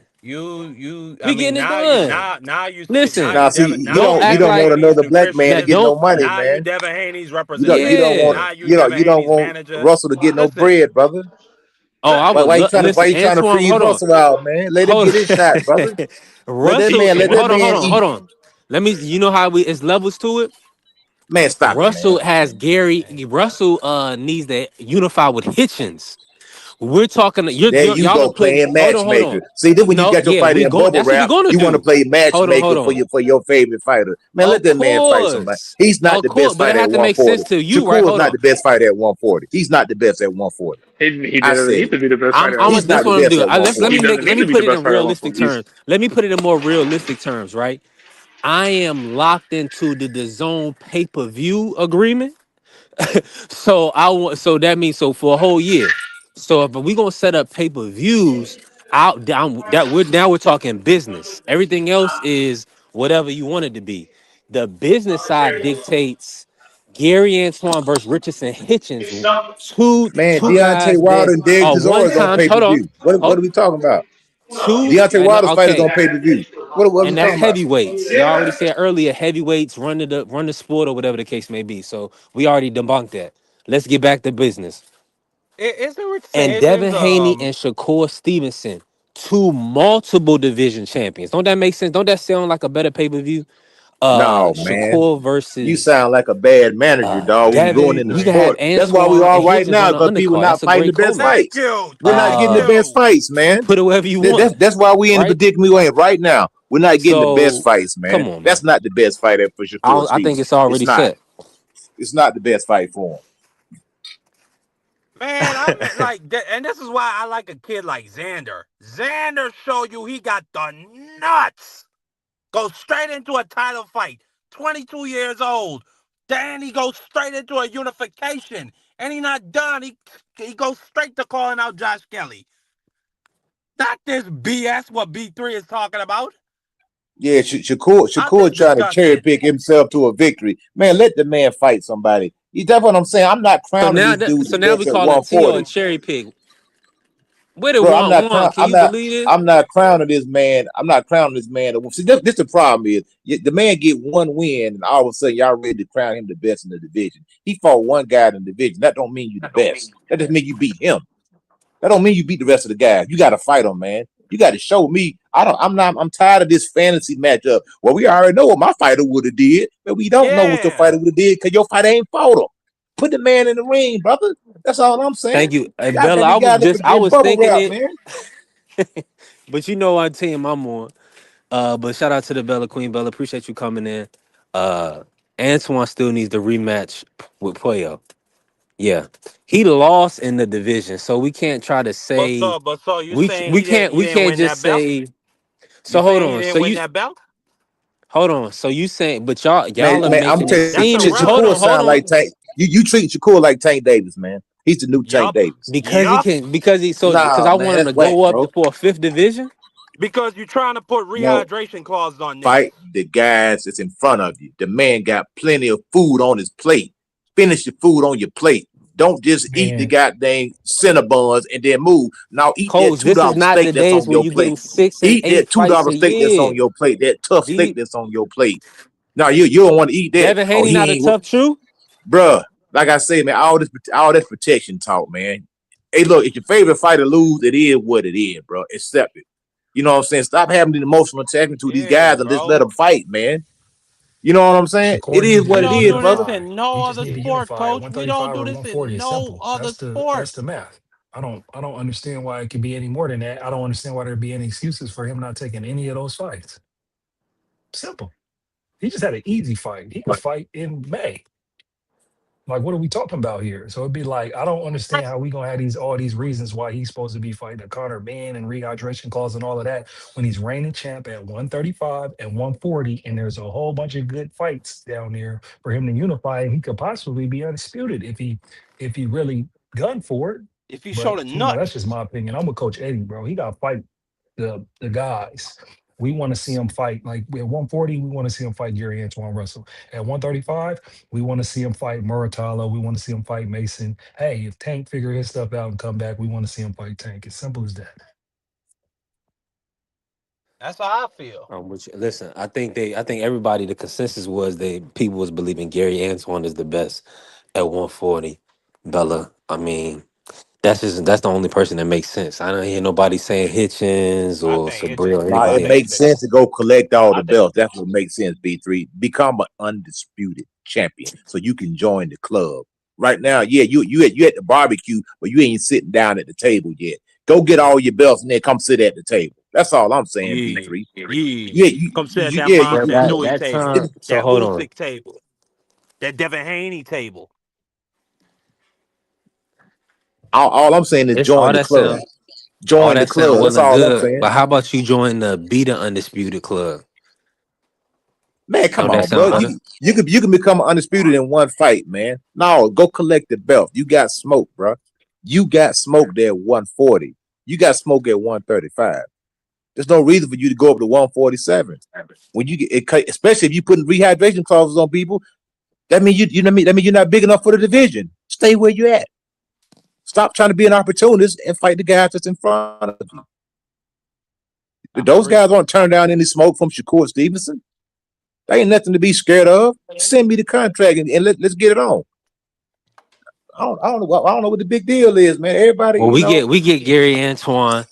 I We mean, getting it done." Listen, Now, see, don't you act don't like want Haney's another black man to that. nutritionist. get Don't. no money, Now you man. Devin Haney's You don't representative. want Yeah. Now you Devin you don't Haney's want manager. Russell to get no Listen, bread, brother. Oh, I would Why listen, you trying to Antoine. freeze Hold on. Russell out, man? Let him Hold get his shot, brother. on. Russell. Let that Hold on. Hold man on. eat. Hold on. Let me. You know how we? It's levels to it. Man, stop it, man. Russell has Gary. Russell needs to unify with Hitchens. We're talking. There you Y'all are go, putting. playing Hold on. Hold on. matchmaker. See, this when you No. got your Yeah. fight We in going. bubble That's what we're wrap. gonna You want to do. play Hold on. matchmaker Hold on. for your favorite fighter. Man, let Of that man fight somebody. course. He's not Of the course. best But it fighter at had to make 140. sense to you, right? Shakur is Hold not on. the best fighter at 140. He's not the best at 140. He I doesn't said need it. to be the best I'm. fighter at I'm. He's This not the what 140. I'm best doing. at He one doesn't Let need me to be put the it best in fighter at realistic 140. terms. Let me put it in more realistic terms, right? I am locked into the zone pay per view agreement. So I want. So that means so for a whole year. So if we gonna set up pay per views, out down that we're now we're talking business. Everything else is whatever you want it to be. The business side dictates Gary Antoine versus Richardson Hitchens. Man, Two Deontay guys that Wilder and Derek are one Chisora is on time. pay per Hold on. view. What Hold are we talking about? two. Deontay And Wilder's fight is on okay. pay per view. What are we And that's talking about? heavyweights. Y'all already said earlier, heavyweights run the sport or whatever the case may be. So we already debunked that. Let's get back to business. isn't Richardson And Hitchens Devin Haney and Shakur Stevenson, two multiple division champions. Don't that make sense? Don't that sound like a better pay-per-view? No, man. Shakur You versus sound like a bad manager, dog. When you going Devin. in the You can have sport, that's why we Antoine are and right Hitchens now on the because people undercard. not That's a fighting the great best co-main. Thank fights. you, We're not thank getting the Uh, best you. fights, man. put it wherever you want, That's why we in the right? predicament we're in right now. We're not getting the best So fights, man. come on, man. That's not the best fight for Shakur I think Stevenson. it's It's already not. set. It's not the best fight for Man, I'm like, and this is why I like a kid like Xander. Xander show you he got the nuts. Go straight into a title fight. 22 years old. Then he goes straight into a unification. And he not done. He goes straight to calling out Josh Kelly. Not this BS what B3 is talking about. Yeah, Shakur How's this trying to cherry disgusting? pick himself to a victory. Man, let the man fight somebody. That's what I'm saying. I'm not crowning this dude So the now best we at calling Tio a 140. cherry pick. With it Bro, I'm not 1-1. crown. Can you believe it? I'm not crowning this man. I'm not crowning this man. See, this the problem is the man get one win, and all of a sudden y'all ready to crown him the best in the division. He fought one guy in the division. That don't mean you the best. That just mean you beat him. That don't mean you beat the rest of the guys. You got to fight them, man. You got to show me. I'm tired of this fantasy matchup. Well, we already know what my fighter would have did, but we don't know what your Yeah. fighter would have did because your fighter ain't fought him. Put the man in the ring, brother. That's all I'm saying. Thank you. Hey, Y'all got Bella, this guy looking I in was bubble thinking wrap, it, man. but you know what team I'm on. But shout out to the Bella Queen. Bella, appreciate you coming in. Uh Antoine still needs the rematch with Puyo. Yeah. He lost in the division. So we can't try to say But so you we saying we can't he we didn't can't win just that belt? say You so hold saying he on. didn't win that belt? Hold on. So you saying but y'all are Man, I'm making it telling you, That's seem as hold Shakur irrelevant. on, hold sound like on. Tank. You treat Shakur like Tank Davis, man. He's the new Tank Yup. Davis. Yup. Because Nah, I man, want him that's to whack, go up bro. for a fifth division. Because you're trying to put No, rehydration clauses on fight niggas. the guys that's in front of you. The man got plenty of food on his plate. Finish your food on your plate. Don't just eat the Man, goddamn Cinnabons and then move. Now eat that Coach, this is $2 not steak the that's days on where your you getting plate. 6 and Eat 8 that fights $2 a steak that's on year. your plate. That tough steak The that's on your plate. Now you don't want to eat that. Devin Oh, Haney not he a ain't, tough shoe. bruh. Like I say, man, all this protection talk, man. Hey, look, if your favorite fighter lose, it is what it is, bro. Accept it. You know what I'm saying? Stop having the emotional attachment to these Yeah, guys and just let bro. them fight, man. You know what I'm saying? It Shakur is need to We what it just don't is, do this brother. unify. in no He just other need to sport, unify. coach. We don't 135 do or this in 140 is no simple. other sport. That's the math. I don't understand why it could be any more than that. I don't understand why there'd be any excuses for him not taking any of those fights. Simple. He just had an easy fight. He could fight in May. Like, what are we talking about here? So it'd be like, I don't understand how we gonna have all these reasons why he's supposed to be fighting a Conor Ben and rehydration clause and all of that when he's reigning champ at 135 and 140, and there's a whole bunch of good fights down there for him to unify, and he could possibly be undisputed if he really gunned for it. If you show But the nuts. that's just my opinion. I'm with Coach Eddie, bro. He got to fight the guys. We want to see him fight. Like at 140, we want to see him fight Gary Antoine Russell. At 135, we want to see him fight Muratalo. We want to see him fight Mason. Hey, if Tank figure his stuff out and come back, we want to see him fight Tank. As simple as that. That's how I feel. Which listen, I think everybody the consensus was people was believing Gary Antoine is the best at 140. Bella, I mean, that's the only person that makes sense. I don't hear nobody saying Hitchens I or think Hitchens Sabril or is Now my it anybody else. makes favorite. sense to go collect all I the think belts. That's what makes sense, B3. Become an undisputed champion so you can join the club. Right now, yeah, you at the barbecue, but you ain't sitting down at the table yet. Go get all your belts and then come sit at the table. That's all I'm saying, yeah, B3. yeah. Yeah, Come sit at that yeah, Monster Dewey That table, time. So that hold on. Usyk table, that Devin Haney table. all I'm saying is It's join the club. all Join the that sound club. That's well and all I'm good. saying. But how about you join the Be the Undisputed Club? Man, come Don't that on, bro. sound better? You can become undisputed in one fight, man. No, go collect the belt. You got smoke, bro. You got smoked at 140. You got smoke at 135. There's no reason for you to go up to 147. When you get it, especially if you putting rehydration clauses on people, that means you know what I mean. That means you're not big enough for the division. Stay where you at. Stop trying to be an opportunist and fight the guys that's in front of you. I Those agree. guys aren't turn down any smoke from Shakur Stevenson. There ain't nothing to be scared of. Send me the contract and let's get it on. I don't know what the big deal is, man. Everybody, Well, you know. we get Gary Antoine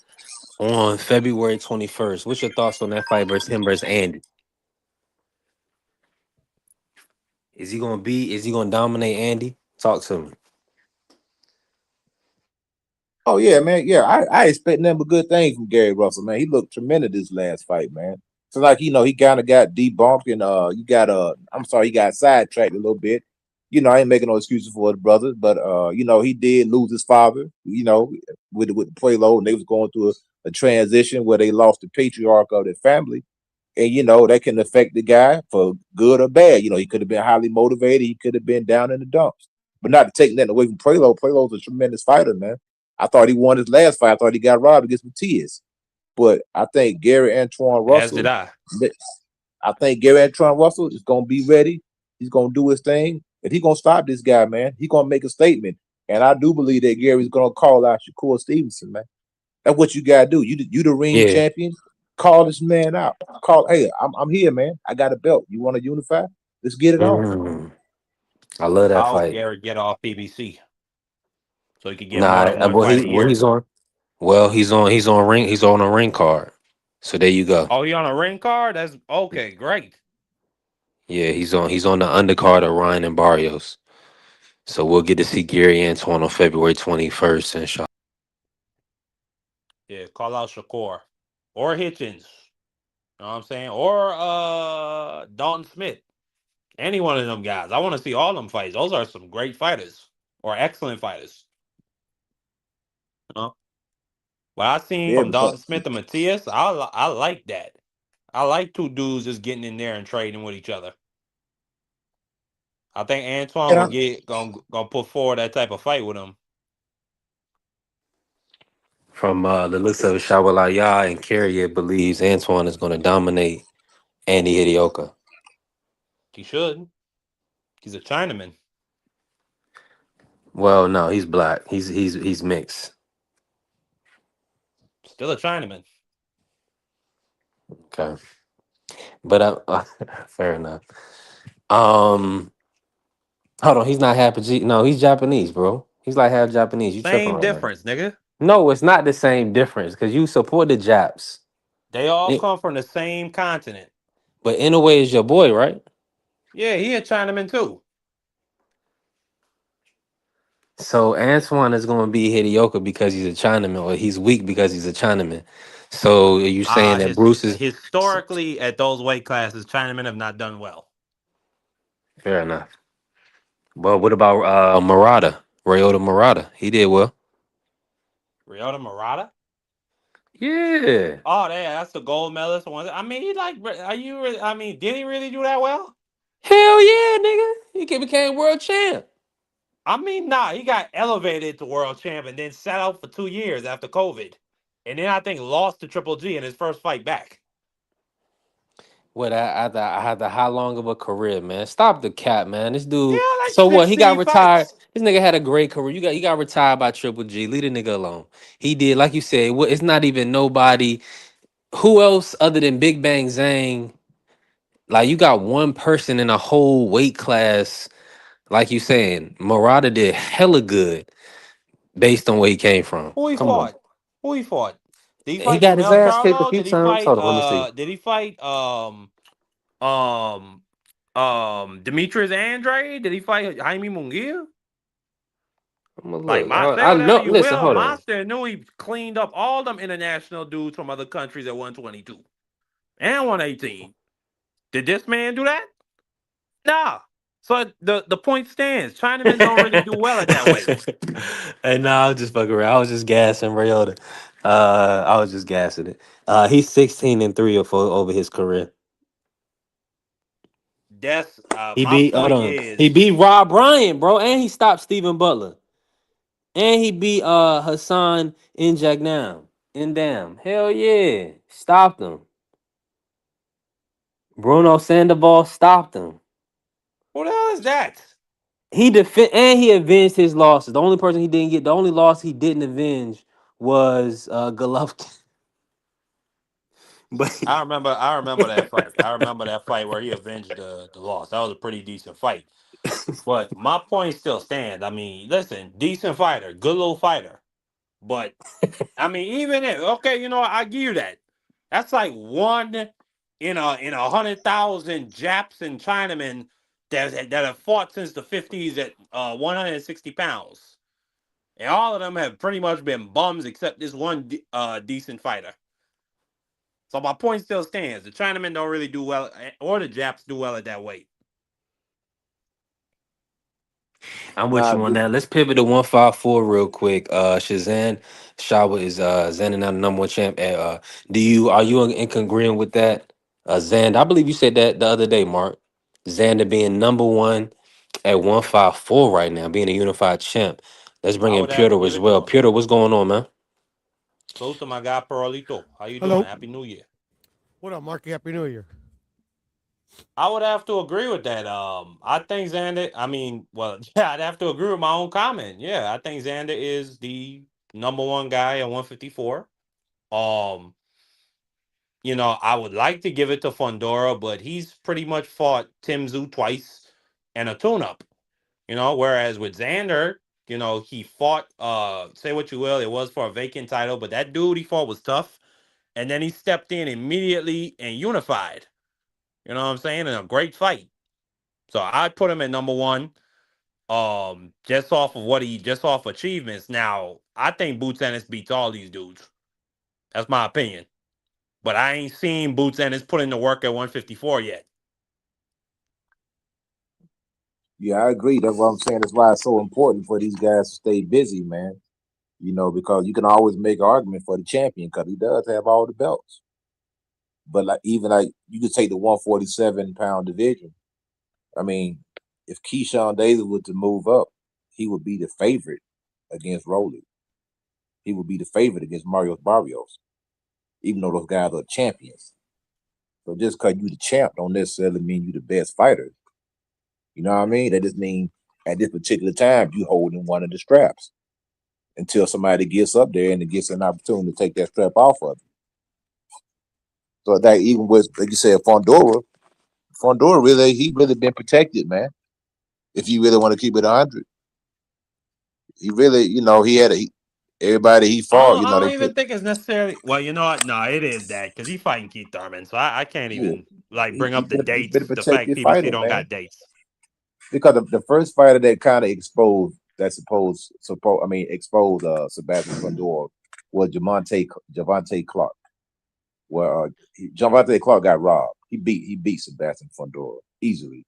on February 21st. What's your thoughts on that fight versus Andy? Is he gonna dominate Andy? Talk to me. Oh yeah, man. Yeah, I expect nothing but good things from Gary Russell, man. He looked tremendous this last fight, man. So like, he kind of got debunked and you got I'm sorry, he got sidetracked a little bit. I ain't making no excuses for his brother, but he did lose his father, with the Pueblo, and they was going through a transition where they lost the patriarch of their family. And that can affect the guy for good or bad. He could have been highly motivated, he could have been down in the dumps. But not to take nothing away from Prelo. Prelo's a tremendous fighter, man. I thought he won his last fight. I thought he got robbed against Matias. but I think Gary Antoine As did Russell. I. I think Gary Antoine Russell is gonna be ready. He's gonna do his thing, and he's gonna stop this guy, man. He's gonna make a statement, and I do believe that Gary's gonna call out Shakur Stevenson, man. That's what you gotta do. You the ring Yeah. champion. Call this man out. Call, hey, I'm here, man. I got a belt. You want to unify? Let's get it on. Mm. I love I that hope fight. Garrett get off PBC so he could get more Nah, than one well fight he a what year. he's on. Well, he's on a ring card. So there you go. Oh, he on a ring card? That's okay, great. Yeah, he's on the undercard of Ryan and Barrios. So we'll get to see Gary Antoine on February 21st, inshallah. Yeah, call out Shakur. Or Hitchens. You know what I'm saying? Or Dalton Smith. Any one of them guys. I want to see all them fights. Those are some great fighters. Or excellent fighters. You know? What I seen Yeah, from because Dalton Smith and Matias, I like that. I like two dudes just getting in there and trading with each other. I think Antoine and I, gonna put forward that type of fight with him. From the looks of it, Shawalaya and Carrier believes Antoine is going to dominate Andy Hidioka. He should. He's a Chinaman. Well, no, he's black. He's mixed. Still a Chinaman. Okay, but fair enough. Um, Hold on, he's not half No, he's Japanese, bro. He's like half Japanese. You tripping Same right now? difference, nigga. No, it's not the same difference because you support the Japs. They all It- come from the same continent. but in a way, is your boy, right? Yeah, he a Chinaman too. So Antoine is going to be Hidioka because he's a Chinaman, or he's weak because he's a Chinaman. So are you saying that Bruce is Historically at those weight classes, Chinamen have not done well. fair enough? But what about Murata? Ryota Murata? He did well. Ryota Murata? Yeah. Oh, that's the gold medalist. I mean, he like, are you? I mean, did he really do that well? Hell yeah, nigga. Became world champ. I mean, nah, he got elevated to world champ and then sat out for 2 years after COVID, and then I think lost to Triple G in his first fight back. What I had the how long of a career, man? Stop the cap, man. This dude. Yeah, like So what? He got 16 retired. fights. This nigga had a great career. He got retired by Triple G. Leave the nigga alone. He did, like you said. It's not even nobody. Who else other than Big Bang Zang? Like you got one person in a whole weight class. Like you saying, Murata did hella good based on where he came from. Who he Come on. fought? Who he fought? Did he He fight got his Jermell ass kicked a Charlo? few Did he times. fight? Hold on, let me see. Did he fight? Um. Demetrius Andrade? Did he fight Jaime Munguia? I'm gonna Like look. Say I whatever know. you Listen, will. hold on. Monster knew he cleaned up all them international dudes from other countries at 122 and 118. Did this man do that? Nah. So the point stands. Chinamen don't really do well at that weight. And no, I was just fucking around. I was just gassing Ryota. I was just gassing it. He's 16-3 over his career. That's He my beat hold point on. is He beat Rob Bryant, bro, and he stopped Stephen Butler. And he beat Hassan Njagnam. Damn. Hell yeah. Stopped him. Bruno Sandoval stopped him. who the hell is that? He avenged his losses. The only person he didn't get, the only loss he didn't avenge was Golovkin. But I remember that fight. I remember that fight where he avenged the loss. That was a pretty decent fight. But my point still stands. I mean, listen, decent fighter, good little fighter. But I mean, even if okay, I give you that. That's like one in 100,000 Japs and Chinamen that have fought since the 50s at 160 pounds, and all of them have pretty much been bums except this one decent fighter. So my point still stands. The Chinamen don't really do well, or the Japs do well at that weight. I'm with nah, you on that. Let's pivot to 154 real quick. Shazan Shawa is Zan now the number one champ. Are you in congruent with that? Zan, I believe you said that the other day, Mark. Xander being number one at 154 right now, being a unified champ. Let's bring I in would have to Piotr give as it to well. him. Piotr, what's going on, man? Salute to my guy Perolito. How you doing? Hello. Happy New Year. What up, Marky? Happy New Year. I would have to agree with that. I think Xander. I mean, well, yeah, I'd have to agree with my own comment. Yeah, I think Xander is the number one guy at 154. Um, I would like to give it to Fondora, but he's pretty much fought Tim Zoo twice and a tune-up. Whereas with Xander, he fought. Say what you will, it was for a vacant title, but that dude he fought was tough, and then he stepped in immediately and unified. You know what I'm saying? In a great fight. So I'd put him at number one. Just off achievements. Now, I think Boots Ennis beats all these dudes. That's my opinion. But I ain't seen Boots Ennis put in the work at 154 yet. Yeah, I agree. That's what I'm saying. That's why it's so important for these guys to stay busy, man. Because you can always make an argument for the champion because he does have all the belts. But even you could take the 147-pound division. I mean, if Keyshawn Davis were to move up, he would be the favorite against Rowley. He would be the favorite against Mario Barrios, even though those guys are champions. So just because you the champ don't necessarily mean you the best fighter. You know what I mean? That just means at this particular time you holding one of the straps until somebody gets up there and it gets an opportunity to take that strap off of you. So that even with, like you said, Fondora he really been protected, man. If you really want to keep it 100, he really, everybody he fought, I they don't even put, think it's necessarily. Well, you know what? No, it is that because he's fighting Keith Thurman, so I can't yeah, even like bring he up the been a dates. The fact protected PBC fighter, don't man. got dates. Because the first fighter that kind of exposed Sebastian Fundora was Javante Clark. Well, Javante Clark got robbed. He beat Sebastian Fundora easily,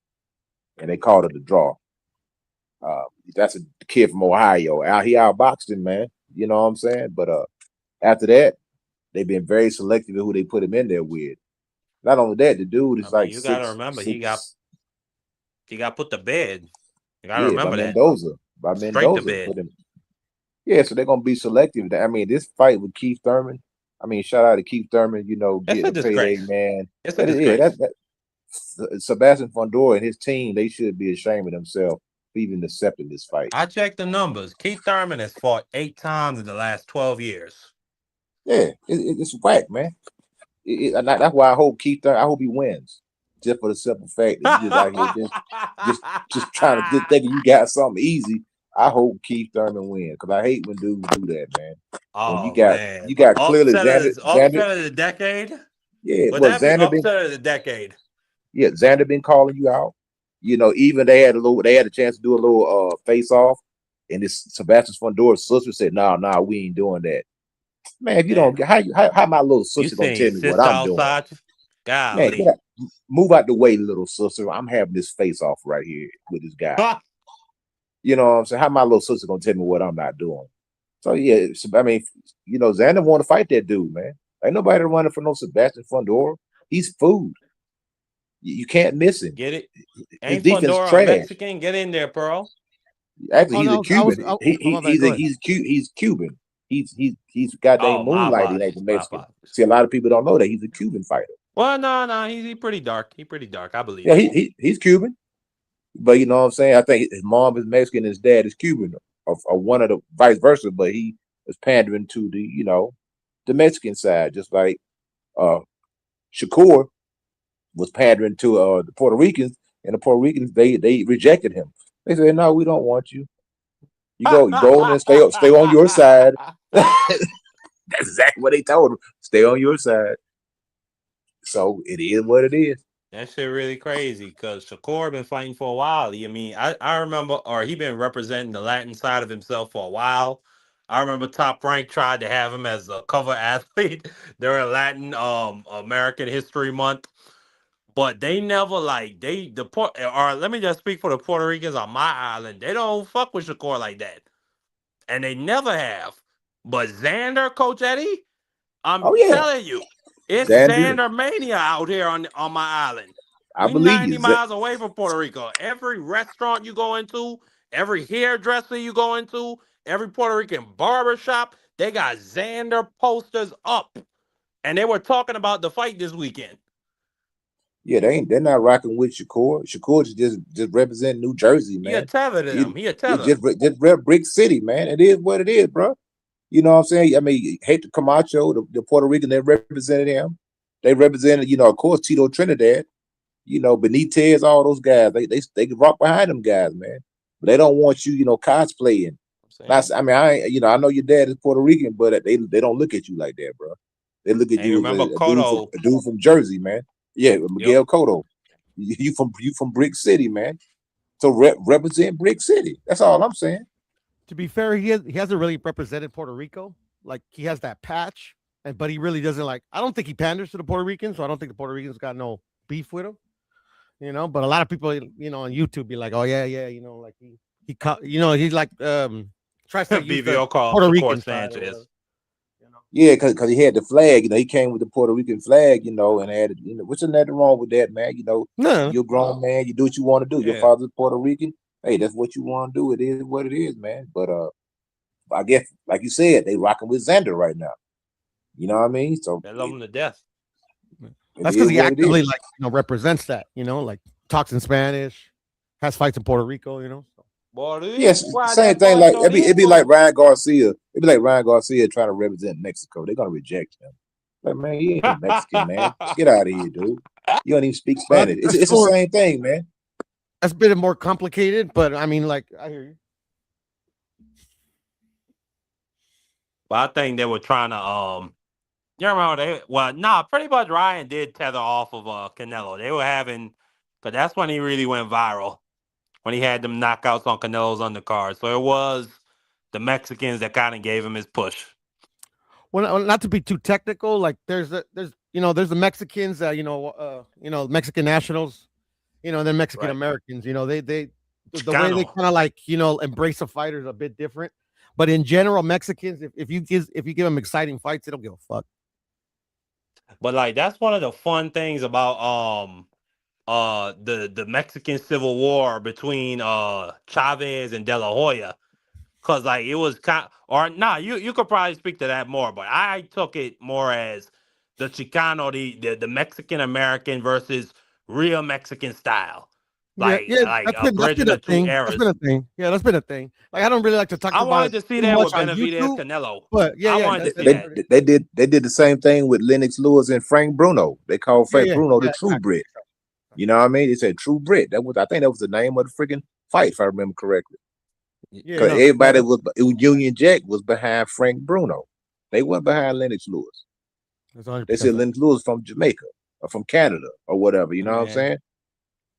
and they called it a draw. That's a kid from Ohio. He outboxed him, man. You know what I'm saying? But after that, they've been very selective in who they put him in there with. Not only that, the dude I is mean, like you got to six remember six. he got put to bed. You got to Yeah, by remember that Mendoza. By straight to Mendoza bed. put him. Yeah, so they're gonna be selective. I mean, this fight with Keith Thurman. I mean, shout out to Keith Thurman. It's Getting a a payday, disgrace. man. It's a That is, yeah, disgrace. Sebastian Fundora and his team. They should be ashamed of themselves for even accepting this fight. I checked the numbers. Keith Thurman has fought 8 times in the last 12 years. Yeah, it's whack, man. And that's why I hope Keith Thurman. I hope he wins, just for the simple fact that you just out here just trying to just thinking you got something easy. I hope Keith Thurman wins because I hate when dudes do that, man. When Oh man, you got clearly Xander. upset of the decade. Yeah, Would well, that be Xander been upset of the decade? yeah, Xander been calling you out. Even they had a chance to do a little face off, and this Sebastian Fundor's sister said, "No, no, we ain't doing that." Man, if you don't Damn, get how my little you sister gonna seen your tell me what sister I'm doing? outside? Man, Golly. move out the way, little sister. I'm having this face off right here with this guy. You know what I'm saying? How my little sister gonna tell me what I'm not doing? So yeah, I mean, Xander want to fight that dude, man. Ain't nobody running for no Sebastian Fundora. He's food. You can't miss him. Get it? His Ain't defense Fundora a trash. Mexican? Get in there, Pearl. Actually, Oh he's a no, Cuban. oh, my bad. Go ahead. He's Cuban. He's goddamn Oh, my moonlighting as a apologies. My Mexican. apologies. See, a lot of people don't know that he's a Cuban fighter. Well, no, he pretty dark. He pretty dark. I believe Yeah, it. he's Cuban, but you know what I'm saying. I think his mom is Mexican, and his dad is Cuban, or one of the vice versa. But he is pandering to the Mexican side, just like uh Shakur was pandering to the Puerto Ricans, and the Puerto Ricans they rejected him. They said, "No, we don't want you. You go on and stay on your side." That's exactly what they told him. Stay on your side. So it is what it is. That shit really crazy because Shakur been fighting for a while. I mean, I remember, or he been representing the Latin side of himself for a while. I remember Top Rank tried to have him as a cover athlete during Latin American History Month, but they never like or let me just speak for the Puerto Ricans on my island. They don't fuck with Shakur like that, and they never have. But Xander, Coach Eddie, I'm Oh yeah, telling you, it's Xander. Xander mania out here on my island. I We believe 90 you. miles away from Puerto Rico. Every restaurant you go into, every hairdresser you go into, every Puerto Rican barber shop, They got Xander posters up, and they were talking about the fight this weekend. Yeah, they're not rocking with Shakur. Shakur just represent New Jersey, He a man. tether to them. He a tether. Just rep Brick City, man. It is what it is, bro. You know what I'm saying? I mean, hate the Camacho, the Puerto Rican, they represented him. They represented, of course, Tito Trinidad, Benitez, all those guys. They can rock behind them guys, man. But they don't want you, cosplaying. I mean, I know your dad is Puerto Rican, but they don't look at you like that, bro. They look at And you you as remember a Cotto? dude from Jersey, man. Yeah, Yep. Miguel Cotto. You from Brick City, man. So represent Brick City. That's all I'm saying. To be fair, he hasn't really represented Puerto Rico. Like he has that patch, but he really doesn't like. I don't think he panders to the Puerto Ricans, so I don't think the Puerto Ricans got no beef with him. But a lot of people, on YouTube be like, oh yeah, like he's like tries to use the BVO called Puerto Shakur Rican side or whatever. Sanchez. Yeah, because he had the flag. He came with the Puerto Rican flag, and had, what's nothing wrong with that, man? No, you're a grown man. You do what you want to do. Your Yeah. father's Puerto Rican. Hey, that's what you want to do. It is what it is, man. But I guess, like you said, they rocking with Xander right now. You know what I mean? So They love him to death. that's because he actively represents that. Like talks in Spanish, has fights in Puerto Rico. Yes, same thing. Like it'd be like Ryan Garcia. It'd be like Ryan Garcia trying to represent Mexico. They're gonna reject him. Like, man, you ain't Mexican, man. Just get out of here, dude. You don't even speak Spanish. It's the same thing, man. That's a bit more complicated, but I mean, like, I hear you. But I think they were trying to you remember pretty much Ryan did tether off of Canelo. They were having, but that's when he really went viral, when he had them knockouts on Canelo's undercard. So it was the Mexicans that kind of gave him his push. Well, not to be too technical, like there's the Mexicans that Mexican nationals, and then Mexican Americans. The way they kind of like embrace a fighter is a bit different. But in general, Mexicans, if you give them exciting fights, they don't give a fuck. But like that's one of the fun things about the Mexican Civil War between Chavez and De La Hoya. Cause like it was you could probably speak to that more, but I took it more as the Chicano, the Mexican American versus real Mexican style. Like bridging the two eras. That's been a thing. Yeah, that's been a thing. Like I don't really like to talk about. I wanted to see that with Benavidez Canelo. But I wanted to see that. They did the same thing with Lennox Lewis and Frank Bruno. They called Frank Bruno the True Brit. You know what I mean? They said True Brit. I think that was the name of the freaking fight, if I remember correctly. Because everybody Union Jack was behind Frank Bruno. They weren't behind Lennox Lewis. They said Lennox Lewis from Jamaica or from Canada or whatever. You know what I'm saying?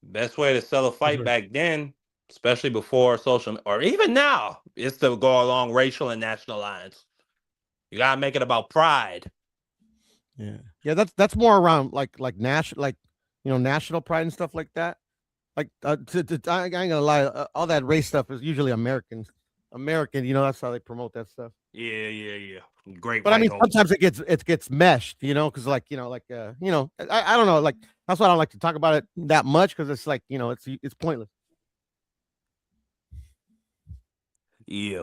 Best way to sell a fight back then, especially before social, or even now, is to go along racial and national lines. You gotta make it about pride. Yeah. That's more around like national, national pride and stuff like that. Like I ain't gonna lie, all that race stuff is usually American. That's how they promote that stuff. Yeah. Great. But I mean, sometimes it gets meshed, because I don't know, like that's why I don't like to talk about it that much, because it's like it's pointless. Yeah.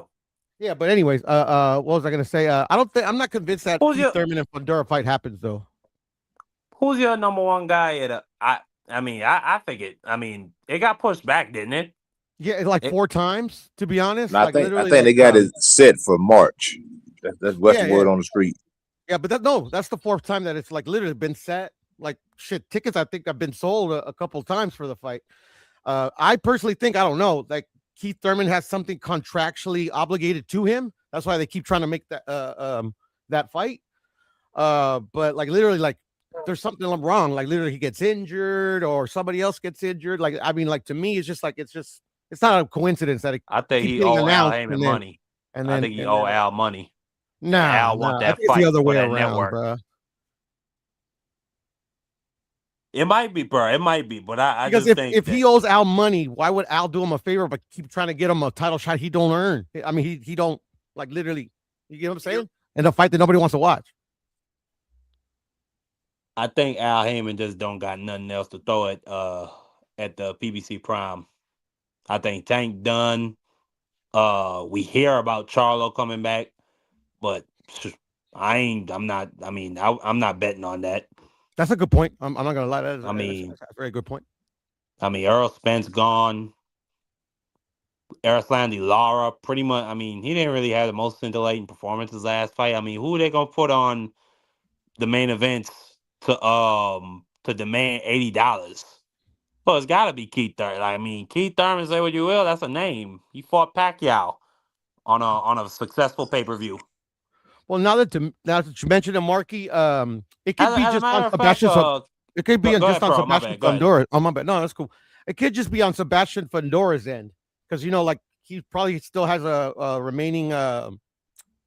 Yeah, but anyways, what was I gonna say? I'm not convinced that Keith Thurman and Fundora fight happens though. Who's your number one guy at I think it got pushed back, didn't it? Yeah, like 4 times, to be honest. I think they got it set for March. That's what's the word on the street. Yeah, but that's the 4th time that it's like literally been set. Like shit, tickets I think have been sold a couple times for the fight. I personally think, I don't know, like Keith Thurman has something contractually obligated to him. That's why they keep trying to make that fight. But like literally, like there's something wrong. Like literally, he gets injured or somebody else gets injured. Like I mean, like to me, it's not a coincidence that I think he owe Al Heyman money. I think he owe Al money. Al want that fight the other way around, network. Bro. It might be, bro. It might be, but I because just think if he owes Al money, why would Al do him a favor but keep trying to get him a title shot he don't earn? I mean, he don't, like, literally. You get what I'm saying? And a fight that nobody wants to watch. I think Al Heyman just don't got nothing else to throw at the PBC Prime. I think Tank done. We hear about Charlo coming back. but I'm not. I mean, I'm not betting on that. That's a good point. I'm not gonna lie. I mean, That's a very good point. Earl Spence gone. Erislandy Lara, pretty much. I mean, he didn't really have the most scintillating performances last fight. I mean, who are they gonna put on the main events to demand $80? Well, it's got to be Keith Thurman. I mean, Keith Thurman, say what you will, that's a name. He fought Pacquiao on a successful pay-per-view. Well, now that you mentioned the Markey, it could be As a just on matter of fact, Sebastian. It could be go just ahead, on Pearl. My Sebastian bad. Go ahead. Fundora. Oh my bad. No, that's cool. It could just be on Sebastian Fundora's end because like he probably still has a remaining what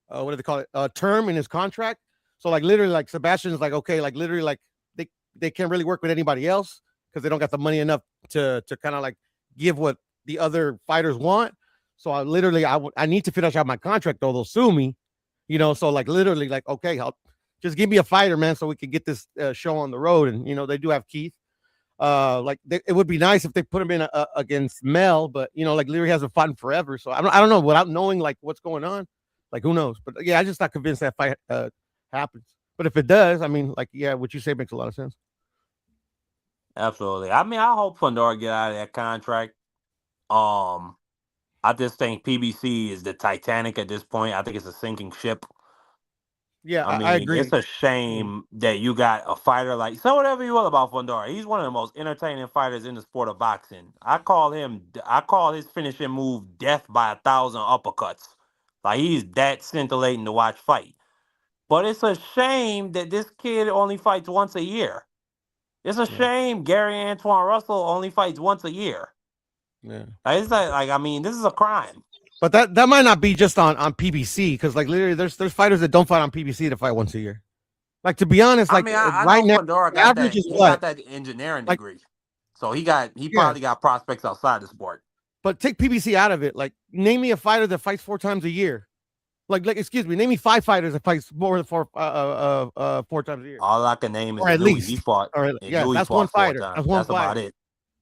do they call it, term in his contract. So like literally, like Sebastian's like okay, like literally, like they can't really work with anybody else because they don't got the money enough to kind of like give what the other fighters want. So I need to finish out my contract though. They'll sue me, So like literally, like okay, I'll just give me a fighter, man, so we can get this show on the road. And they do have Keith. It would be nice if they put him in against Mel, but like Leary hasn't fought in forever, so I don't know without knowing like what's going on, like who knows. But yeah, I just not convinced that fight happens. But if it does, I mean, like yeah, what you say makes a lot of sense. Absolutely. I mean, I hope Fundora get out of that contract. I just think PBC is the Titanic at this point. I think it's a sinking ship. Yeah, I I mean, agree. it's a shame that you got a fighter like, so whatever you will about Fundora. He's one of the most entertaining fighters in the sport of boxing. I call his finishing move death by 1,000 uppercuts. Like he's that scintillating to watch fight. But it's a shame that this kid only fights once a year. It's a Yeah, shame Gary Antoine Russell only fights once a year. yeah. Like, it's like I mean, this is a crime. But that might not be just on PBC because like literally there's fighters that don't fight on PBC to fight once a year. Like to be honest, I like mean, I right know now, Fundora the got average that. is He what? got that engineering Like degree, so he yeah, probably got prospects outside the sport. but take PBC out of it. Like name me a fighter that fights 4 times a year. Like excuse me, name me 5 fighters that fights more than 4 times a year, All I can name is or at Inui. He least, fought. or yeah, Inui that's one fought four fighter. That's times. one That's about fighter. it.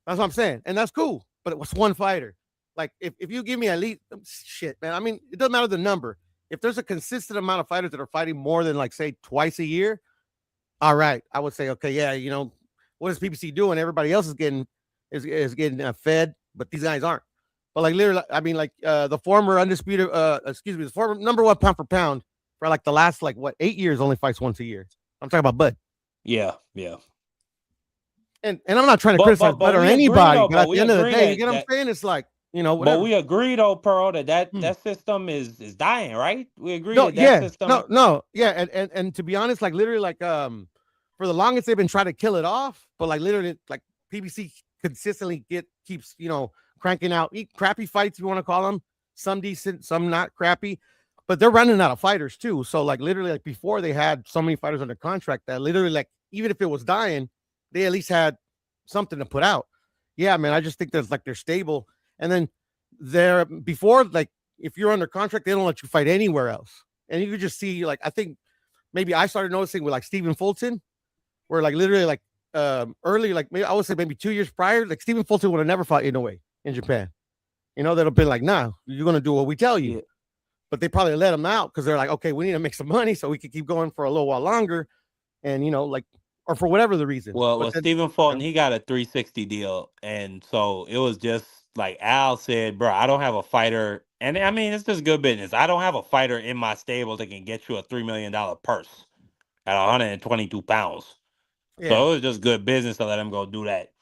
That's what I'm saying, and that's cool. But it was one fighter. Like if you give me at least shit, man. I mean, it doesn't matter the number. If there's a consistent amount of fighters that are fighting more than like say twice a year, all right, I would say okay, yeah, what is PBC doing? Everybody else is getting fed, but these guys aren't. But like literally, I mean, like the former undisputed, the former number one pound for pound for like the last like what 8 years only fights once a year. I'm talking about Bud. Yeah, yeah. And I'm not trying to criticize Bud But or we agree anybody, though. but But at the we end of the agree day, you get what I'm that. saying? It's like But whatever. we agree though, Pearl, that Hmm. that system is dying, right? We agree No, that yeah, system. no, yeah, and to be honest, like literally, like for the longest they've been trying to kill it off, but like literally, like PBC consistently keeps cranking out crappy fights, if you want to call them, some decent, some not crappy, but they're running out of fighters too. So like literally, like before they had so many fighters under contract that literally, like even if it was dying, they at least had something to put out. Yeah, man, I just think there's like they're stable, and then they're before like if you're under contract, they don't let you fight anywhere else. And you could just see, like, I think maybe I started noticing with like Stephen Fulton, where like literally like early, like maybe I would say maybe 2 years prior, like Stephen Fulton would have never fought Inoue in Japan. That'll be like, nah, you're gonna do what we tell you. Yeah. But they probably let him out because they're like, okay, we need to make some money so we can keep going for a little while longer. And like, or for whatever the reason. Well, But then Stephen Fulton, he got a 360 deal, and so it was just like Al said, bro. I don't have a fighter, and I mean it's just good business. I don't have a fighter in my stable that can get you a $3 million purse at 122 pounds. yeah, So it was just good business to let him go do that.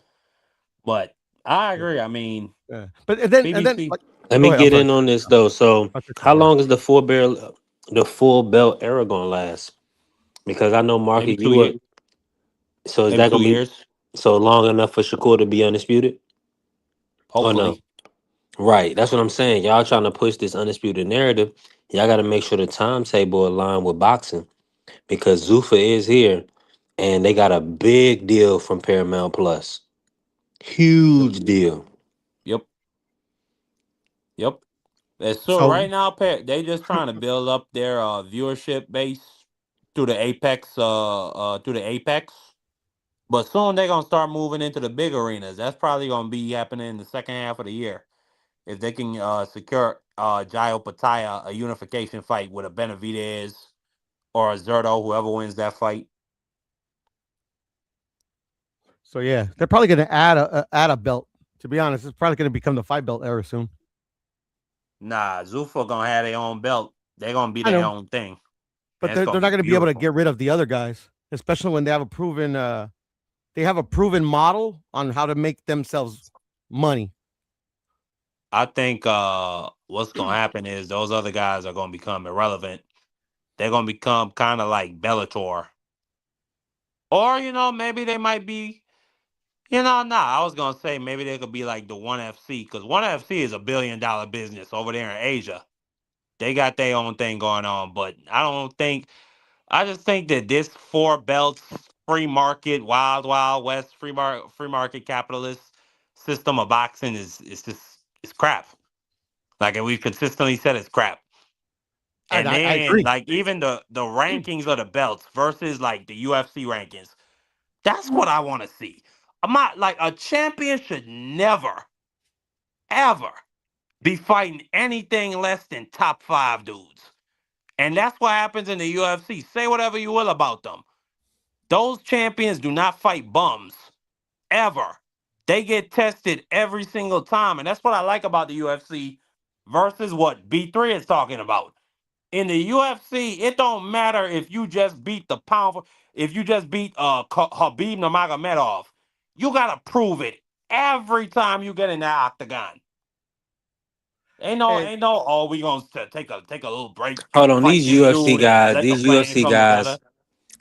But I yeah, agree. I mean, yeah. But and then PBC like, Let go me ahead. I'm get sorry. in on this though. So, I'll take how you, long is the full belt era gonna last? Because I know maybe Marky, you two were. years, So is maybe that two gonna be years, so long enough for Shakur to be undisputed? Or no? hopefully. Right. That's what I'm saying. Y'all trying to push this undisputed narrative. Y'all got to make sure the timetable align with boxing because Zuffa is here, and they got a big deal from Paramount Plus. Yep, Huge deal. yep, yep. And so So right now, they just trying to build up their viewership base through the Apex. But soon they're gonna start moving into the big arenas. That's probably gonna be happening in the second half of the year if they can secure Jairo Pataya a unification fight with a Benavidez or a Zerto, whoever wins that fight. So yeah, they're probably going to add a belt. To be honest, it's probably going to become the 5 belt era soon. Nah, Zuffa gonna have their own belt. They're gonna be I their know, own thing, but and it's they're gonna not be going to be able to beautiful. get rid of the other guys, especially when they have a proven model on how to make themselves money. I think what's gonna happen is those other guys are gonna become irrelevant. They're gonna become kind of like Bellator, or maybe they might be. I was gonna say maybe they could be like the One FC because One FC is a $1 billion business over there in Asia. They got their own thing going on, but I don't think. I just think that this 4 belts, free market, wild, wild west, free market capitalist system of boxing is just it's crap. Like and we've consistently said it's crap. And And I then agree. like even the rankings of the belts versus like the UFC rankings, that's what I want to see. I'm not like a champion should never, ever be fighting anything less than top 5 dudes. And that's what happens in the UFC. Say whatever you will about them. Those champions do not fight bums ever. They get tested every single time. And that's what I like about the UFC versus what B3 is talking about. In the UFC, it don't matter if you just beat if you just beat Habib Nurmagomedov. You gotta prove it every time you get in that octagon. And Oh, we gonna take a little break, Hold on, fight these this UFC dude, and guys, let the these plan UFC come guys together.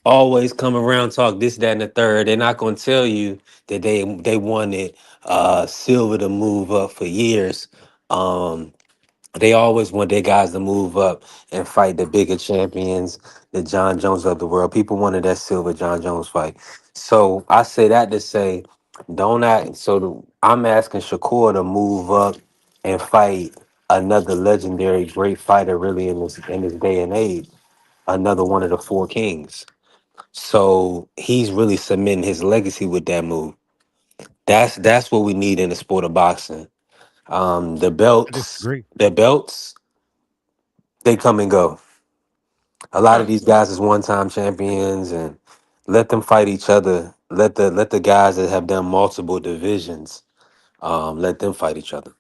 always come around talk this, that, and the third. They're not gonna tell you that they wanted Silver to move up for years. Um, They always want their guys to move up and fight the bigger champions, the John Jones of the world. People wanted that Silver John Jones fight. So I say that to say, don't act. I'm asking Shakur to move up and fight another legendary great fighter, really in this day and age, another one of the 4 kings. So he's really cementing his legacy with that move. That's what we need in the sport of boxing. The I belts, disagree. the belts they come and go. A lot of Uh, these guys is one-time champions, and let them fight each other. Let the guys that have done multiple divisions, let them fight each other.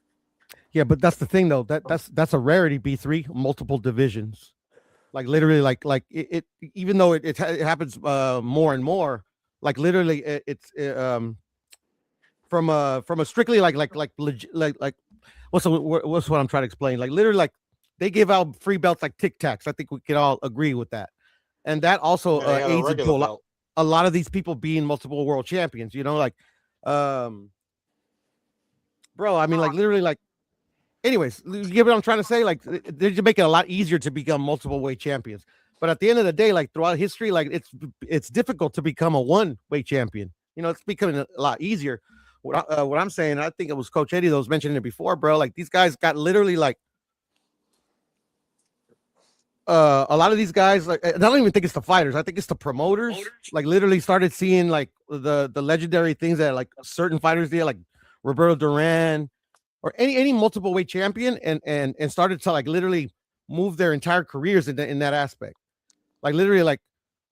yeah, but that's the thing though. That's a rarity. B3 multiple divisions. Like literally, it even though it happens more and more. Like literally, it's from a strictly like what's what I'm trying to explain. Like literally, like they give out free belts like Tic Tacs. I think we can all agree with that, and that also Yeah, they got a aids into regular belt. a lot of these people being multiple world champions. Like, um, bro. I mean, like literally, like. Anyways, you get what I'm trying to say? Like they just make it a lot easier to become multiple weight champions. But at the end of the day, like throughout history, like it's difficult to become a one weight champion. It's becoming a lot easier. What I'm saying, I think it was Coach Eddie that was mentioning it before, bro. Like these guys got literally like a lot of these guys, like I don't even think it's the fighters. I think it's the promoters. Like literally started seeing like the legendary things that like certain fighters did, like Roberto Duran or any multiple weight champion, and started to like literally move their entire careers in that aspect. Like literally, like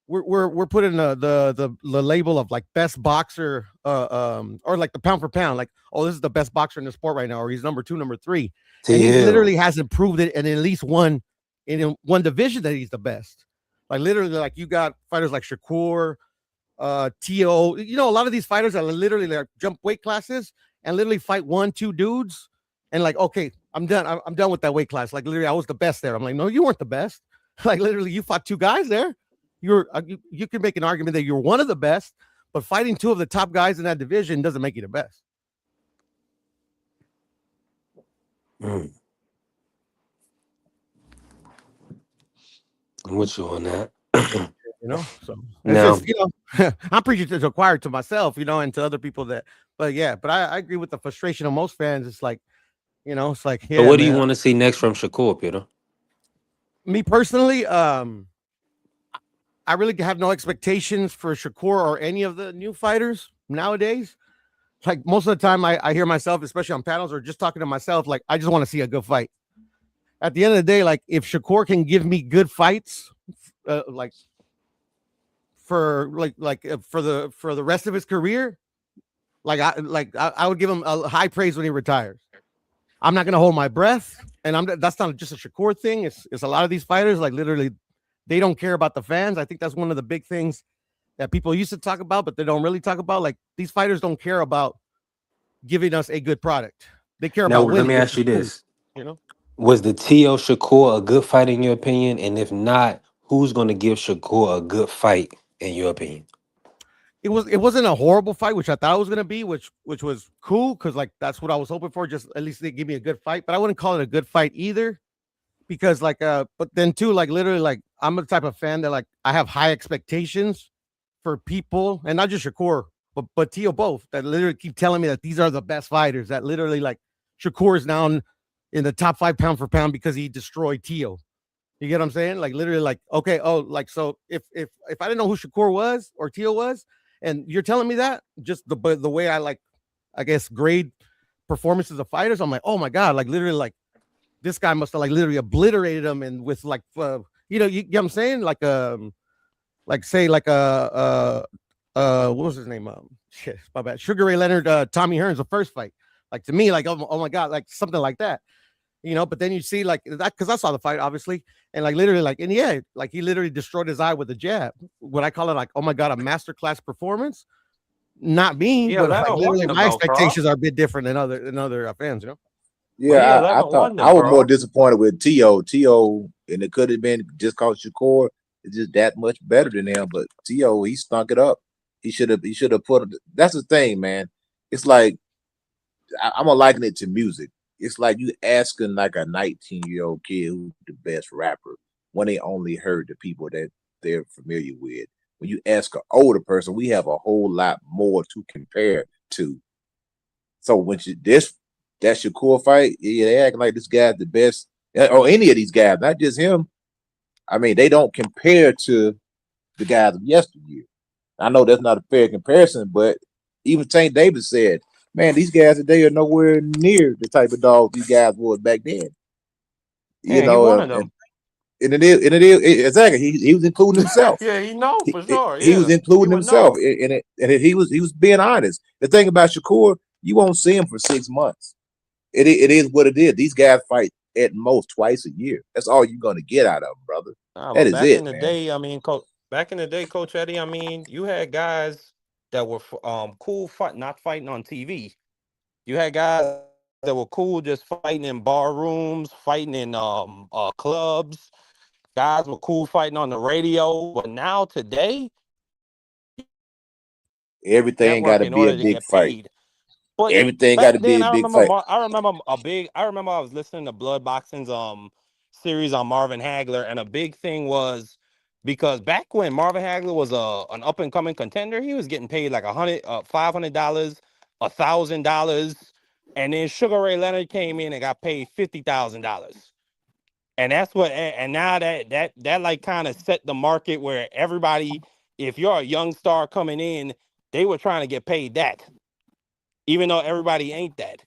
we're putting the label of like best boxer, or like the pound for pound, like, oh, this is the best boxer in the sport right now, or he's number 2, number 3, and he Still, literally hasn't proved it in at least one division that he's the best. Like literally, like you got fighters like Shakur, To. A lot of these fighters that literally like jump weight classes and literally fight 1, 2 dudes, and like, okay, I'm done. I'm done with that weight class. Like literally, I was the best there. I'm like, no, you weren't the best. Like literally, you fought 2 guys there. You can make an argument that you're one of the best, but fighting 2 of the top guys in that division doesn't make you the best. I'm with you on that. So it's Now, just I'm preaching to the choir to myself, and to other people that, but yeah, but I agree with the frustration of most fans. It's like, it's like, so yeah, what do you man. want to see next from Shakur, Peter? Me personally, I really have no expectations for Shakur or any of the new fighters nowadays. Like most of the time, I hear myself, especially on panels or just talking to myself, like I just want to see a good fight. at the end of the day, like if Shakur can give me good fights, like for the rest of his career, I would give him a high praise when he retires. I'm not gonna hold my breath, and that's not just a Shakur thing. It's a lot of these fighters, like literally, they don't care about the fans. I think that's one of the big things that people used to talk about, but they don't really talk about. Like these fighters don't care about giving us a good product. They care Now about let winning, me which ask is you cool. this: You know, Was the T.O. Shakur a good fight in your opinion? And if not, who's going to give Shakur a good fight in your opinion? it wasn't a horrible fight, which I thought it was gonna be, which was cool because like that's what I was hoping for. Just at least they give me a good fight, but I wouldn't call it a good fight either because but then too, like literally, like I'm the type of fan that like I have high expectations for people, and not just Shakur, but Tio both, that literally keep telling me that these are the best fighters. That literally like Shakur is now in the top 5 pound for pound because he destroyed Tio. You get what I'm saying? Like literally, like okay, oh, like so if I didn't know who Shakur was or Tio was, and you're telling me that just the way I like, I guess grade performances of fighters, I'm like, oh my god, like literally, like this guy must have like literally obliterated him, and with like you know what I'm saying, like say like what was his name, shit, my bad, Sugar Ray Leonard, Tommy Hearns, the first fight, like to me, like oh my god, like something like that, you know. But then you see like that because I saw the fight obviously, and like literally, like in the end, like he literally destroyed his eye with a jab. What I call it, like oh my god, a masterclass performance. Not me, He but like 11 literally, won my though, bro. expectations are a bit different than other fans, you know. But he Yeah, I 11 thought won I them, was more bro. disappointed with T.O., and it could have been just called Shakur. It's just that much better than him. But T.O., he stunk it up. He should have put. That's the thing, man. It's like I'm gonna liken it to music. It's like you asking like a 19-year-old kid who's the best rapper when they only heard the people that they're familiar with. When you ask an older person, we have a whole lot more to compare to. So when that's your core fight, yeah, they acting like this guy's the best, or any of these guys, not just him. I mean, they don't compare to the guys of yesteryear. I know that's not a fair comparison, but even Tank Davis said, "Man, these guys today are nowhere near the type of dogs these guys were back then." You Yeah, he know, one of and, them. exactly. He was including himself. Yeah, he know He, for sure. he was Yeah, he including would himself, know. he was being honest. The thing about Shakur, you won't see him for 6 months. It is what it is. These guys fight at most twice a year. That's all you're gonna get out of them, brother. Nah, That but is back it, in the man. day, I mean, back in the day, Coach Eddie, I mean, you had guys that were cool not fighting on TV. You had guys that were cool just fighting in bar rooms, fighting in clubs. Guys were cool fighting on the radio. But now today, Everything got network to in be a order to big get fight. paid. But Everything got back to be then, a big fight. I remember I was listening to Blood Boxing's series on Marvin Hagler, and a big thing was because back when Marvin Hagler was an up and coming contender, he was getting paid like $500, $1,000, and then Sugar Ray Leonard came in and got paid $50,000. And that's what, and now that like kind of set the market where everybody, if you're a young star coming in, they were trying to get paid that, even though everybody ain't that.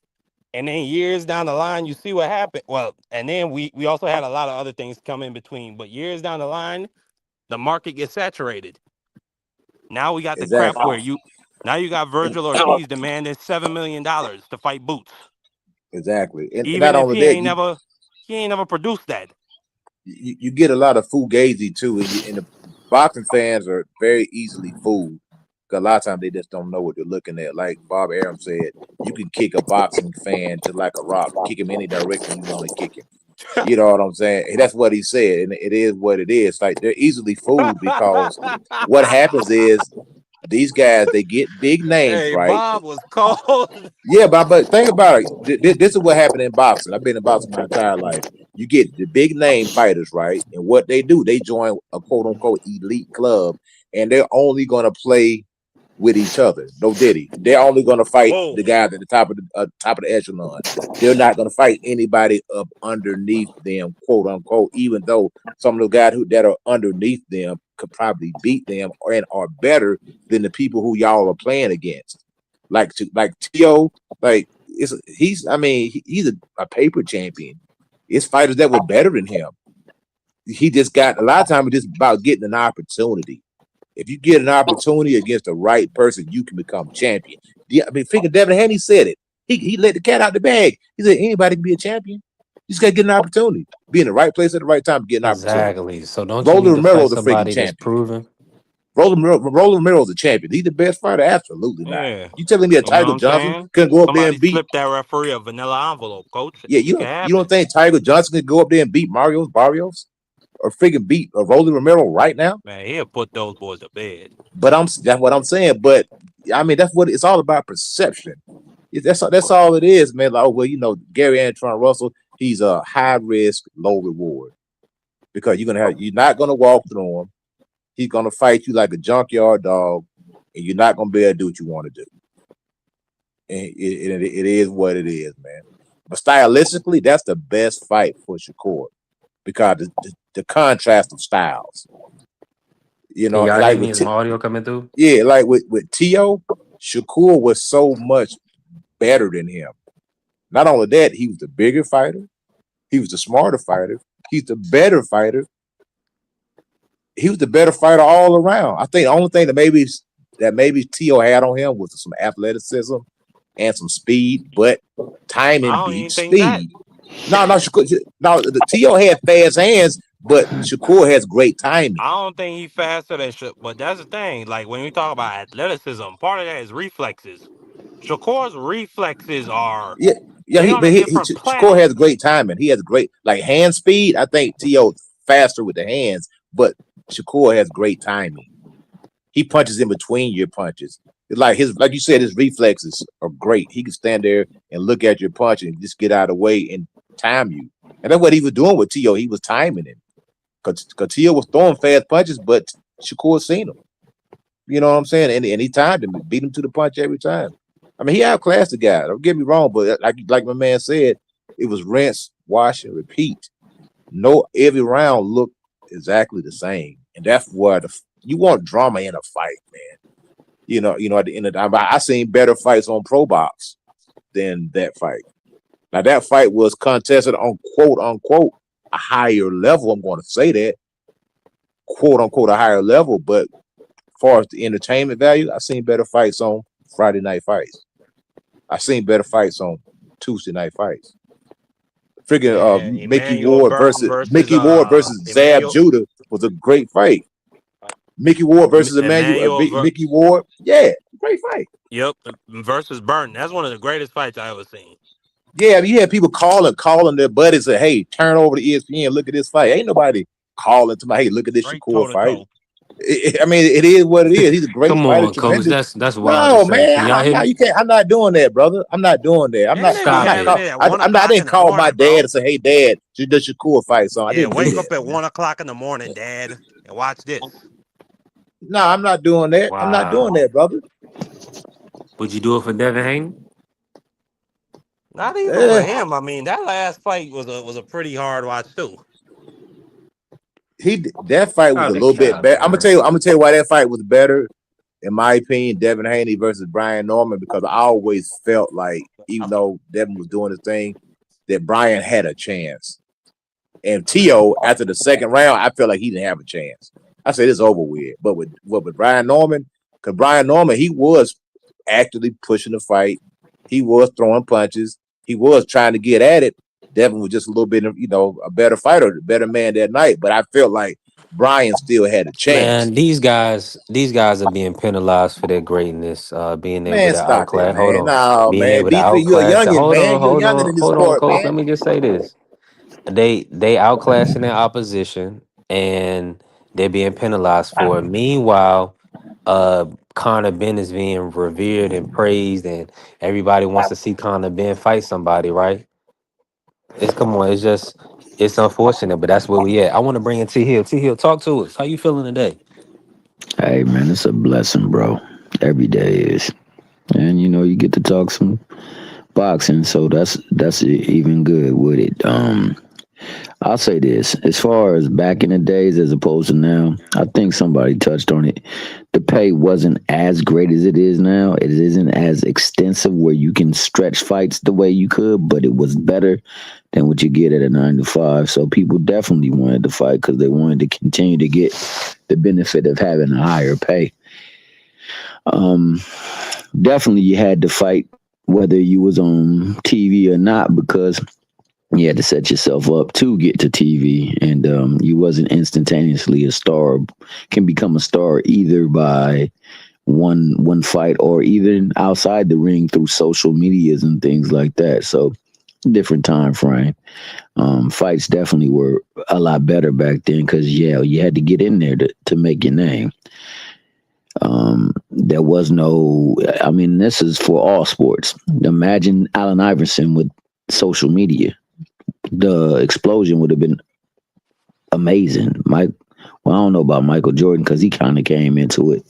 And then years down the line, you see what happened. Well, and then we also had a lot of other things come in between. But years down the line, the market gets saturated. Now we got the crap Exactly. where now you got Virgil Ortiz demanding $7 million to fight Boots, Exactly. And not even if only that, you he ain't never produced that. you, you get a lot of fugazi too, and the boxing fans are very easily fooled. 'Cause a lot of times they just don't know what they're looking at. Like Bob Arum said, you can kick a boxing fan just like a rock, kick him any direction you want to kick him. You know what I'm saying? And that's what he said, and it is what it is. Like they're easily fooled because what happens is these guys they get big names, Hey, right? Bob was cold. Yeah, but think about it. This is what happened in boxing. I've been in boxing my entire life. You get the big name fighters, right? And what they do, they join a quote unquote elite club, and they're only going to play with each other. No diddy. They're only going to fight the Boom. guys at the top of the echelon. They're not going to fight anybody up underneath them, quote unquote. Even though some of the guys that are underneath them could probably beat them and are better than the people who y'all are playing against. Like T.O., like he's a paper champion. It's fighters that were better than him. He just got a lot of times it's just about getting an opportunity. If you get an opportunity against the right person, you can become champion. Yeah, I mean, figure Devin Haney said it. He let the cat out the bag. He said anybody can be a champion. You just gotta get an opportunity. Be in the right place at the right time to get an opportunity. Exactly. So don't you Roland need to Romero fight is a freaking somebody that's champion. proven? Roland Romero is a champion. He's the best fighter? Absolutely not. Yeah. You telling me that You know what Tiger I'm Johnson saying? couldn't go up there Somebody and beat? slipped that referee a vanilla envelope, coach. Yeah, It can you don't happen. think Tiger Johnson could go up there and beat Mario Barrios or freaking beat Roland Romero right now? Man, he'll put those boys to bed. But that's what I'm saying. But I mean, that's what it's all about, perception. That's all it is, man. Like, oh well, Gary Antron Russell, he's a high risk, low reward because you're not gonna walk through him. He's gonna fight you like a junkyard dog, and you're not gonna be able to do what you want to do. And it is what it is, man. But stylistically, that's the best fight for Shakur because the contrast of styles. Can y'all hear Like me? Is my audio coming through? like with Tio, Shakur was so much better than him. Not only that, he was the bigger fighter, he was the smarter fighter, he's the better fighter. He was the better fighter all around. I think the only thing that maybe Tio had on him was some athleticism and some speed, but timing I don't even beats think that. speed. No, the Tio had fast hands, but Shakur has great timing. I don't think he's faster than but that's the thing. Like when we talk about athleticism, part of that is reflexes. Shakur's reflexes are they on a different Shakur planet. has great timing. He has great hand speed. I think Tio faster with the hands, but Shakur has great timing. He punches in between your punches. It's like you said, his reflexes are great. He can stand there and look at your punch and just get out of the way and time you. And that's what he was doing with Tio. He was timing him. Because Tio was throwing fast punches, but Shakur seen him. You know what I'm saying? And he timed him, beat him to the punch every time. I mean, he outclassed the guy. Don't get me wrong, but like my man said, it was rinse, wash, and repeat. No, every round looked exactly the same, and that's what you want drama in a fight, man. At the end of the time, I seen better fights on Pro Box than that fight. Now that fight was contested on quote unquote a higher level. I'm going to say that quote unquote a higher level, but as far as the entertainment value, I seen better fights on Friday Night Fights. I seen better fights on Tuesday Night Fights. Freaking Mickey Ward versus Zab Judah was a great fight. Mickey Ward versus Mickey Ward, yeah, great fight. Yep, versus Burton. That's one of the greatest fights I ever seen. Yeah, I mean, you had people calling their buddies and say, hey, turn over to ESPN, look at this fight. Ain't nobody calling to my, hey, look at this Shakur fight. I mean, it is what it is. He's a great Come fighter. on, coach. That's wild. No, man, I'm not doing that, brother. I'm not doing that. I didn't call my dad and say, "Hey, Dad, should the Shakur fight?" So I didn't wake up at 1 o'clock in the morning, Dad, and watch this. No, I'm not doing that. Wow. I'm not doing that, brother. Would you do it for Devin Haney? Not even for him. I mean, that last fight was a pretty hard watch too. That fight was a little bit better. I'm gonna tell you why that fight was better, in my opinion. Devin Haney versus Brian Norman, because I always felt like, even though Devin was doing his thing, that Brian had a chance. And Tio, after the second round, I felt like he didn't have a chance. I said it's over with. But with Brian Norman, because Brian Norman, he was actively pushing the fight. He was throwing punches. He was trying to get at it. Devin was just a little bit, a better fighter, a better man that night. But I felt like Brian still had a chance. Man, these guys are being penalized for their greatness. Being able to outclass. Hold on. No, being man. able to outclass. You're a youngin', hold man. on, You're younger in this sport, coach. man. Let me just say this. They outclassing their opposition and they're being penalized for it. Meanwhile, Conor Ben is being revered and praised, and everybody wants to see Conor Ben fight somebody, right? It's unfortunate, but that's where we at. I want to bring in T Hill. T Hill, talk to us. How you feeling today? Hey man, it's a blessing, bro. Every day is. And you get to talk some boxing, so that's even good with it. I'll say this: as far as back in the days as opposed to now, I think somebody touched on it. The pay wasn't as great as it is now. It isn't as extensive where you can stretch fights the way you could, but it was better than what you get at a 9 to 5. So people definitely wanted to fight because they wanted to continue to get the benefit of having a higher pay. Um, Definitely you had to fight whether you was on TV or not because you had to set yourself up to get to TV, and you wasn't instantaneously a star. Can become a star either by one fight or even outside the ring through social medias and things like that. So different time frame. Fights definitely were a lot better back then because yeah, you had to get in there to make your name. There was no, I mean, this is for all sports. Imagine Allen Iverson with social media. The explosion would have been amazing. Well, I don't know about Michael Jordan because he kind of came into it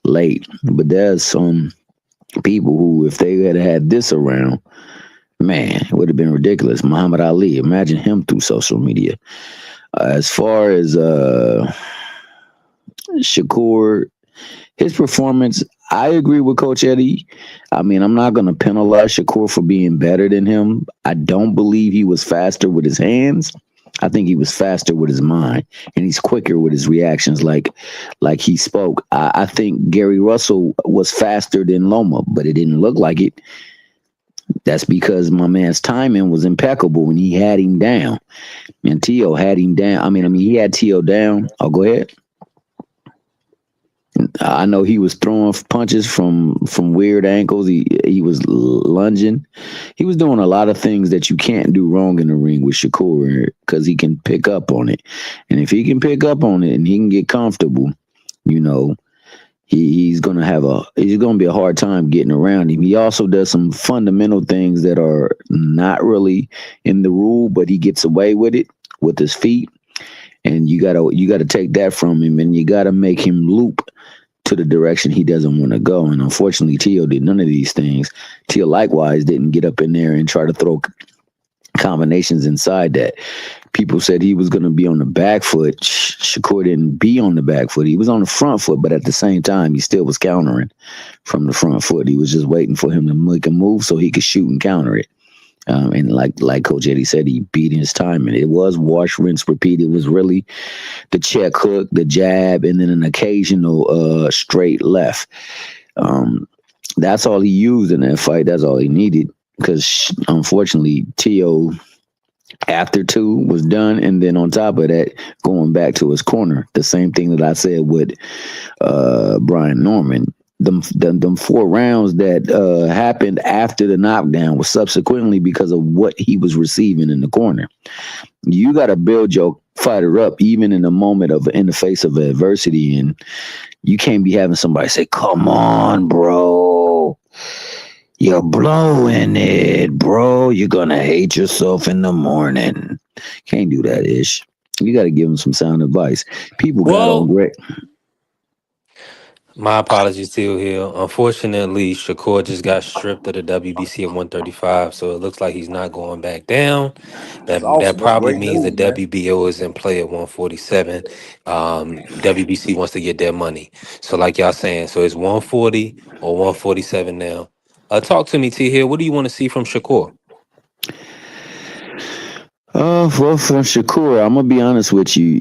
late, but there's some people who, if they had this around, man, it would have been ridiculous. Muhammad Ali, imagine him through social media. As far as Shakur, his performance, I agree with Coach Eddie. I mean, I'm not going to penalize Shakur for being better than him. I don't believe he was faster with his hands. I think he was faster with his mind, and he's quicker with his reactions. Like he spoke. I think Gary Russell was faster than Loma, but it didn't look like it. That's because my man's timing was impeccable when he had him down, and Tio had him down. I mean, he had Tio down. Oh, go ahead. I know he was throwing punches from weird angles. He was lunging. He was doing a lot of things that you can't do wrong in the ring with Shakur because he can pick up on it. And if he can pick up on it and he can get comfortable, you know, he's gonna be a hard time getting around him. He also does some fundamental things that are not really in the rule, but he gets away with it with his feet. And you gotta take that from him, and you gotta make him loop to the direction he doesn't want to go. And unfortunately, Tio did none of these things. Tio likewise didn't get up in there and try to throw combinations inside that. People said he was going to be on the back foot. Shakur didn't be on the back foot. He was on the front foot, but at the same time, he still was countering from the front foot. He was just waiting for him to make a move so he could shoot and counter it. And like Coach Eddie said, he beat his time. And it was wash, rinse, repeat. It was really the check hook, the jab, and then an occasional straight left. That's all he used in that fight. That's all he needed. Because unfortunately, Tio after 2 was done, and then on top of that, going back to his corner. The same thing that I said with Brian Norman. Them 4 rounds that happened after the knockdown was subsequently because of what he was receiving in the corner. You got to build your fighter up even in the face of adversity, and you can't be having somebody say, "Come on, bro. You're blowing it, bro. You're gonna hate yourself in the morning." Can't do that, Ish. You got to give him some sound advice. People got on Well, great. My apologies, Teal Hill. Unfortunately, Shakur just got stripped of the WBC at 135, so it looks like he's not going back down. That's That awesome. That's probably great means the news, man. WBO is in play at 147. WBC wants to get their money. So, like y'all saying, so it's 140 or 147 now. Talk to me, T Hill. What do you want to see from Shakur? Well, for Shakur, I'm gonna be honest with you.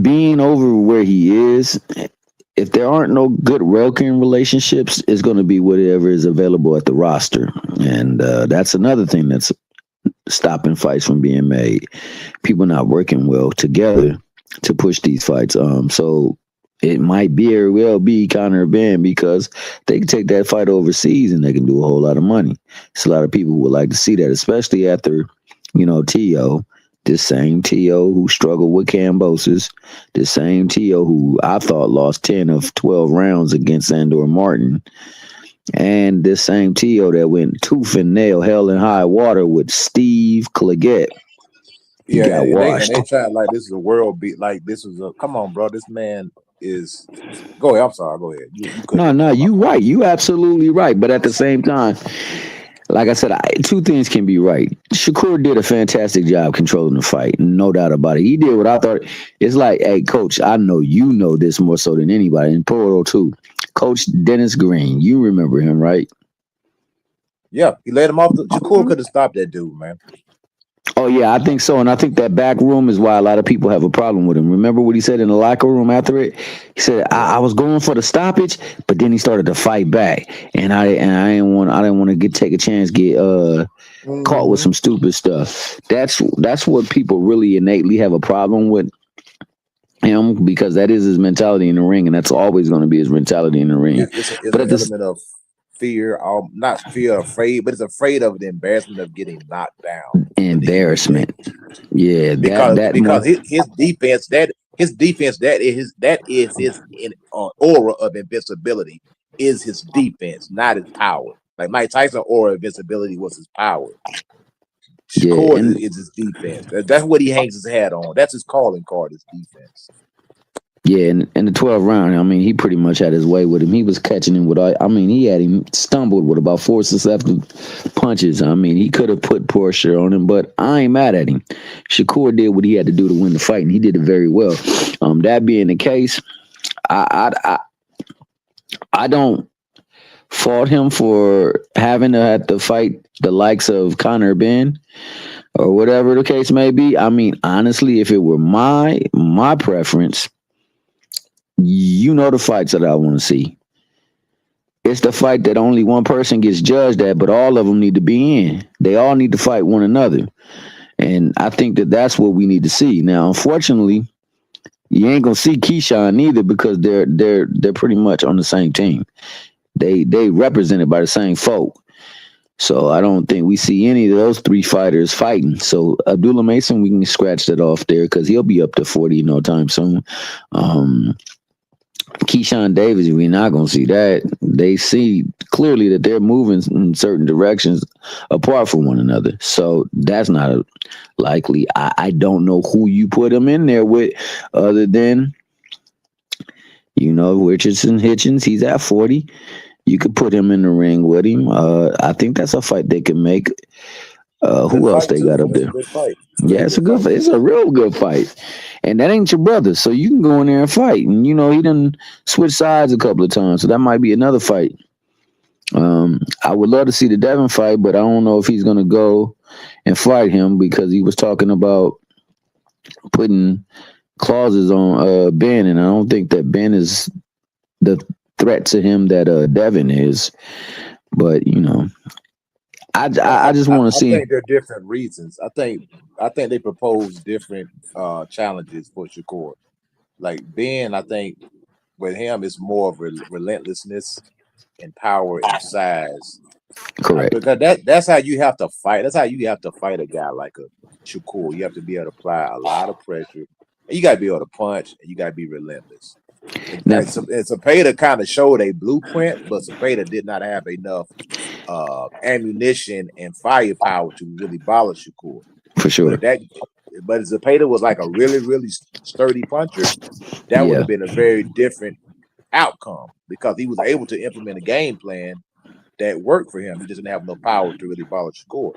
Being over where he is, if there aren't no good working relationships, it's gonna be whatever is available at the roster, and that's another thing that's stopping fights from being made. People not working well together to push these fights. So it might be or will be Conor Ben because they can take that fight overseas and they can do a whole lot of money. It's a lot of people who would like to see that, especially after, Tio. This same Tio who struggled with Cambosis, this same Tio who I thought lost 10 of 12 rounds against Sandor Martin, and this same Tio that went tooth and nail, hell and high water with Steve Claggett. He Yeah, got and washed. they trying like this is a world beat. Like this is a come on, bro. This man is. Go ahead. I'm sorry. Go ahead. You cut No, in no, there. My you fault. right. You absolutely right. But at the same time, like I said, two things can be right. Shakur did a fantastic job controlling the fight, no doubt about it. He did what I thought. It's like, hey, coach, I know you know this more so than anybody, and Poro too. Coach Dennis Green, you remember him, right? Yeah, he let him off. Shakur could have stopped that dude, man. Oh yeah, I think so, and I think that back room is why a lot of people have a problem with him. Remember what he said in the locker room after it? He said, Yeah. I was going for the stoppage, but then he started to fight back, and I didn't want to take a chance, get caught with Mm-hmm. some stupid stuff. That's what people really innately have a problem with him, because that is his mentality in the ring, and that's always going to be his mentality in the ring. It's But an at this element of fear, not fear, afraid, but it's afraid of the embarrassment of getting knocked down when he rejects. embarrassment, yeah, because that more because his defense that is his aura of invincibility is his defense, not his power. Like Mike Tyson aura of invincibility was his power. yeah, Shakur and is his defense. That's what he hangs his hat on. That's his calling card, his defense. yeah, in the 12th round, I mean, he pretty much had his way with him. He was catching him with, I mean, he had him stumbled with about four successive punches. I mean, he could have put pressure on him, but I ain't mad at him. Shakur did what he had to do to win the fight, and he did it very well. That being the case, I don't fault him for having to have to fight the likes of Conor Ben or whatever the case may be. I mean, honestly, if it were my preference, the fights that I want to see. It's the fight that only one person gets judged at, but all of them need to be in. They all need to fight one another, and I think that that's what we need to see. Now, unfortunately, you ain't gonna see Keyshawn either, because they're pretty much on the same team. They represented by the same folk. So I don't think we see any of those three fighters fighting. So Abdullah Mason, we can scratch that off there, because he'll be up to 40 no time soon. Keyshawn Davis, we're not going to see that. They see clearly that they're moving in certain directions apart from one another. So that's not likely. I don't know who you put them in there with, other than, Richardson Hitchens. He's at 40. You could put him in the ring with him. I think that's a fight they can make. Good Who else fight they too, got up man. It's a there? good fight. Yeah, Really it's a good good fight. fight. It's a real good fight. And that ain't your brother. So you can go in there and fight. And he done switch sides a couple of times. So that might be another fight. I would love to see the Devin fight, but I don't know if he's gonna go and fight him, because he was talking about putting clauses on Ben, and I don't think that Ben is the threat to him that Devin is. But I just want to I see. think they're different reasons. I think they propose different challenges for Shakur. Like Ben, I think with him it's more of relentlessness and power and size. Correct. Because that's how you have to fight. That's how you have to fight a guy like a Shakur. You have to be able to apply a lot of pressure. And you got to be able to punch, and you got to be relentless. And, Now, and, and Cepeda kind of showed a blueprint, but Cepeda did not have enough ammunition and firepower to really abolish Shakur. for But sure. if Zepeda was like a really, really sturdy puncher, that would Yeah. have been a very different outcome, because he was able to implement a game plan that worked for him. He just didn't have enough power to really abolish Shakur.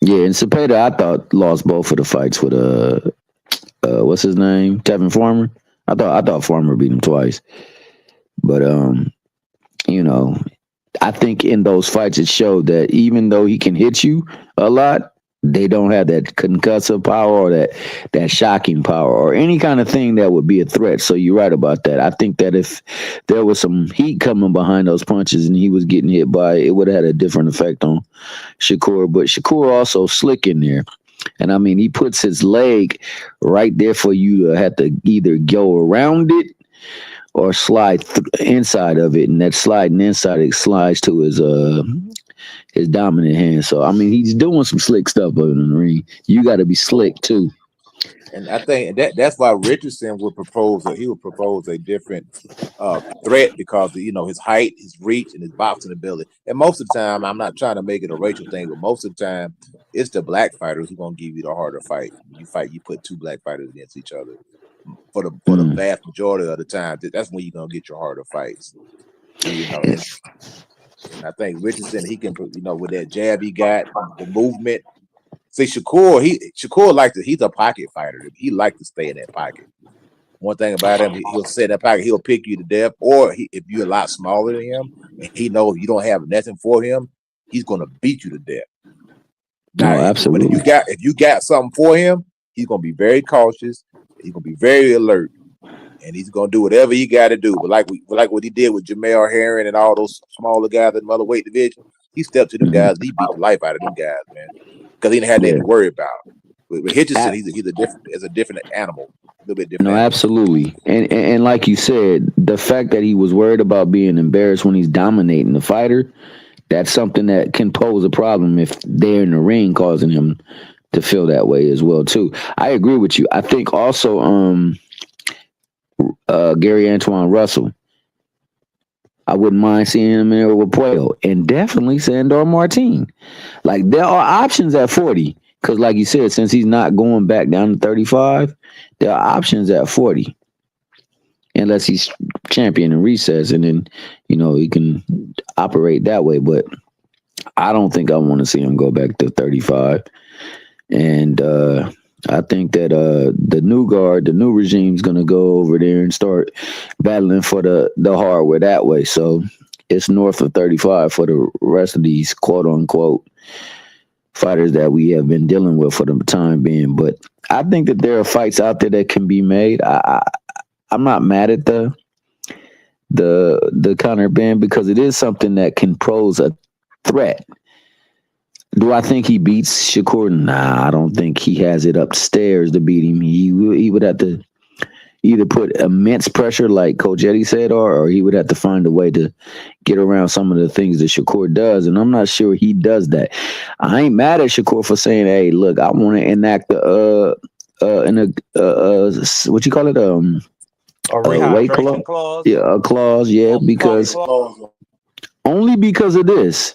Yeah, and Cepeda, I thought lost both of the fights with what's his name, Tevin Farmer. I thought Farmer beat him twice, but you know, I think in those fights it showed that even though he can hit you a lot, they don't have that concussive power, or that shocking power, or any kind of thing that would be a threat. So you're right about that. I think that if there was some heat coming behind those punches and he was getting hit by it, would have had a different effect on Shakur. But Shakur also slick in there. And I mean, he puts his leg right there for you to have to either go around it or slide inside of it, and that sliding inside it slides to his dominant hand. So I mean, he's doing some slick stuff over in the ring. You got to be slick too. And I think that's why Richardson would propose a different threat, because his height, his reach, and his boxing ability. And most of the time, I'm not trying to make it a racial thing, but most of the time, it's the black fighters who gonna give you the harder fight. When you put two black fighters against each other. For the vast majority of the time, that's when you're gonna get your harder fights. And And I think Richardson, he can, with that jab he got, the movement. See, Shakur likes to. He's a pocket fighter. He likes to stay in that pocket. One thing about him, he'll sit in that pocket. He'll pick you to death. Or if you're a lot smaller than him, and he knows you don't have nothing for him, he's gonna beat you to death. Now, absolutely. But if you got something for him, he's gonna be very cautious. He's gonna be very alert, and he's gonna do whatever he got to do. But like what he did with Jamel Herring and all those smaller guys in the weight division, he stepped to them guys. He beat the life out of them guys, man, because he didn't have anything to worry about. With Hitchison, he's a different animal, a little bit different. No, absolutely, and like you said, the fact that he was worried about being embarrassed when he's dominating the fighter, that's something that can pose a problem if they're in the ring, causing him to feel that way as well too. I agree with you. I think also Gary Antoine Russell, I wouldn't mind seeing him in there with Puello, and definitely Sandor Martin. Like, there are options at 40, because like you said, since he's not going back down to 35, there are options at 40. Unless he's champion in recess, and then he can operate that way. But I don't think I want to see him go back to 35. And I think that the new guard, the new regime, is going to go over there and start battling for the hardware that way. So it's north of 35 for the rest of these quote unquote fighters that we have been dealing with for the time being. But I think that there are fights out there that can be made. I'm not mad at the Conor ban, because it is something that can pose a threat. Do I think he beats Shakur? Nah, I don't think he has it upstairs to beat him. He would have to either put immense pressure, like Coach Eddie said, or he would have to find a way to get around some of the things that Shakur does, and I'm not sure he does that. I ain't mad at Shakur for saying, "Hey, look, I want to enact what you call it, A rehydration clause. Yeah, a clause. Yeah, because only because of this.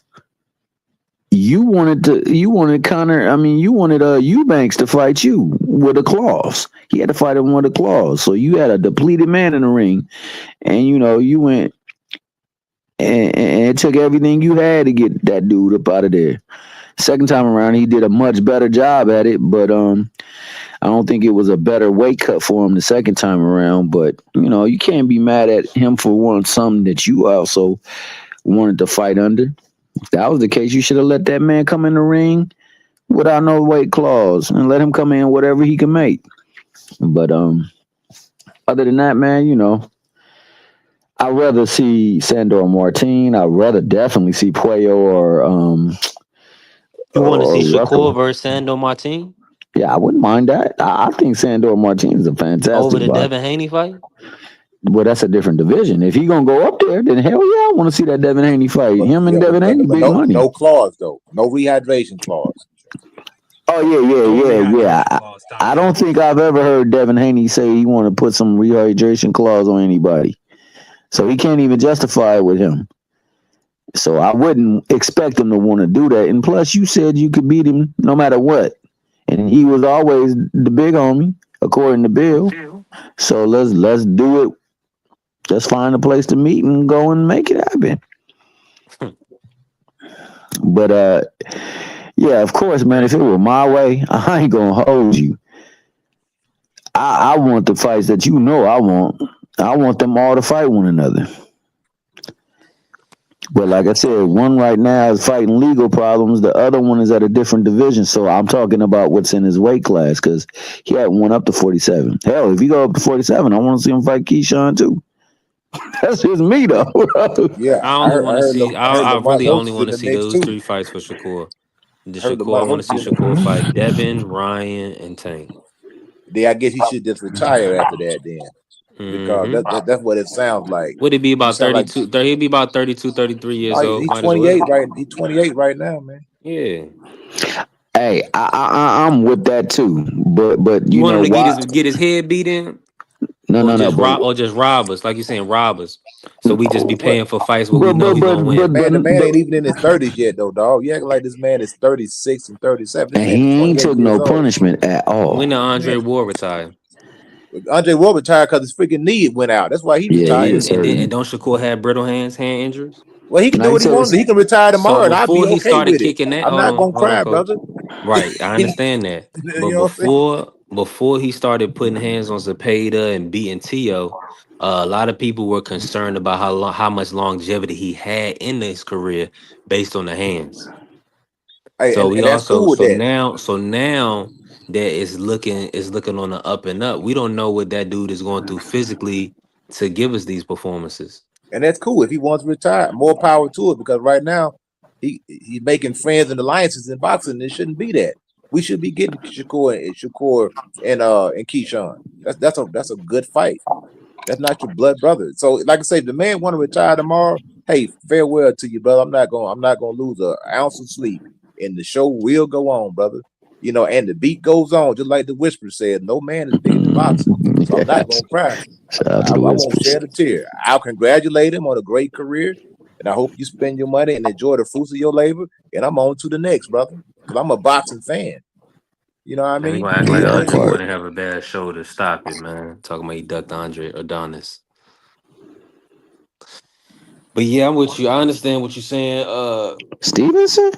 You wanted Connor. I mean, you wanted Eubanks to fight you with a clause. He had to fight him with a clause. So you had a depleted man in the ring, and you went and it took everything you had to get that dude up out of there. Second time around, he did a much better job at it, but I don't think it was a better weight cut for him the second time around. But you can't be mad at him for wanting something that you also wanted to fight under. If that was the case, you should have let that man come in the ring without no weight clause and let him come in whatever he can make. But other than that, man, I'd rather see Sandor Martin. I'd rather definitely see Puello or You want to see Shakur Russell versus Sandor Martin Yeah, I wouldn't mind that. I think Sandor Martin is a fantastic over the fight. Devin Haney fight? Well, that's a different division. If he gonna go up there, then hell yeah, I want to see that Devin Haney fight. Him and Devin Haney, big money. No clause though. No rehydration clause. Oh yeah. I don't think I've ever heard Devin Haney say he want to put some rehydration clause on anybody. So he can't even justify it with him. So I wouldn't expect him to want to do that. And plus, you said you could beat him no matter what, and he was always the big homie, according to Bill. So let's do it. Let's find a place to meet and go and make it happen. But yeah, of course, man. If it were my way, I ain't gonna hold you. I want the fights that I want. I want them all to fight one another. But like I said, one right now is fighting legal problems. The other one is at a different division. So I'm talking about what's in his weight class, because he had one up to 47. Hell, if he go up to 47, I want to see him fight Keyshawn too. That's just me though. Yeah, I really only want to see those three fights for Shakur. I want to see Shakur fight Devin, Ryan, and Tank. I guess he should just retire after that then. Because that's what it sounds like. Would it be about 32? He'd be about 32, 33 years old. He's 28 right. He's 28 right now, man. Yeah. Hey, I'm with that too. But you want him to get his head beat in? Or just rob us, like you're saying, rob us. So we just be paying for fights where we know he's gonna win. The man ain't even in his 30s yet, though, dog. You act like this man is 36 and 37. And he ain't took no punishment at all. When did Andre Ward retire? Andre Ward retired because his freaking knee went out. That's why he retired. And don't Shakur have brittle hand injuries? Well, he can Now do he what he said wants. it's He can retire So tomorrow, and I'll be before he okay started with it. kicking that, I'm not gonna hold on, cry, coach. brother. Right, I understand that. But You know what I'm saying? before he started putting hands on Zepeda and beating Tio, a lot of people were concerned about how much longevity he had in his career based on the hands. Hey, So we and that's also cool with that. so now that it's looking on the up and up. We don't know what that dude is going through physically to give us these performances. And that's cool. If he wants to retire, more power to it. Because right now, he's making friends and alliances in boxing. It shouldn't be that. We should be getting Shakur and Keyshawn. That's a good fight. That's not your blood brother. So, like I say, if the man want to retire tomorrow, hey, farewell to you, brother. I'm not gonna lose an ounce of sleep, and the show will go on, brother. And the beat goes on, just like the whisper said. No man is bigger than boxing, so I'm not gonna yes. cry. Shout out I, to I the won't Whispers. shed a tear. I'll congratulate him on a great career, and I hope you spend your money and enjoy the fruits of your labor. And I'm on to the next, brother, because I'm a boxing fan. You know what I And we mean? gonna act Yeah, like that Andre part. wouldn't have a bad shoulder. Stop it, man. Talking about he ducked Andre Adonis. But yeah, I'm with you. I understand what you're saying. Stevenson?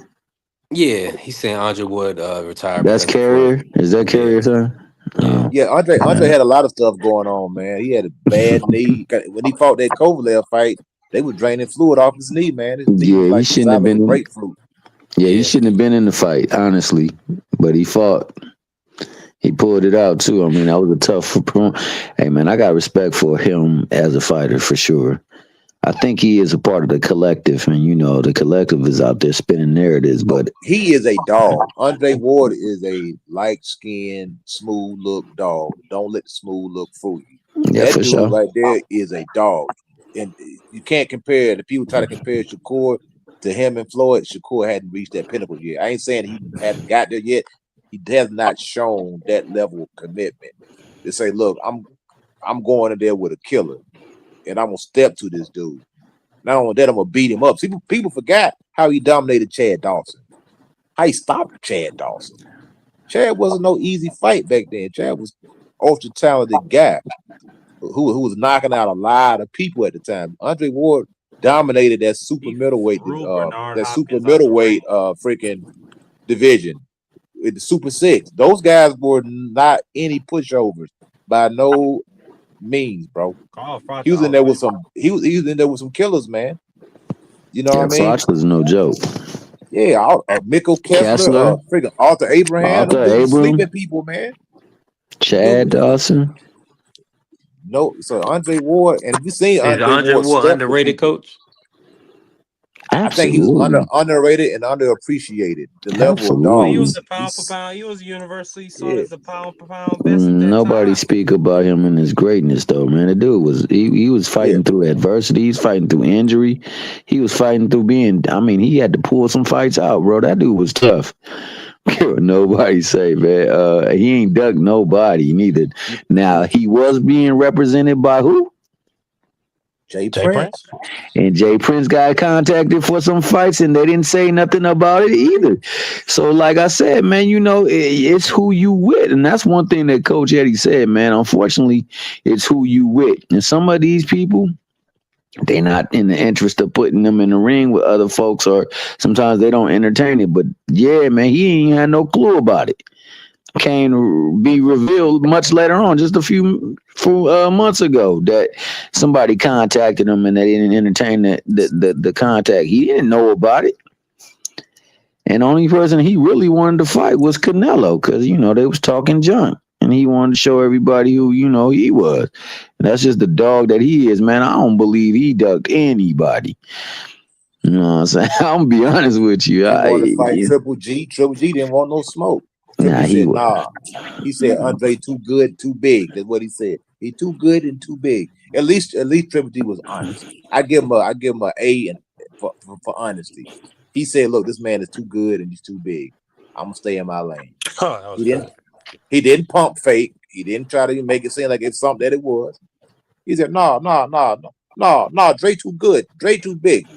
Yeah, he's saying Andre would retire That's because of Floyd. Carrier. Is that Yeah, Carrier, son? yeah. Yeah, Andre had a lot of stuff going on, man. He had a bad knee. When he fought that Kovalev fight, they were draining fluid off his knee, man. His knee was Yeah, he like the shouldn't size have of a been in. grapefruit. Yeah, he Yeah. shouldn't have been in the fight, honestly. But he fought. He pulled it out too. I mean, that was a tough. Hey, man, I got respect for him as a fighter for sure. I think he is a part of the collective, and the collective is out there spinning narratives. Oh, But he is a dog. Andre Ward is a light-skinned, smooth look dog. Don't let the smooth look fool you. yeah, That for dude sure. right there is a dog. And you can't compare the people try to compare Shakur to him and Floyd. Shakur hadn't reached that pinnacle yet. I ain't saying he hadn't got there yet. He has not shown that level of commitment to say, look, I'm going in there with a killer and I'm gonna step to this dude. Not only that, I'm gonna beat him up. See, people forgot how he dominated Chad Dawson. How he stopped Chad Dawson. Chad wasn't no easy fight back then. Chad was ultra talented guy who was knocking out a lot of people at the time. Andre Ward dominated that super He middleweight threw Bernard that super Hopkins out the ring. middleweight freaking division with the Super Six. Those guys were not any pushovers by no means, bro. Carl He Froch was in there with outplayed him. some he was in there with some killers, man. You know what Yeah, I mean? Fox was no joke. Yeah, Mikkel Kessler, Kessler, freaking Arthur Abraham, them Arthur dudes was Abram, sleeping people, man. Them dudes Chad was Dawson. no. So Andre Ward, and we seen Is Andre Andre Ward Ward step for underrated, people. coach? I think he was Absolutely, underrated and underappreciated. The level of Well, dog he was absolutely. the pound for he's pound. He was universally sought yeah. as the pound for pound best at that Nobody time. speak about him and his greatness though, man. The dude he was Yeah, fighting through adversity. He's fighting through injury. He was fighting through being. I mean, he had to pull some fights out, bro. That dude was tough. Nobody say, man. He ain't ducked nobody neither. he, Now he he was being represented by who? Jay Jay Prince. Prince. And Jay Prince got contacted for some fights, and they didn't say nothing about it either. So, like I said, man, it's who you with, and that's one thing that Coach Eddie said, man. Unfortunately, it's who you with, and some of these people, they not in the interest of putting them in the ring with other folks, or sometimes they don't entertain it. But yeah, man, he ain't had no clue about it. Came to be revealed much later on, just a few months ago, that somebody contacted him and they didn't entertain the contact. He didn't know about it, and the only person he really wanted to fight was Canelo, because they was talking junk, and he wanted to show everybody who he was. And that's just the dog that he is, man. I don't believe he ducked anybody. You know what I'm saying? I'm gonna be honest with you. He wanted to fight Triple G. Triple G didn't want no smoke. Triple Nah, he said, was. nah. He said Andre too good, too big. That's what he said. He too good and too big. At least Triple G was honest. I give him a and for honesty. He said, look, this man is too good and he's too big. I'm gonna stay in my lane. Oh, that was He good. didn't pump fake. He didn't try to make it seem like it's something that it was. He said, no, no, no, no, no, no, Dre too good. Dre too big.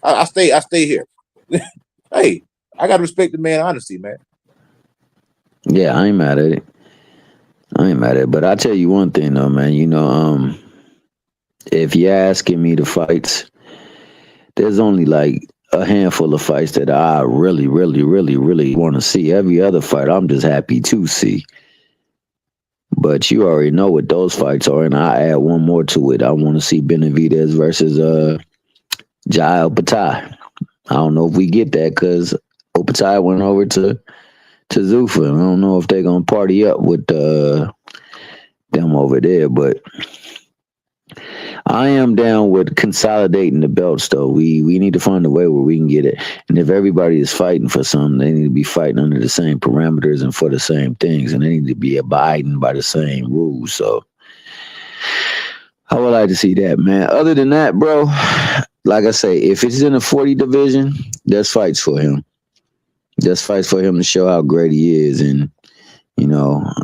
I stay here. Hey, I gotta respect the man honesty, man. Yeah, I ain't mad at it. I ain't mad at it. But I tell you one thing though, man. If you're asking me the fights there's only like a handful of fights that I really, really, really, really want to see. Every other fight, I'm just happy to see. But you already know what those fights are, and I add one more to it. I want to see Benavidez versus Jael Patai. I don't know if we get that because Opatai went over to Zuffa. I don't know if they're gonna party up with them over there, but I am down with consolidating the belts though. We need to find a way where we can get it. And if everybody is fighting for something, they need to be fighting under the same parameters and for the same things, and they need to be abiding by the same rules. So I would like to see that, man. Other than that, bro, like I say, if it's in the 40 division, there's fights for him. There's fights for him to show how great he is, and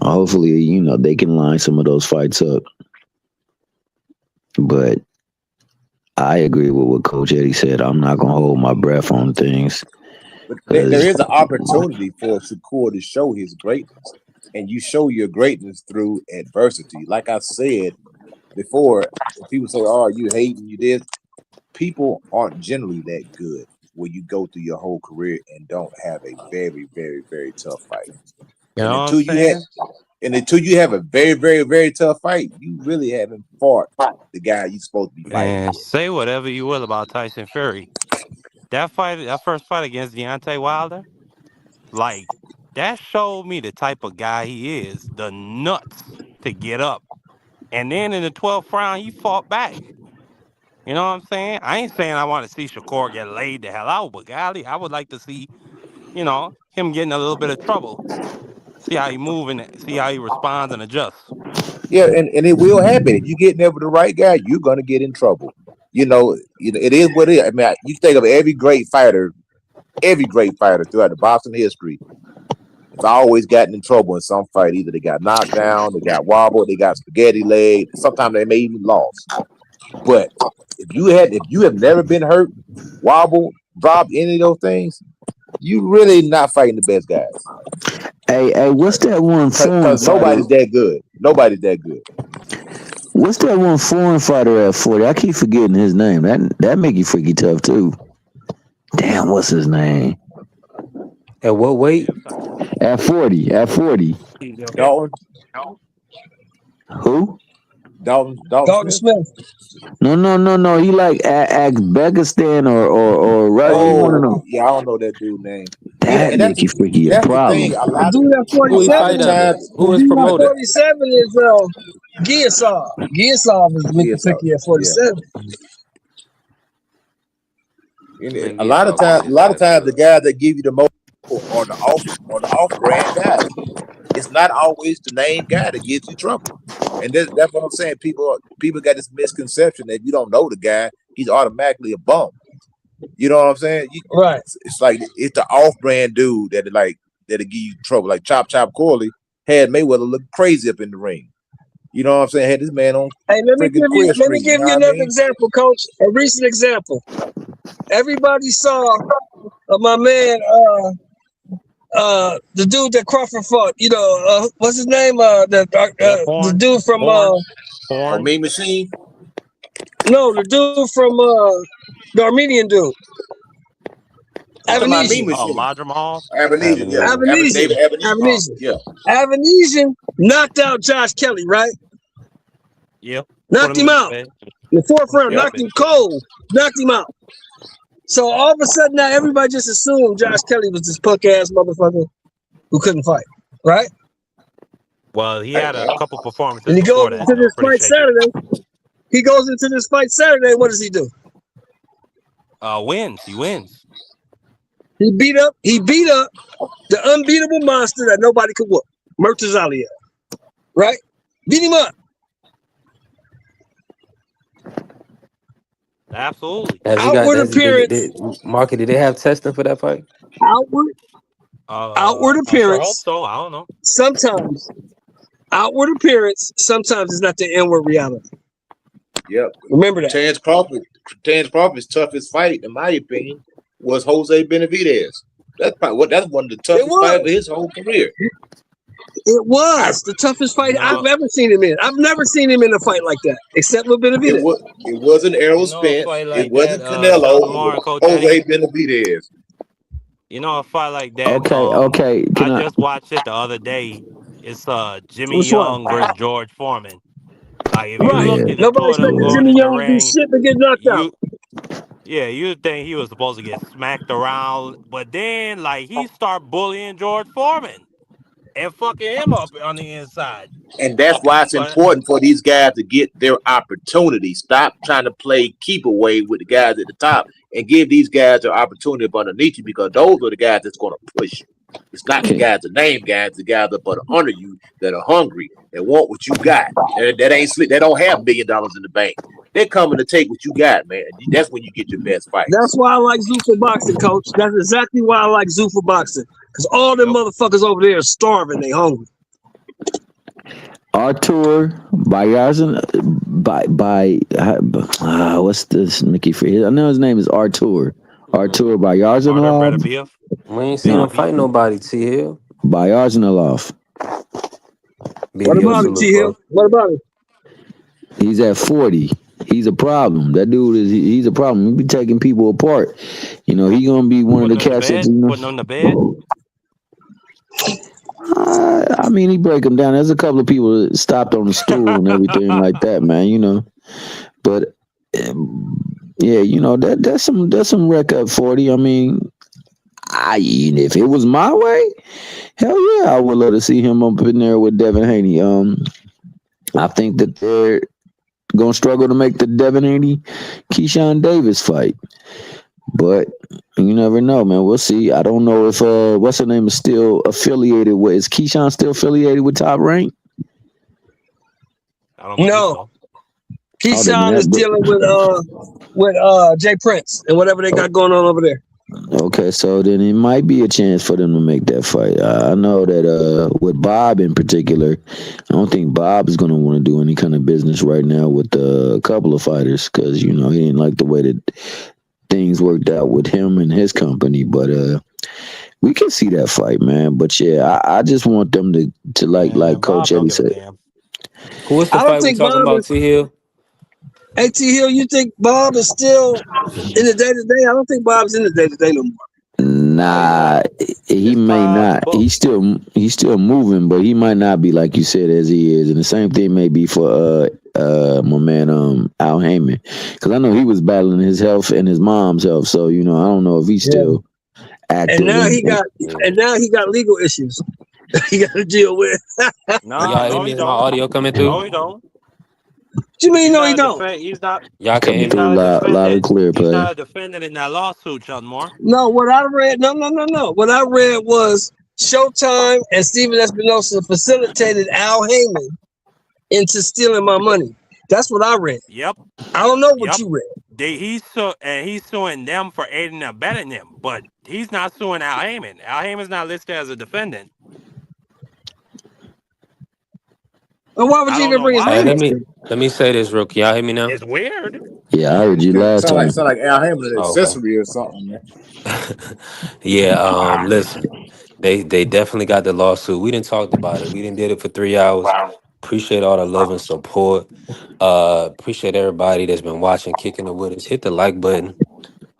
hopefully, they can line some of those fights up. But I agree with what Coach Eddie said. I'm not gonna hold my breath on things. But there is an opportunity for Shakur to show his greatness, and you show your greatness through adversity. Like I said before, people say, "Oh, you hating, you did." People aren't generally that good when you go through your whole career and don't have a very, very, very tough fight. You know And what I'm saying? until you have a very, very, very tough fight, you really haven't fought the guy you're supposed to be fighting Man, for. say whatever you will about Tyson Fury. That first fight against Deontay Wilder, like, that showed me the type of guy he is, the nuts to get up. And then in the 12th round, he fought back. You know what I'm saying? I ain't saying I want to see Shakur get laid the hell out, but golly, I would like to see, him getting a little bit of trouble. See how he move and see how he responds and adjusts. Yeah, and it will happen. If you get there with the right guy, you're gonna get in trouble. It is what it is. I mean, you think of every great fighter throughout the boxing history. It's always gotten in trouble in some fight. Either they got knocked down, they got wobbled, they got spaghetti leg. Sometimes they may even lost. But if you have never been hurt, wobbled, dropped any of those things, you really not fighting the best guys. Hey, what's that one foreign Because fighter? nobody's that good. Nobody's that good. What's that one foreign fighter at 40? I keep forgetting his name. That make you freaky tough too. Damn, what's his name? At what weight? At 40. At 40. Dalton, Who? Dalton Dalton Smith. Smith. No. He like Uzbekistan or Russia. You want to know? Yeah, I don't know that dude's name. That make you freaky a That's the problem. thing. The dude at Who he 47, fight under? times, Who the is dude at promoted? 47 is Giasov. Giasov is Mickey Picky at 47. A lot of times, the guys that give you the most are the off brand guys. It's not always the name guy that gives you trouble, and that's what I'm saying. People got this misconception that you don't know the guy, he's automatically a bum. You know what I'm saying? Right. It's like it's the off brand dude that'll give you trouble. Like Chop Corley had Mayweather look crazy up in the ring. You know what I'm saying? Had this man on. Hey, let me give you another mean? example, Coach. A recent example. Everybody saw my man, the dude that Crawford fought. What's his name? The dude from Horn. Mean Machine. No, the dude from the Armenian dude. Avanesian. Oh, Madrimov. Avanesian, yeah. Avanesian. Yeah. Avanesian knocked out Josh Kelly, right? Yep. Knocked him out. In the 4th round, knocked him cold. Knocked him out. So all of a sudden now everybody just assumed Josh Kelly was this punk ass motherfucker who couldn't fight, right? Well, he had a couple performances. And he goes before into that, this fight Saturday. He goes into this fight Saturday. What does he do? Wins. He wins. He beat up the unbeatable monster that nobody could whoop, Murtazalia. Right? Beat him up. Absolutely. Outward appearance. Market, did they have testing for that fight? Outward appearance. I hope so. I don't know. Sometimes outward appearance. Sometimes it's not the inward reality. Yep. Remember that. Terrence Crawford's toughest fight, in my opinion, was Jose Benavidez. That's one of the toughest fights of his whole career. It was the toughest fight You I've know, ever seen him in. I've never seen him in a fight like that, except with It Benavidez. was. It wasn't Errol you know a Spence. fight It like that, wasn't Canelo. Chuck It Lamar was and Coach Jose Eddie. Benavidez. You know a fight like that. Okay. I Can I? just watched it the other day. It's Jimmy Which one? Young versus George Foreman. Like if you Right. look Yeah, at the Nobody two of them expected yeah. going Jimmy in the Young to do ring, shit but get knocked out. you you would think he was supposed to get smacked around, but then like he start bullying George Foreman and fucking him up on the inside. And that's why it's But important for these guys to get their opportunity. Stop trying to play keep away with the guys at the top and give these guys their opportunity up underneath you, because those are the guys that's going to push you. It's not the Can, guys, the name guys, the guys that are under you that are hungry, that want what you got. That ain't sleep. They don't have $1 billion in the bank. They're coming to take what you got, man. That's when you get your best fights. That's why I like Zoo for boxing, coach. That's exactly why I like Zoo for boxing. Because all them yep, motherfuckers over there are starving. They hungry. Artur Bayazin by what's this Mickey Free? I know his name is Artur. Artur Arthur Bayarzinov. Beterbiev. We ain't seen No, him fight nobody, T Hill. Bayarzinov. What BBO about him, salute, T Hill? bro. What about him? He's at 40. He's a problem. That dude he's a problem. He be taking people apart. He gonna be one of the Putting him to cats that bed. Putting him to bed. I mean, he break them down. There's a couple of people that stopped on the stool and everything like that, man. But yeah, that's some wreck up 40. I mean, if it was my way, hell yeah, I would love to see him up in there with Devin Haney. I think that they're gonna struggle to make the Devin Haney Keyshawn Davis fight, but you never know, man. We'll see. I don't know if what's her name is still affiliated with. Is Keyshawn still affiliated with Top Rank? I don't believe No. so. Keyshawn is dealing with Jay Prince and whatever they got going on over there. Okay, so then it might be a chance for them to make that fight. I know that with Bob in particular, I don't think Bob is going to want to do any kind of business right now with a couple of fighters because he didn't like the way that things worked out with him and his company. But we can see that fight, man. But yeah, I just want them to like Man, Coach Bob don't Eddie give a said. damn. Who is the I don't fight we think talking Bob about, is. T Hill? Hey, T Hill, you think Bob is still in the day to day? I don't think Bob's in the day to day no more. No, he's Nah, not. he It's may the not. book. He's still moving, but he might not be like you said as he is. And the same thing may be for my man Al Heyman, because I know he was battling his health and his mom's health. So I don't know if he's still active. And now he Yeah. got legal issues he got to deal with. No, Y'all hear no, me? he Is my don't. audio coming No, through? he don't. What you mean? He's No, he not a don't. defend. He's not. Y'all can't coming hear He's me? through not a loud and defendant. clear, He's player. not a defendant in that lawsuit, Chuck Moore. No, what I read, no. What I read was Showtime and Steven Espinosa facilitated Al Heyman into stealing my money. That's what I read. Yep. I don't know what Yep. you read. He's suing them for aiding and abetting him, but he's not suing Al Heyman. Al Heyman's not listed as a defendant. And why would I you don't even know bring his Hey, why. name let up me there? let me say this real quick. Y'all hear me now? It's weird. Yeah, I heard you last Sound time. like Al Hammond an Okay. accessory or something, man. Yeah. Listen, they definitely got the lawsuit. We didn't talked about it. We didn't did it for 3 hours. Appreciate all the love and support. Appreciate everybody that's been watching, kicking it with us. Hit the like button.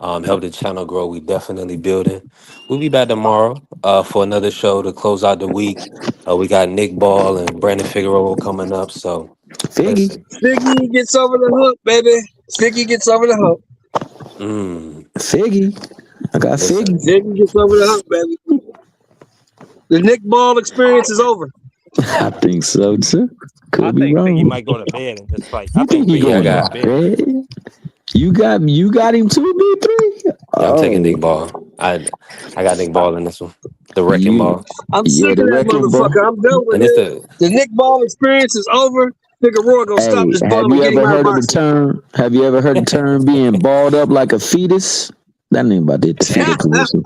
Help the channel grow. We definitely building. We'll be back tomorrow for another show to close out the week. We got Nick Ball and Brandon Figueroa coming up. So Figgy, listen. Figgy gets over the hump, baby. Figgy gets over the hump. Figgy. I got Listen. Figgy. Figgy gets over the hump, baby. The Nick Ball experience is over. I think so too. I Could be think Figgy wrong. might go to bed in this fight. I You think think he Figgy Yeah, I going might to go to got. bed. bed? You got him too, B3? Yeah, I'm taking Nick Oh, Ball. I got Nick Ball in this one. The wrecking you, ball. I'm yeah, sick of the that wrecking ball. motherfucker. I'm done with And it's him. the The Nick Ball experience is over. Figueroa gonna stop Hey, this have bum and you get him ever out of heard of the boxing. term? Have you ever heard the term being balled up like a fetus? That ain't about to hit the fetal commercial.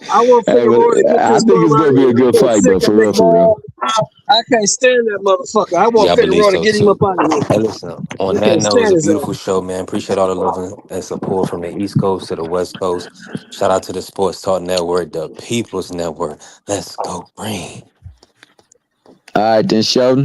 I want Hey, but Figueroa to get I this think bum it's out gonna of be here. a I'm good so fight, sick though, of for Nick real, for real. Ball. I can't stand that motherfucker. I want Yeah, I believe Figueroa to so get him too. up out of here. Hey, listen, on I that can't note, it was stand a his beautiful ass. show, man. Appreciate all the love and support from the East Coast to the West Coast. Shout out to the Sports Talk Network, the People's Network. Let's go green. All right, then, Sheldon.